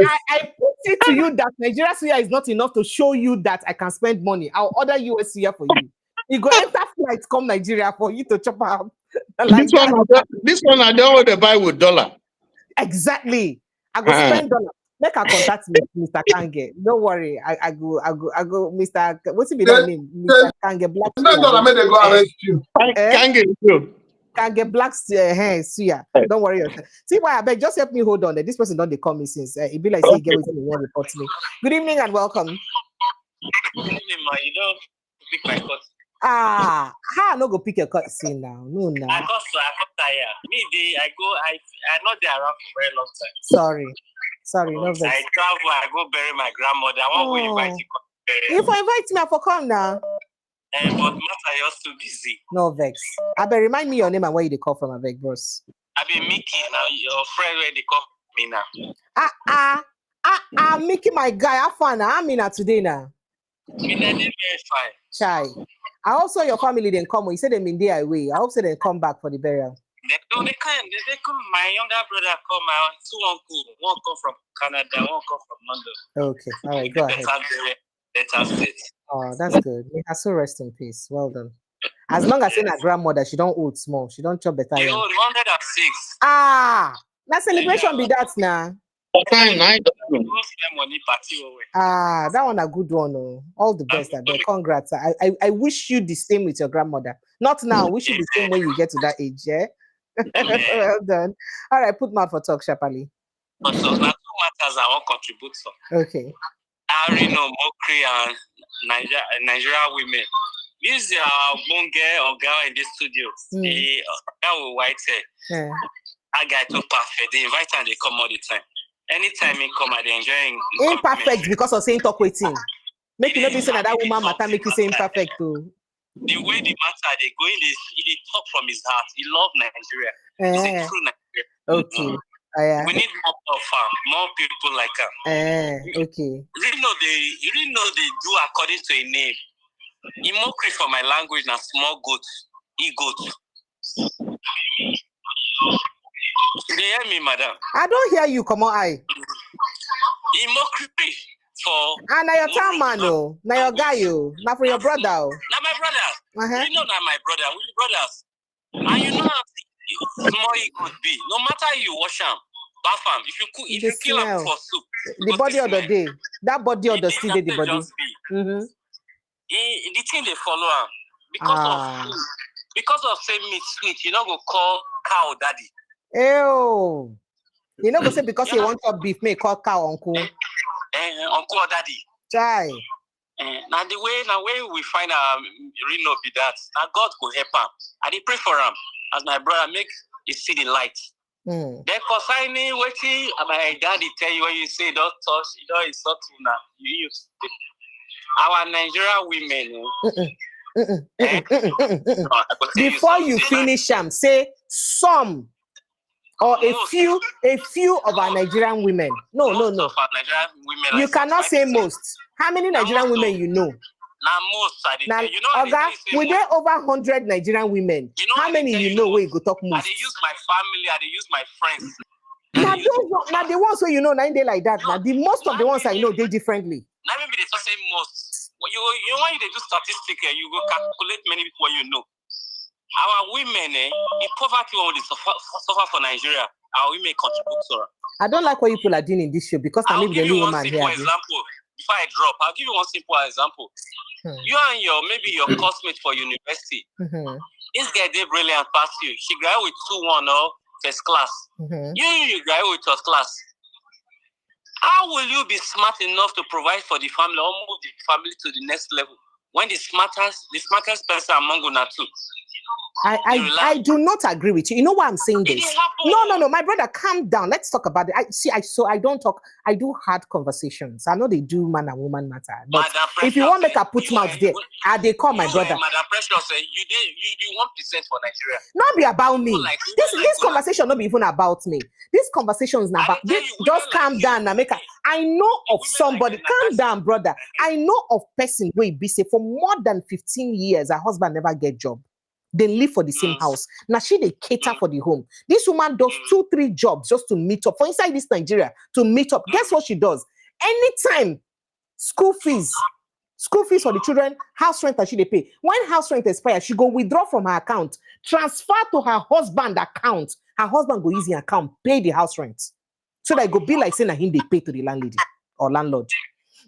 I put it to you that Nigeria Suya is not enough to show you that I can spend money. I'll order US Suya for you. You go enter flight, come Nigeria for you to chop out. This one I don't want to buy with dollar. Exactly. I go spend dollar. Make a contact me, Mr. Kange. Don't worry. I go, Mr. What's it be that name? Mr. Kange Black. Kange Black Suya. Don't worry yourself. See why I beg, just help me hold on. This person don't they call me since it be like say get with me one report me. Good evening and welcome. Good evening, ma. You don't pick my cut. How I no go pick your cut scene now? No, now. I got tired. I'm not there around for a very long time. Sorry, no vex. I travel, I go bury my grandmother. I won't go invite you. If I invite me, I for come now. But matter, you're too busy. No vex. I better remind me your name and where you call from, I beg, bros. I be Mickey now. Your friend where they call me now. Mickey, my guy. Have fun. I'm in today now. Me very fine. Chai. I also your family then come. You said them in their way. I hope so they come back for the burial. They come. My younger brother come. My two uncles. One come from Canada. One come from London. Okay. All right. Go ahead. Oh, that's good. May her soul rest in peace. Well done. As long as in her grandmother, she don't old small. She don't chop better. She old 106. That celebration be that now. That one a good one. Oh. All the best. Congrats. I wish you the same with your grandmother. Not now. Wish you the same when you get to that age. Yeah. Well done. All right. Put mouth for talk, Shapali. So, two matters I want to contribute. Okay. Arino, Mokri, and Nigerian women. This is our bonge or girl in the studio. The girl with white hair. That guy too perfect. They invite and they come all the time. Anytime he come, they enjoying. Imperfect because of saying talk waiting. Make you not be saying that woman matter make you say imperfect too. The way the matter they go in this, he talk from his heart. He love Nigeria. He's a true Nigeria. Okay. We need more people like him. Okay. You really know they do according to a name. In mockery for my language, na small goat, goat. You hear me, madam? I don't hear you. Come on, I. In mockery for. And now your town man, no. Now your guy, you. Now for your brother. Now my brother. You know that my brother. We brothers. And you know how small it could be. No matter you wash him, bath him. If you kill him for soup. The body of the day. That body of the still the body. The thing they follow him because of say meat sweet, you know go call cow daddy. Ew. You know go say because you want your beef, may call cow uncle. Uncle or daddy. Chai. Now the way we find Reno be that. Now God go help him. I dey pray for him as my brother make you see the light. Then concerning waiting, my daddy tell you when you say don't touch, you know it's not true now. You use it. Our Nigerian women. Before you finish them, say some or a few of our Nigerian women. No. You cannot say most. How many Nigerian women you know? Now, we there over 100 Nigerian women. How many you know where you go talk most? I use my family, I use my friends. Now the ones where you know 9 days like that. Now the most of the ones I know they differently. Now maybe they just say most. You when you do statistics, you go calculate many people you know. Our women, the poverty when they suffer for Nigeria, our women contribute to it. I don't like what you people are doing in this show because I'm maybe the new woman here. Example. Before I drop, I'll give you one simple example. You and your classmate for university. This guy did brilliant past you. She graduated with 2-1 or first class. You graduate with first class. How will you be smart enough to provide for the family or move the family to the next level when the smartest person among you too? I do not agree with you. You know why I'm saying this? No. My brother, calm down. Let's talk about it. I don't talk. I do hard conversations. I know they do man and woman matter. But if you want to make a put mouth there, they call my brother. Madam Precious, you do 1% for Nigeria. Not be about me. This conversation not be even about me. This conversation is not about this. Just calm down and make a. I know of somebody. Calm down, brother. I know of person where be say for more than 15 years, her husband never get job. They live for the same house. Now they cater for the home. This woman does 2-3 jobs just to meet up for inside this Nigeria to meet up. Guess what she does? Anytime school fees for the children, house rent that she they pay. When house rent expires, she go withdraw from her account, transfer to her husband account. Her husband go use the account, pay the house rent. So that it go be like saying that him they pay to the landlady or landlord.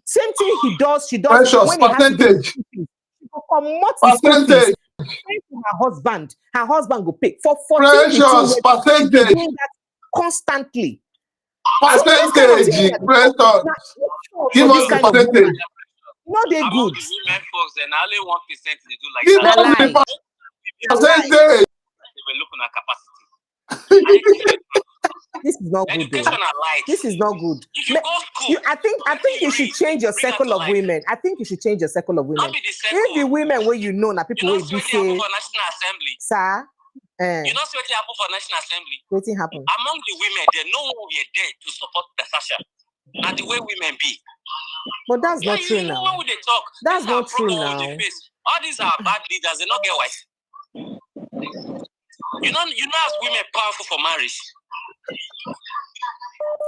Same thing he does. She does. Precious, when percentage. She go promote percentage. Pay to her husband go pay for 14 Precious, percentage. Constantly. Percentage. Precious. Give us the percentage. No, they good. The women folks, then only 1% they do like Give that. us the percentage. They were looking at capacity. This is not good. This is not good. I think you should change your circle of women. I think you should change your circle of women. If the women where you know, now people will be say, sir. You know what happened for National Assembly? What happened? Among the women, there no one were there to support Sasha. And the way women be. But that's not true now. When they talk, that's not true now. All these are bad leaders. They not get wife. You know, as women powerful for marriage.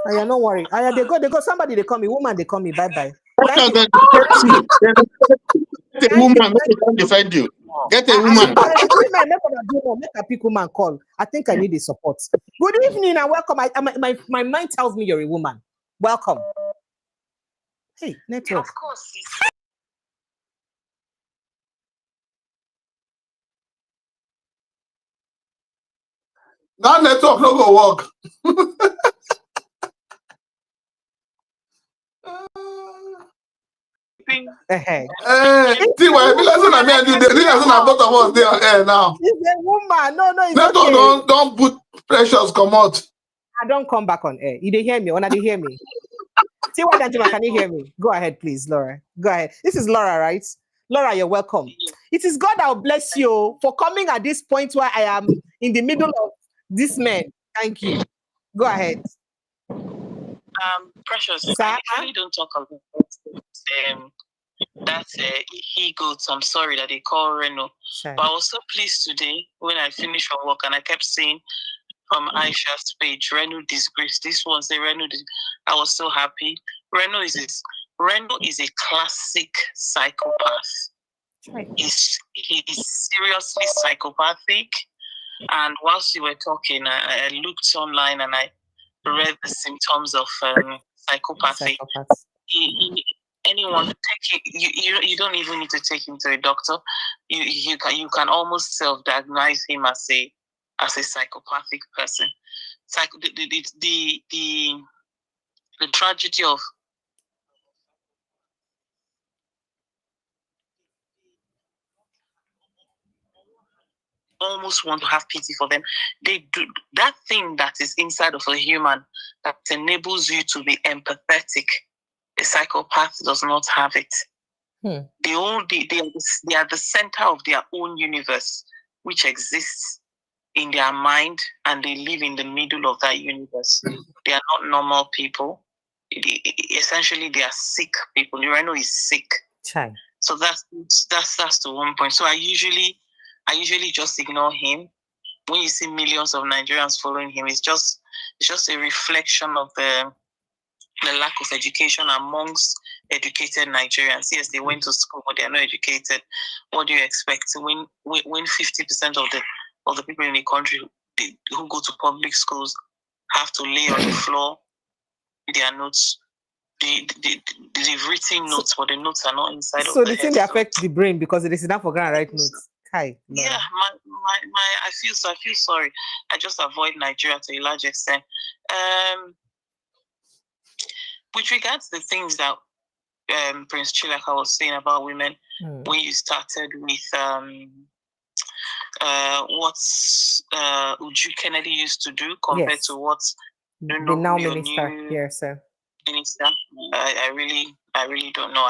Aya, don't worry. Aya, they go. Somebody they call me. Woman, they call me. Bye. Get a woman, make them defend you. Get a woman. Make a pick woman call. I think I need the support. Good evening and welcome. My mind tells me you're a woman. Welcome. Hey, network. Of course. That network no go work. now. She's a woman. No, it's Let okay. Don't put pressures come out. I don't come back on air. You didn't hear me, or they hear me? See what Danjuma, can you hear me? Go ahead, please, Laura. Go ahead. This is Laura, right? Laura, you're welcome. It is God that will bless you for coming at this point where I am in the middle of this man. Thank you. Go ahead. Precious, Sir? I actually don't talk about that's he goats. I'm sorry that they call Reno. Sure. But I was so pleased today when I finished from work and I kept saying from Aisha's page, Reno disgrace. This one say Reno. I was so happy. Reno is a classic psychopath. Right. He is seriously psychopathic. And whilst you were talking, I looked online and I read the symptoms of psychopathy. Anyone take it, you don't even need to take him to a doctor. You can almost self-diagnose him as a psychopathic person. The tragedy of almost want to have pity for them. They do that thing that is inside of a human that enables you to be empathetic. A psychopath does not have it. They are the center of their own universe, which exists in their mind, and they live in the middle of that universe. They are not normal people. Essentially, they are sick people. Reno is sick. Chai. So that's the one point. So I usually just ignore him. When you see millions of Nigerians following him, it's just a reflection of the lack of education amongst educated Nigerians. Yes, they went to school, but they are not educated. What do you expect? When 50% of the people in the country who go to public schools have to lay on the floor with their notes. They've written notes, but the notes are not inside of the head. So the thing they affect the brain because it is enough for ground right notes. Hi. Yeah, I feel sorry. I just avoid Nigeria to a large extent. With regards to the things that Prince Chilaka was saying about women, when you started with what Uju Kennedy used to do compared to what the now minister here, sir. Minister, I really don't know.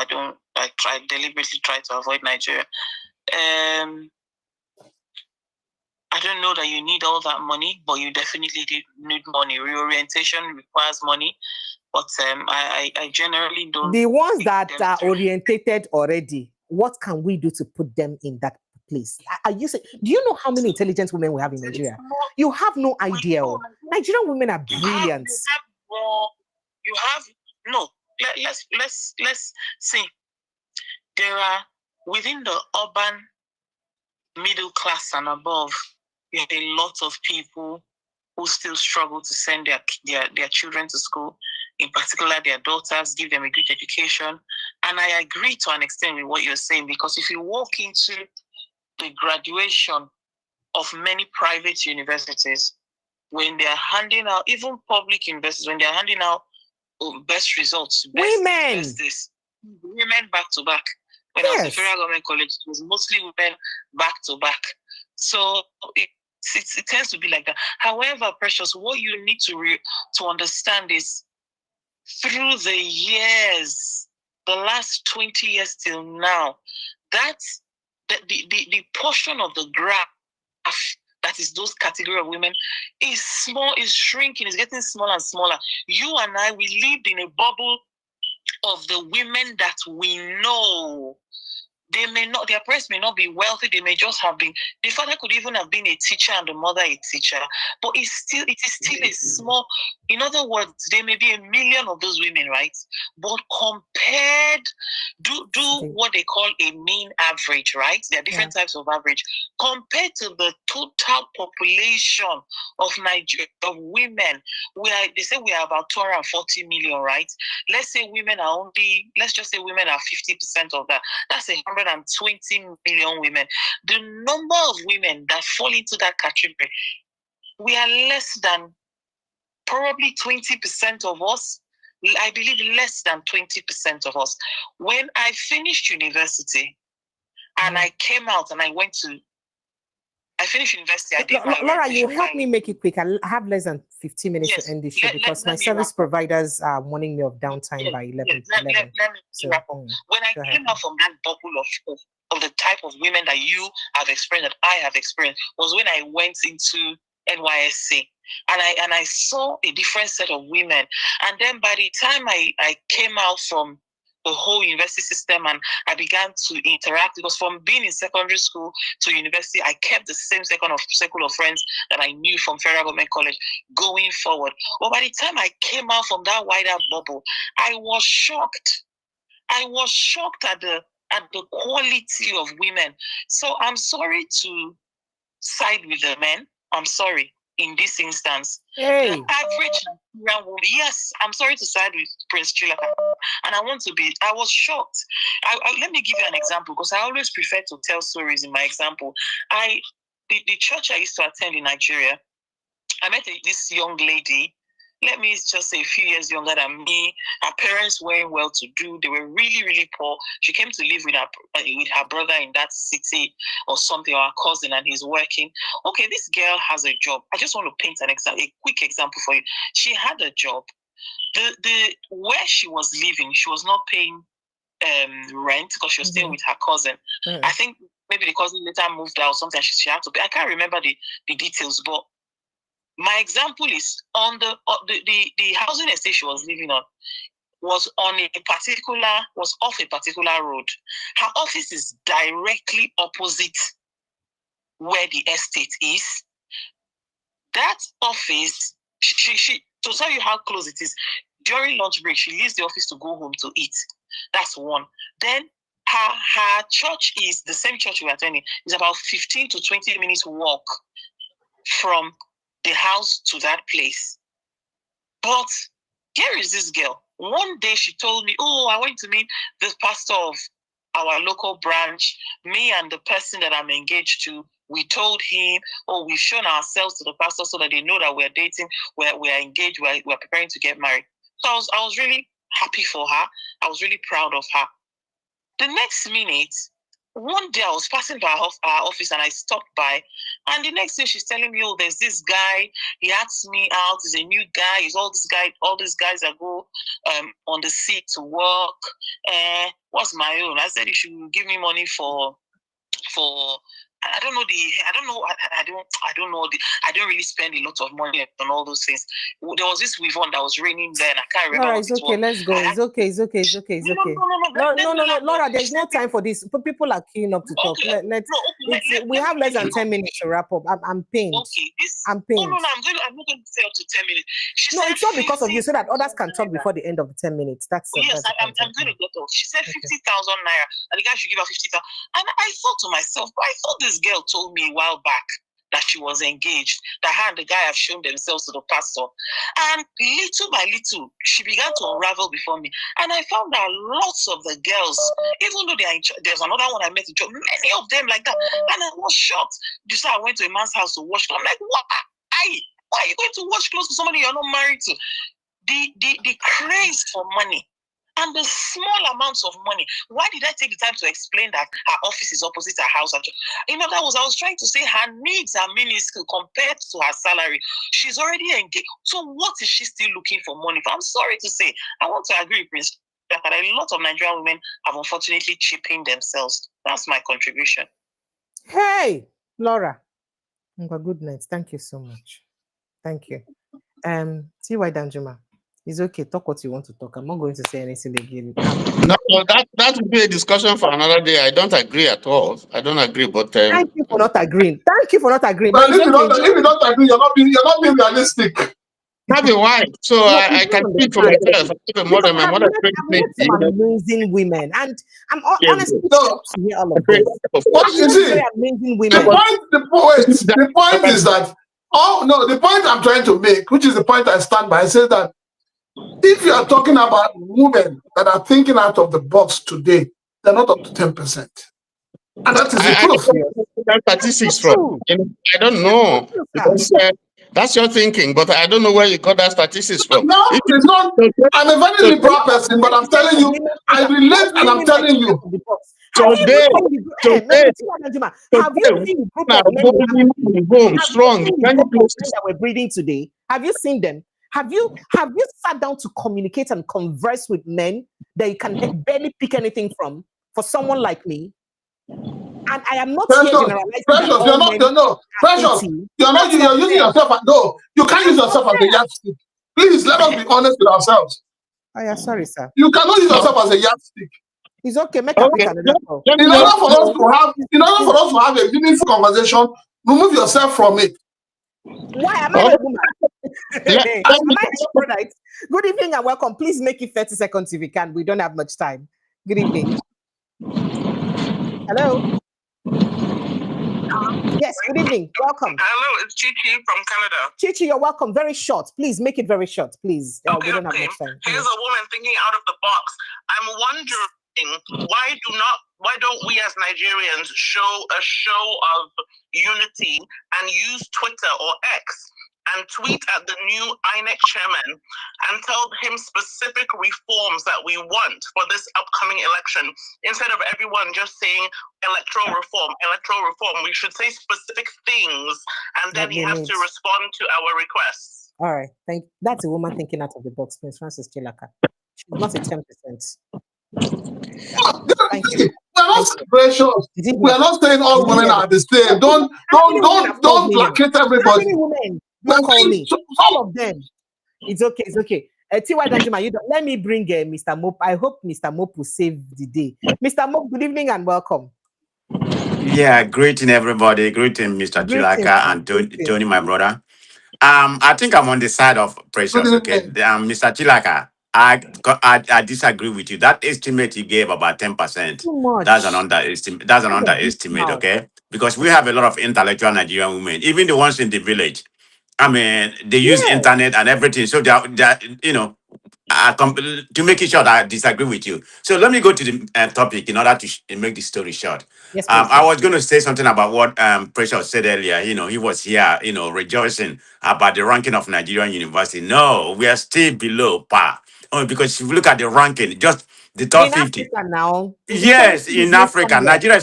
I deliberately try to avoid Nigeria. I don't know that you need all that money, but you definitely need money. Reorientation requires money, but I generally don't. The ones that are orientated already, what can we do to put them in that place? Do you know how many intelligent women we have in Nigeria? You have no idea. Nigerian women are brilliant. Let's see. There are within the urban middle class and above, there are a lot of people who still struggle to send their children to school, in particular their daughters, give them a good education. And I agree to an extent with what you're saying, because if you walk into the graduation of many private universities, when they're handing out, even public universities, when they're handing out best results, women back to back. When I was in Federal Government College, it was mostly women back to back. So it tends to be like that. However, Precious, what you need to understand is through the years, the last 20 years till now, that's the portion of the graph that is those category of women is small, is shrinking, is getting smaller and smaller. You and I, we lived in a bubble of the women that we know. They may not, their parents may not be wealthy, they may just have been, the father could even have been a teacher and the mother a teacher, but it is still a small, in other words, there may be 1 million of those women, right? But compared, do what they call a mean average, right? There are different types of average. Compared to the total population of Nigeria, of women, they say we are about 240 million, right? Let's say women are only, let's just say women are 50% of that. That's 120 million women. The number of women that fall into that category, we are less than probably 20% of us I believe less than 20% of us. When I finished university and I came out and I finished university, I did my Laura, you help me make it quick. I have less than 15 minutes to end this show because my service providers are warning me of downtime by 11. Let me wrap up. When I came out from that bubble of the type of women that you have experienced, that I have experienced, was when I went into NYSC. And I saw a different set of women. And then by the time I came out from the whole university system and I began to interact, because from being in secondary school to university, I kept the same circle of friends that I knew from Federal Government College going forward. But by the time I came out from that wider bubble, I was shocked. I was shocked at the quality of women. So I'm sorry to side with the men. I'm sorry. In this instance, the average Nigerian woman, yes, I'm sorry to side with Prince Chilaka, and I was shocked. Let me give you an example, because I always prefer to tell stories in my example. The church I used to attend in Nigeria, I met this young lady, let me just say a few years younger than me. Her parents weren't well-to-do. They were really, really poor. She came to live with her brother in that city or something, or her cousin, and he's working. Okay, this girl has a job. I just want to paint a quick example for you. She had a job. Where she was living, she was not paying rent because she was staying with her cousin. I think maybe the cousin later moved out or something. She had to pay. I can't remember the details, but my example is on the housing estate she was living on was off a particular road. Her office is directly opposite where the estate is. That office, she to tell you how close it is, during lunch break, she leaves the office to go home to eat. That's one. Then her church is the same church we're attending. It's about 15 to 20 minutes walk from the house to that place. But here is this girl. One day she told me, I went to meet the pastor of our local branch. Me and the person that I'm engaged to, we told him, we've shown ourselves to the pastor so that they know that we're dating, we're engaged, we're preparing to get married. So I was really happy for her. I was really proud of her. The next minute, one day I was passing by her office and I stopped by, and the next day she's telling me, there's this guy, he asked me out, he's a new guy, he's all these guys that go on the sea to work. What's my own? I said you should give me money for I don't really spend a lot of money on all those things. There was this weave on that was raining there, and I can't remember. Laura, it's okay. Let's go. It's okay. No, Laura, there's no time for this. People are queuing up to talk. We have less than 10 minutes to wrap up. I'm pained. Okay, I'm pained. No, I'm not going to say up to 10 minutes. It's not because of you, so that others can talk before the end of the 10 minutes. I'm going to get off. She said 50,000 naira, and the guy should give her 50,000. And I thought to myself, I thought this girl told me a while back that she was engaged, that her and the guy have shown themselves to the pastor. And little by little, she began to unravel before me. And I found that lots of the girls, even though there's another one I met in church, many of them like that. And I was shocked. You said I went to a man's house to wash clothes. I'm like, why are you going to wash clothes to somebody you're not married to? The craze for money. And the small amounts of money. Why did I take the time to explain that her office is opposite her house? In other words, I was trying to say her needs are minuscule compared to her salary. She's already engaged. So what is she still looking for money for? I'm sorry to say, I want to agree with Prince that a lot of Nigerian women have unfortunately cheapened themselves. That's my contribution. Hey, Laura. Good night. Thank you so much. Thank you. T.Y. Danjuma. It's okay. Talk what you want to talk. I'm not going to say anything again. No, that would be a discussion for another day. I don't agree at all. I don't agree, but thank you for not agreeing. Thank you for not agreeing. But if you don't agree, you're not being realistic. I have a wife, so I can speak for myself. My mother amazing women, and I'm honestly shocked to hear all of this. What you see? Amazing women. The point is that the point I'm trying to make, which is the point I stand by, I say that if you are talking about women that are thinking out of the box today, they're not up to 10%. And that is the truth. Statistics from, I don't know. Because That's your thinking, but I don't know where you got that statistics from. No, it's not. I'm a very liberal person, but I'm telling you, I relate and I'm telling you. Today, have you seen the group of men strong that were breathing today? Have you seen them? Have you sat down to communicate and converse with men that you can barely pick anything from? For someone like me, and I am not here generalizing. Precious, you're not. No, Precious, you're not. You're using yourself. No, you can't use yourself as a yardstick. Please let us be honest with ourselves. Oh yeah, sorry, sir. You cannot use yourself as a yardstick. It's okay. Make a pick another call. In order for us to have a meaningful conversation, remove yourself from it. Why am I a woman? Good evening and welcome. Please make it 30 seconds if you can. We don't have much time. Good evening. Hello. Yes, good evening. Welcome. Hello, it's Chichi from Canada. Chichi, you're welcome. Very short. Please make it very short, please. We don't have much time. Here's a woman thinking out of the box. I'm wondering why don't we as Nigerians show a show of unity and use Twitter or X and tweet at the new INEC chairman and tell him specific reforms that we want for this upcoming election, instead of everyone just saying electoral reform. We should say specific things, and then he has to respond to our requests. All right, that's a woman thinking out of the box, Prince Francis Chilaka. She's not a 10%. Thank you. We're not precious. We're not saying all women are the same. Don't placate everybody. Don't call me. All of them. It's okay. It's okay. T.Y. Danjuma, let me bring Mr. Mop. I hope Mr. Mop will save the day. Mr. Mop, good evening and welcome. Yeah, greeting everybody. Greeting Mr. Chilaka and Tony, my brother. I think I'm on the side of Precious. Okay, Mr. Chilaka, I disagree with you. That estimate you gave about 10%. Too much. That's an underestimate. Okay, because we have a lot of intellectual Nigerian women, even the ones in the village. I mean, they use internet and everything. So they're to make it short, I disagree with you. So let me go to the topic in order to make the story short. Yes, I was going to say something about what Precious said earlier. He was here, rejoicing about the ranking of Nigerian university. No, we are still below par. Because if you look at the ranking, just the top 50. Now. Yes, in Africa, Nigeria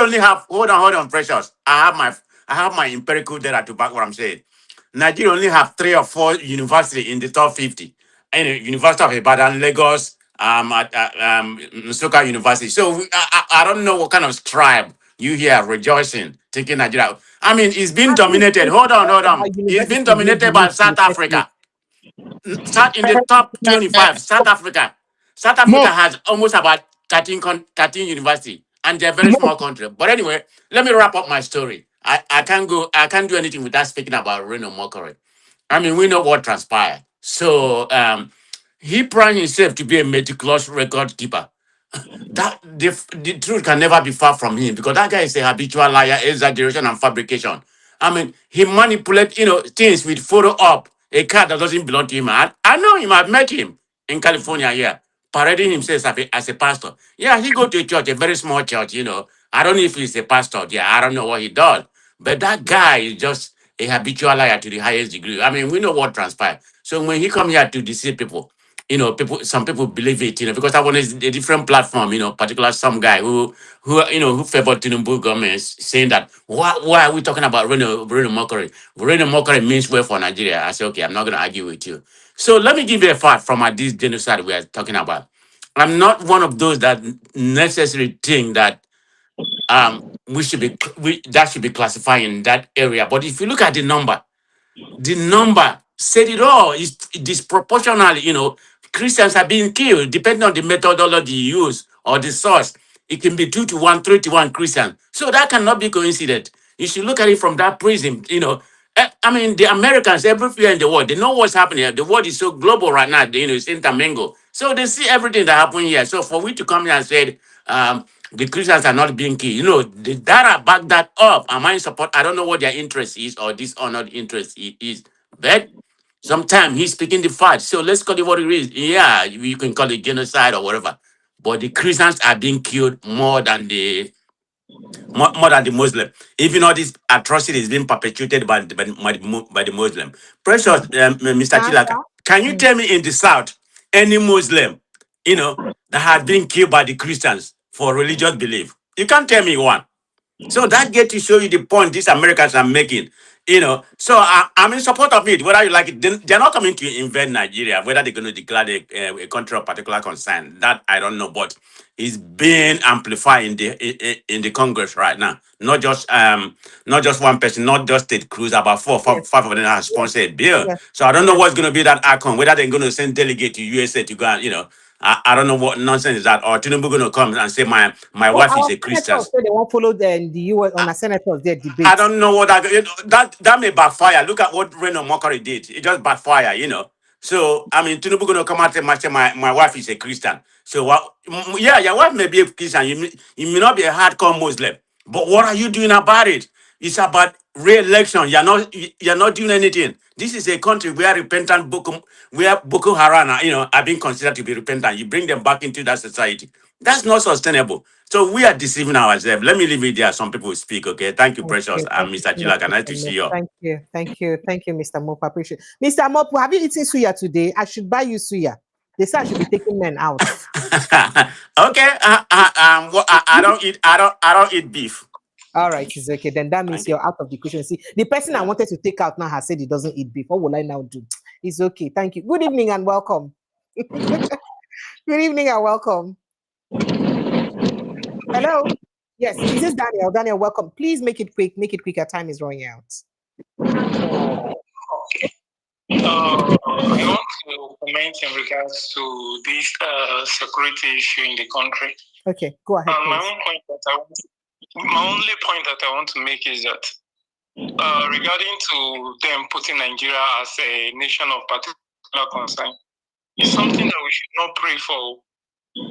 only have, hold on, Precious. I have my empirical data to back what I'm saying. Nigeria only have 3 or 4 universities in the top 50. And University of Ibadan, Lagos, Nsukka University. So I don't know what kind of tribe you hear rejoicing, taking Nigeria. I mean, it's been dominated. Hold on. It's been dominated by South Africa. In the top 25, South Africa. South Africa has almost about 13 universities, and they're a very small country. But anyway, let me wrap up my story. I can't do anything without speaking about Reno Mokore. I mean, we know what transpired. So he proved himself to be a meticulous record keeper. That the truth can never be far from him, because that guy is a habitual liar, exaggeration, and fabrication. I mean, he manipulates things with photo up a car that doesn't belong to him. I know him. I've met him in California here, parading himself as a pastor. Yeah, he go to a church, a very small church. I don't know if he's a pastor. Yeah, I don't know what he does. But that guy is just a habitual liar to the highest degree. I mean, we know what transpired. So when he come here to deceive people, some people believe it, because I want a different platform, particularly some guy who favored Tinubu government, saying that why are we talking about Reno Mokore? Reno Mokore means well for Nigeria. I say, okay, I'm not going to argue with you. So let me give you a fact from this genocide we are talking about. I'm not one of those that necessarily think that that should be classified in that area. But if you look at the number said it all. It's disproportionately, Christians are being killed depending on the methodology you use or the source. It can be 2 to 1, 3 to 1 Christian. So that cannot be coincident. You should look at it from that prism. I mean, the Americans everywhere in the world, they know what's happening. The world is so global right now. It's intermingled. So they see everything that happened here. So for we to come here and say the Christians are not being killed, the data back that up. Am I in support? I don't know what their interest is or dishonored interest is. But sometimes he's speaking the fact. So let's call it what it is. Yeah, you can call it genocide or whatever. But the Christians are being killed more than the more than the Muslim. Even all these atrocities being perpetuated by the Muslim. Precious, Mr. Chilaka, can you tell me in the South any Muslim, that had been killed by the Christians for religious belief? You can't tell me one. So that get to show you the point these Americans are making. So I'm in support of it, whether you like it. They're not coming to invade Nigeria, whether they're going to declare a country of particular concern. That I don't know, but it's being amplified in the Congress right now. Not just one person, not just Ted Cruz, about five of them have sponsored a bill. So I don't know what's going to be that outcome, whether they're going to send delegate to USA to go and, I don't know what nonsense is that, or Tinubu going to come and say my wife is a Christian. So they won't follow the US on a senators their debate. I don't know what that may backfire. Look at what Reno Mokari did. It just backfire, So I mean, Tinubu going to come out and say my wife is a Christian. So yeah, your wife may be a Christian. You may not be a hardcore Muslim, but what are you doing about it? It's about re-election. You're not doing anything. This is a country where Boko Haram, are being considered to be repentant. You bring them back into that society. That's not sustainable. So we are deceiving ourselves. Let me leave it there. Some people will speak. Okay. Thank you, Precious. And Mr. Chilaka. Nice to see you. Thank you, Mr. Mopu. I appreciate it. Mr. Mopu, have you eaten suya today? I should buy you suya. They say I should be taking men out. Okay. I don't eat beef. All right, it's okay. Then that means you're out of the question. See, the person I wanted to take out now has said he doesn't eat beef. What will I now do? It's okay. Thank you. Good evening and welcome. Good evening and welcome. Hello. Yes, this is Daniel. Daniel, welcome. Please make it quick. Make it quick. Our time is running out. Okay. I want to comment in regards to this security issue in the country. Okay, go ahead. My only point that I want to make is that regarding to them putting Nigeria as a nation of particular concern, it's something that we should not pray for.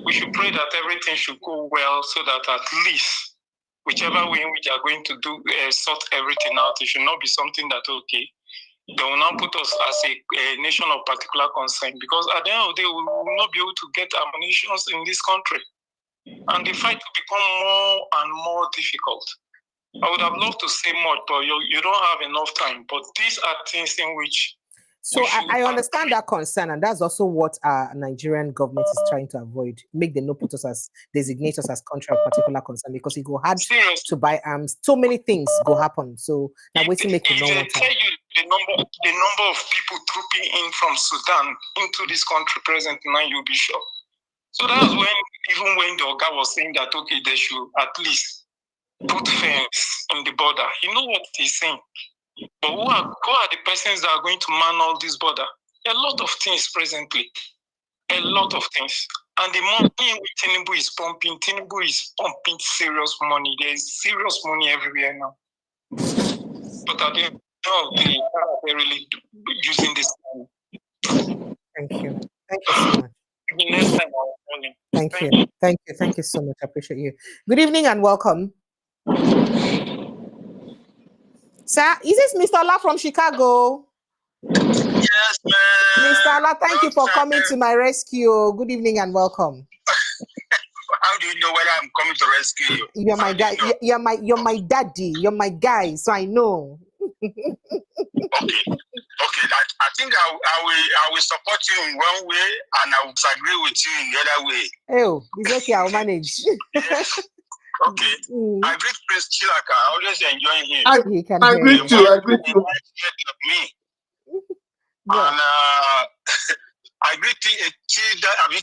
We should pray that everything should go well so that at least whichever way we are going to do sort everything out, it should not be something that, okay, they will not put us as a nation of particular concern, because at the end of the day, we will not be able to get ammunition in this country. And the fight will become more and more difficult. I would have loved to say more, but you don't have enough time. But these are things in which... So I understand that concern, and that's also what our Nigerian government is trying to avoid. Make them not put us as, designate us as country of particular concern, because it go hard to buy arms. So many things go happen. So now wait to make it normal. Tell you the number of people trooping in from Sudan into this country present now, you'll be shocked. So that's even when the Oga was saying that, okay, they should at least put fence in the border. You know what he's saying. But who are the persons that are going to man all this border? A lot of things presently. A lot of things. And the money Tinubu is pumping serious money. There is serious money everywhere now. But at the end of the day, they're really using this money. Thank you. Thank you so much. Next time I'll call him. Thank you so much. I appreciate you. Good evening and welcome. Sir, is this Mr. Ola from Chicago? Yes, man. Mr. Ola, thank you for coming to my rescue. Good evening and welcome. How do you know whether I'm coming to rescue you? You're my guy. You're my daddy. You're my guy, so I know. Okay. I think I will support you in one way, and I will disagree with you in the other way. Oh, it's okay. I'll manage. Yes. Okay. I greet Prince Chilaka. I always enjoy him. I greet you. I greet you. Me. And I greet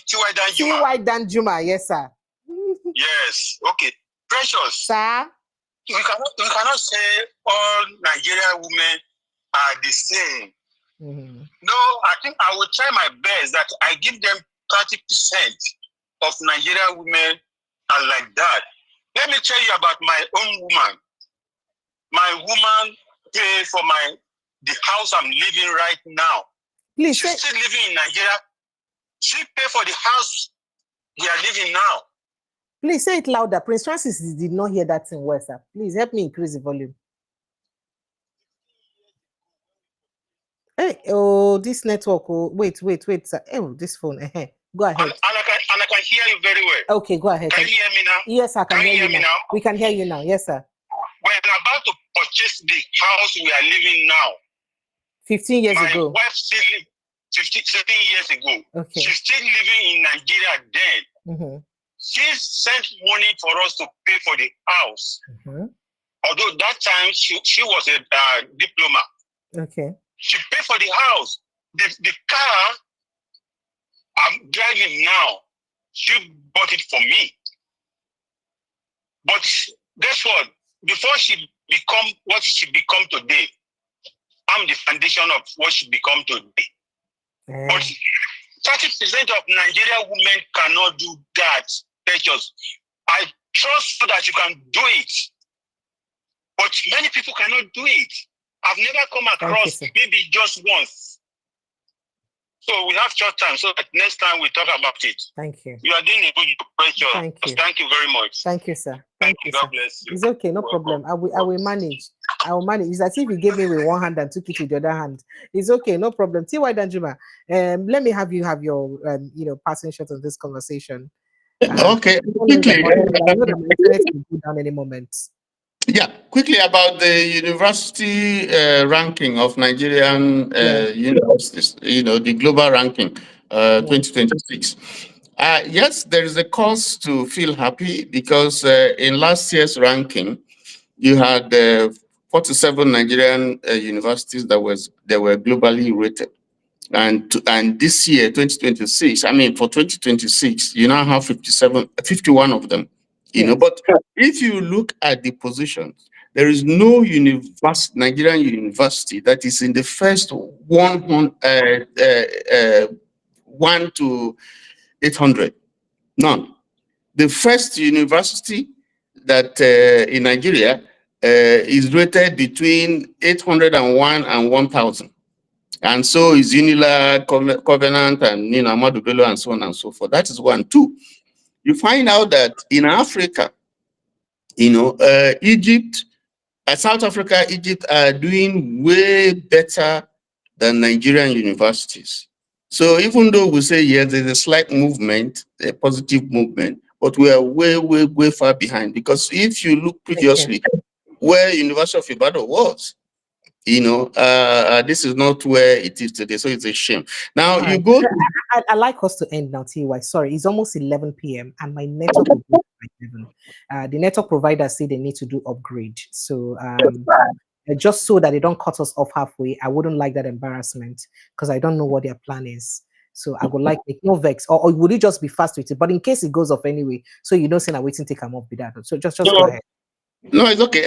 T.Y. Danjuma. Yes, sir. Yes. Okay. Precious. Sir. We cannot say all Nigerian women are the same. Mm-hmm. No, I think I will try my best that I give them 30% of Nigerian women are like that. Let me tell you about my own woman. My woman pay for the house I'm living right now. Please, she's still living in Nigeria. She pay for the house we are living now. Please say it louder. Prince Francis did not hear that in well, sir. Please help me increase the volume. Hey, oh, this network. Oh, wait, sir. Oh, this phone. Go ahead. And I can hear you very well. Okay, go ahead. Can you hear me now? Yes, I can hear you now. We can hear you now. Yes, sir. We're about to purchase the house we are living now. 15 years ago. My wife still lived 17 years ago. Okay. She's still living in Nigeria then. Mm-hmm. She sent money for us to pay for the house. Mm-hmm. Although that time she was a diploma. Okay. She paid for the house. The car I'm driving now, she bought it for me. But guess what? Before she become what she become today, I'm the foundation of what she become today. But 30% of Nigerian women cannot do that. Precious. I trust you that you can do it. But many people cannot do it. I've never come across maybe just once. So we have short time so that next time we talk about it. Thank you. You are doing a good job, Precious. Thank you. Thank you very much. Thank you, sir. Thank you. God bless you. It's okay, no problem. I will manage. I will manage. It's as if you gave me with one hand and took it with the other hand. It's okay, no problem. T.Y. Danjuma, let me have you have your passing shot on this conversation. Okay, quickly. I know that my internet will go down any moment. Yeah, quickly about the university ranking of Nigerian universities, the global ranking 2026. Yes, there is a cause to feel happy because in last year's ranking, you had 47 Nigerian universities that were globally rated. And this year, 2026, for 2026, you now have 51 of them. But if you look at the positions, there is no Nigerian university that is in the first 1 to 800. None. The first university that in Nigeria is rated between 801 and 1,000. And so is Unila, Covenant, and Ahmadu Bello, and so on and so forth. That is one. Two, you find out that in Africa, Egypt, South Africa, Egypt are doing way better than Nigerian universities. So even though we say, yes, there's a slight movement, a positive movement, but we are way, way, way far behind. Because if you look previously where University of Ibadan was, this is not where it is today, so it's a shame. Now you go. I like us to end now, TY. Sorry, it's almost 11 p.m. and my network will be by 11. The network providers say they need to do upgrade, so just so that they don't cut us off halfway. I wouldn't like that embarrassment because I don't know what their plan is. So I would like no vex, or would it just be fast with it? But in case it goes off anyway, so you don't say I'm waiting to come up with that. So just go ahead. No, it's okay.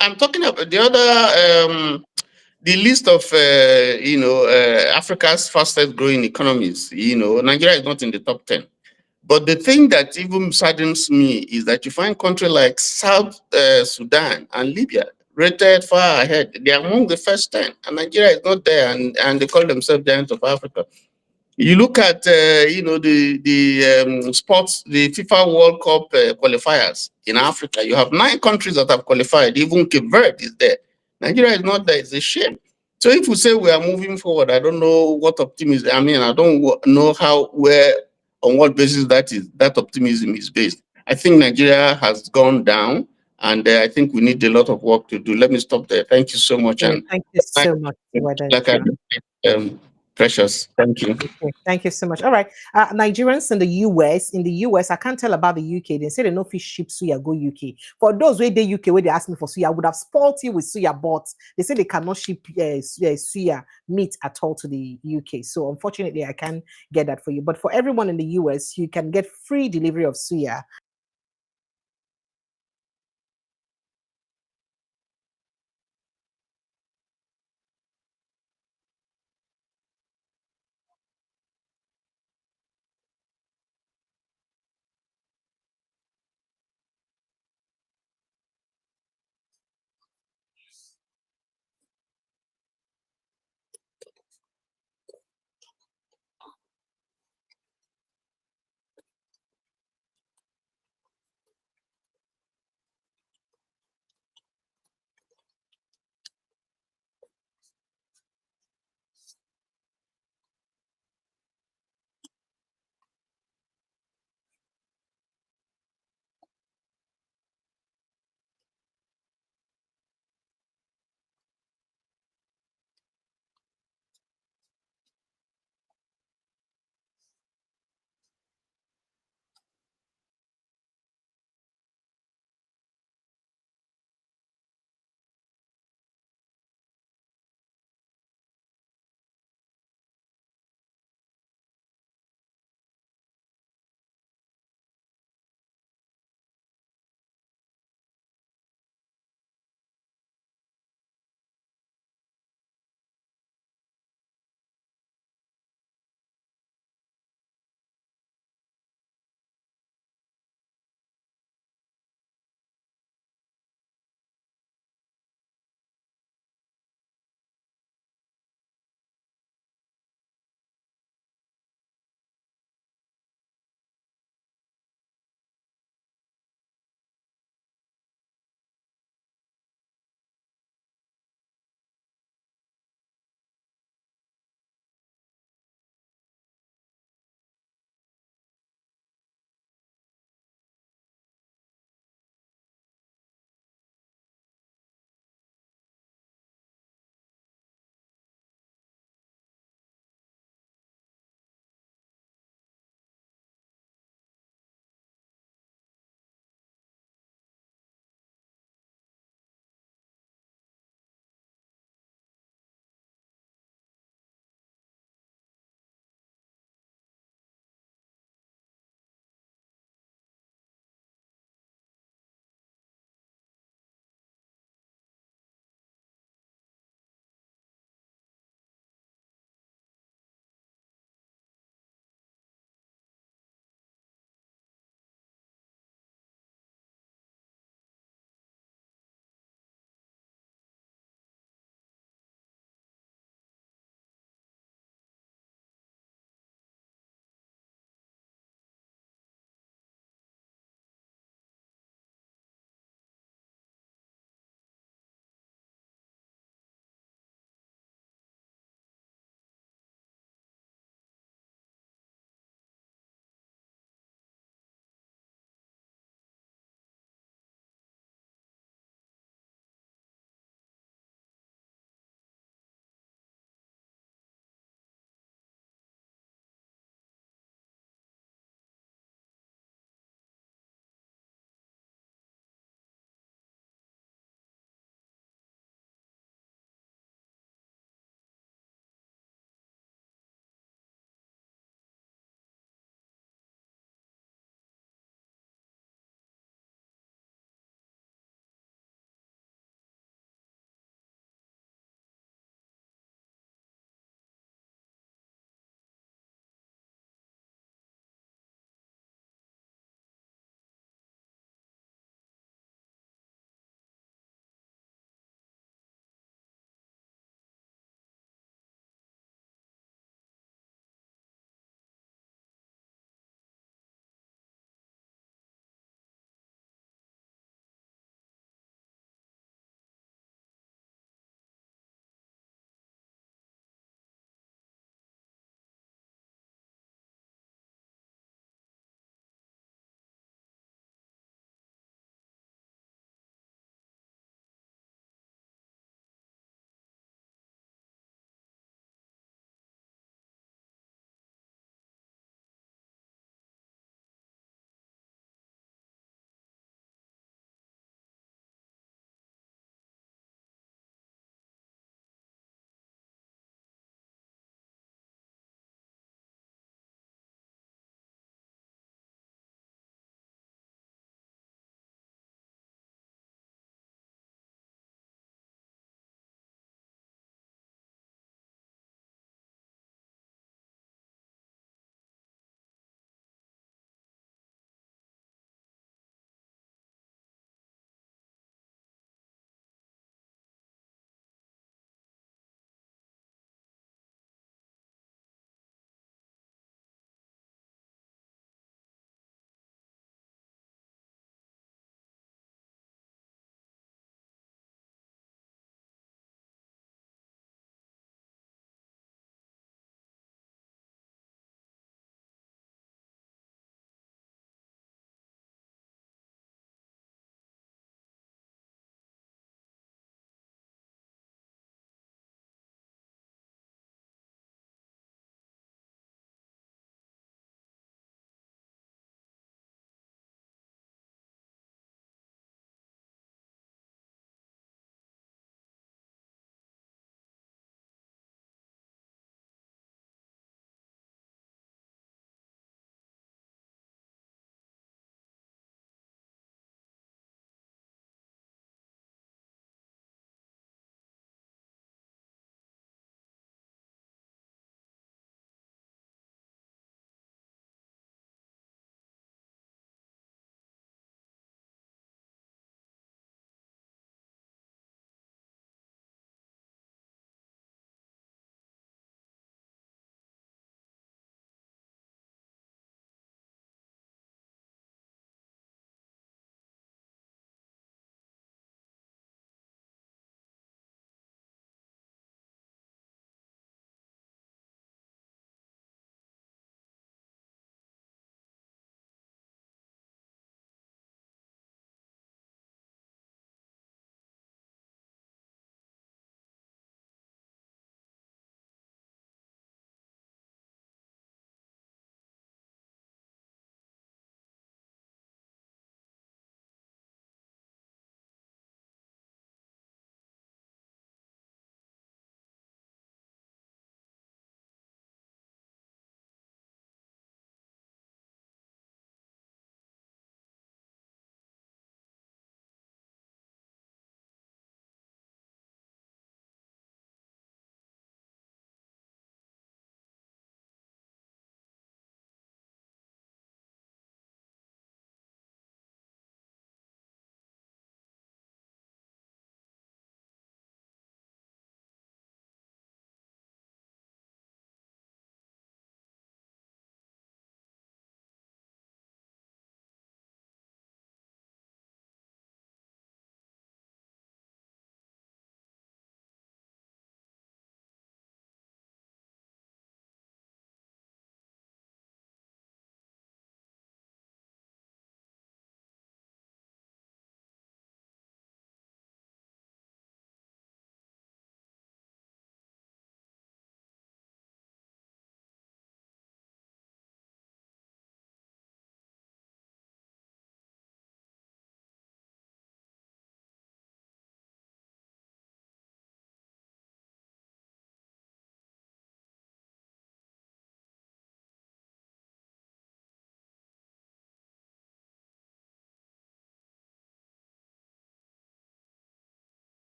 I'm talking about the other, the list of, Africa's fastest growing economies. Nigeria is not in the top 10. But the thing that even saddens me is that you find countries like South Sudan and Libya rated far ahead. They are among the first 10, and Nigeria is not there, and they call themselves giants of Africa. You look at, the sports, the FIFA World Cup qualifiers in Africa. You have 9 countries that have qualified. Even Cape Verde is there. Nigeria is not there. It's a shame. So if we say we are moving forward, I don't know what optimism. I don't know on what basis that optimism is based. I think Nigeria has gone down, and I think we need a lot of work to do. Let me stop there. Thank you so much. Thank you so much. Precious. Thank you. Okay, thank you so much. All right. Nigerians in the US, I can't tell about the UK. They say they no fish ship suya go UK. For those where they UK, where they ask me for suya, I would have spoiled you with suya, but they say they cannot ship suya meat at all to the UK. So unfortunately, I can't get that for you. But for everyone in the US, you can get free delivery of suya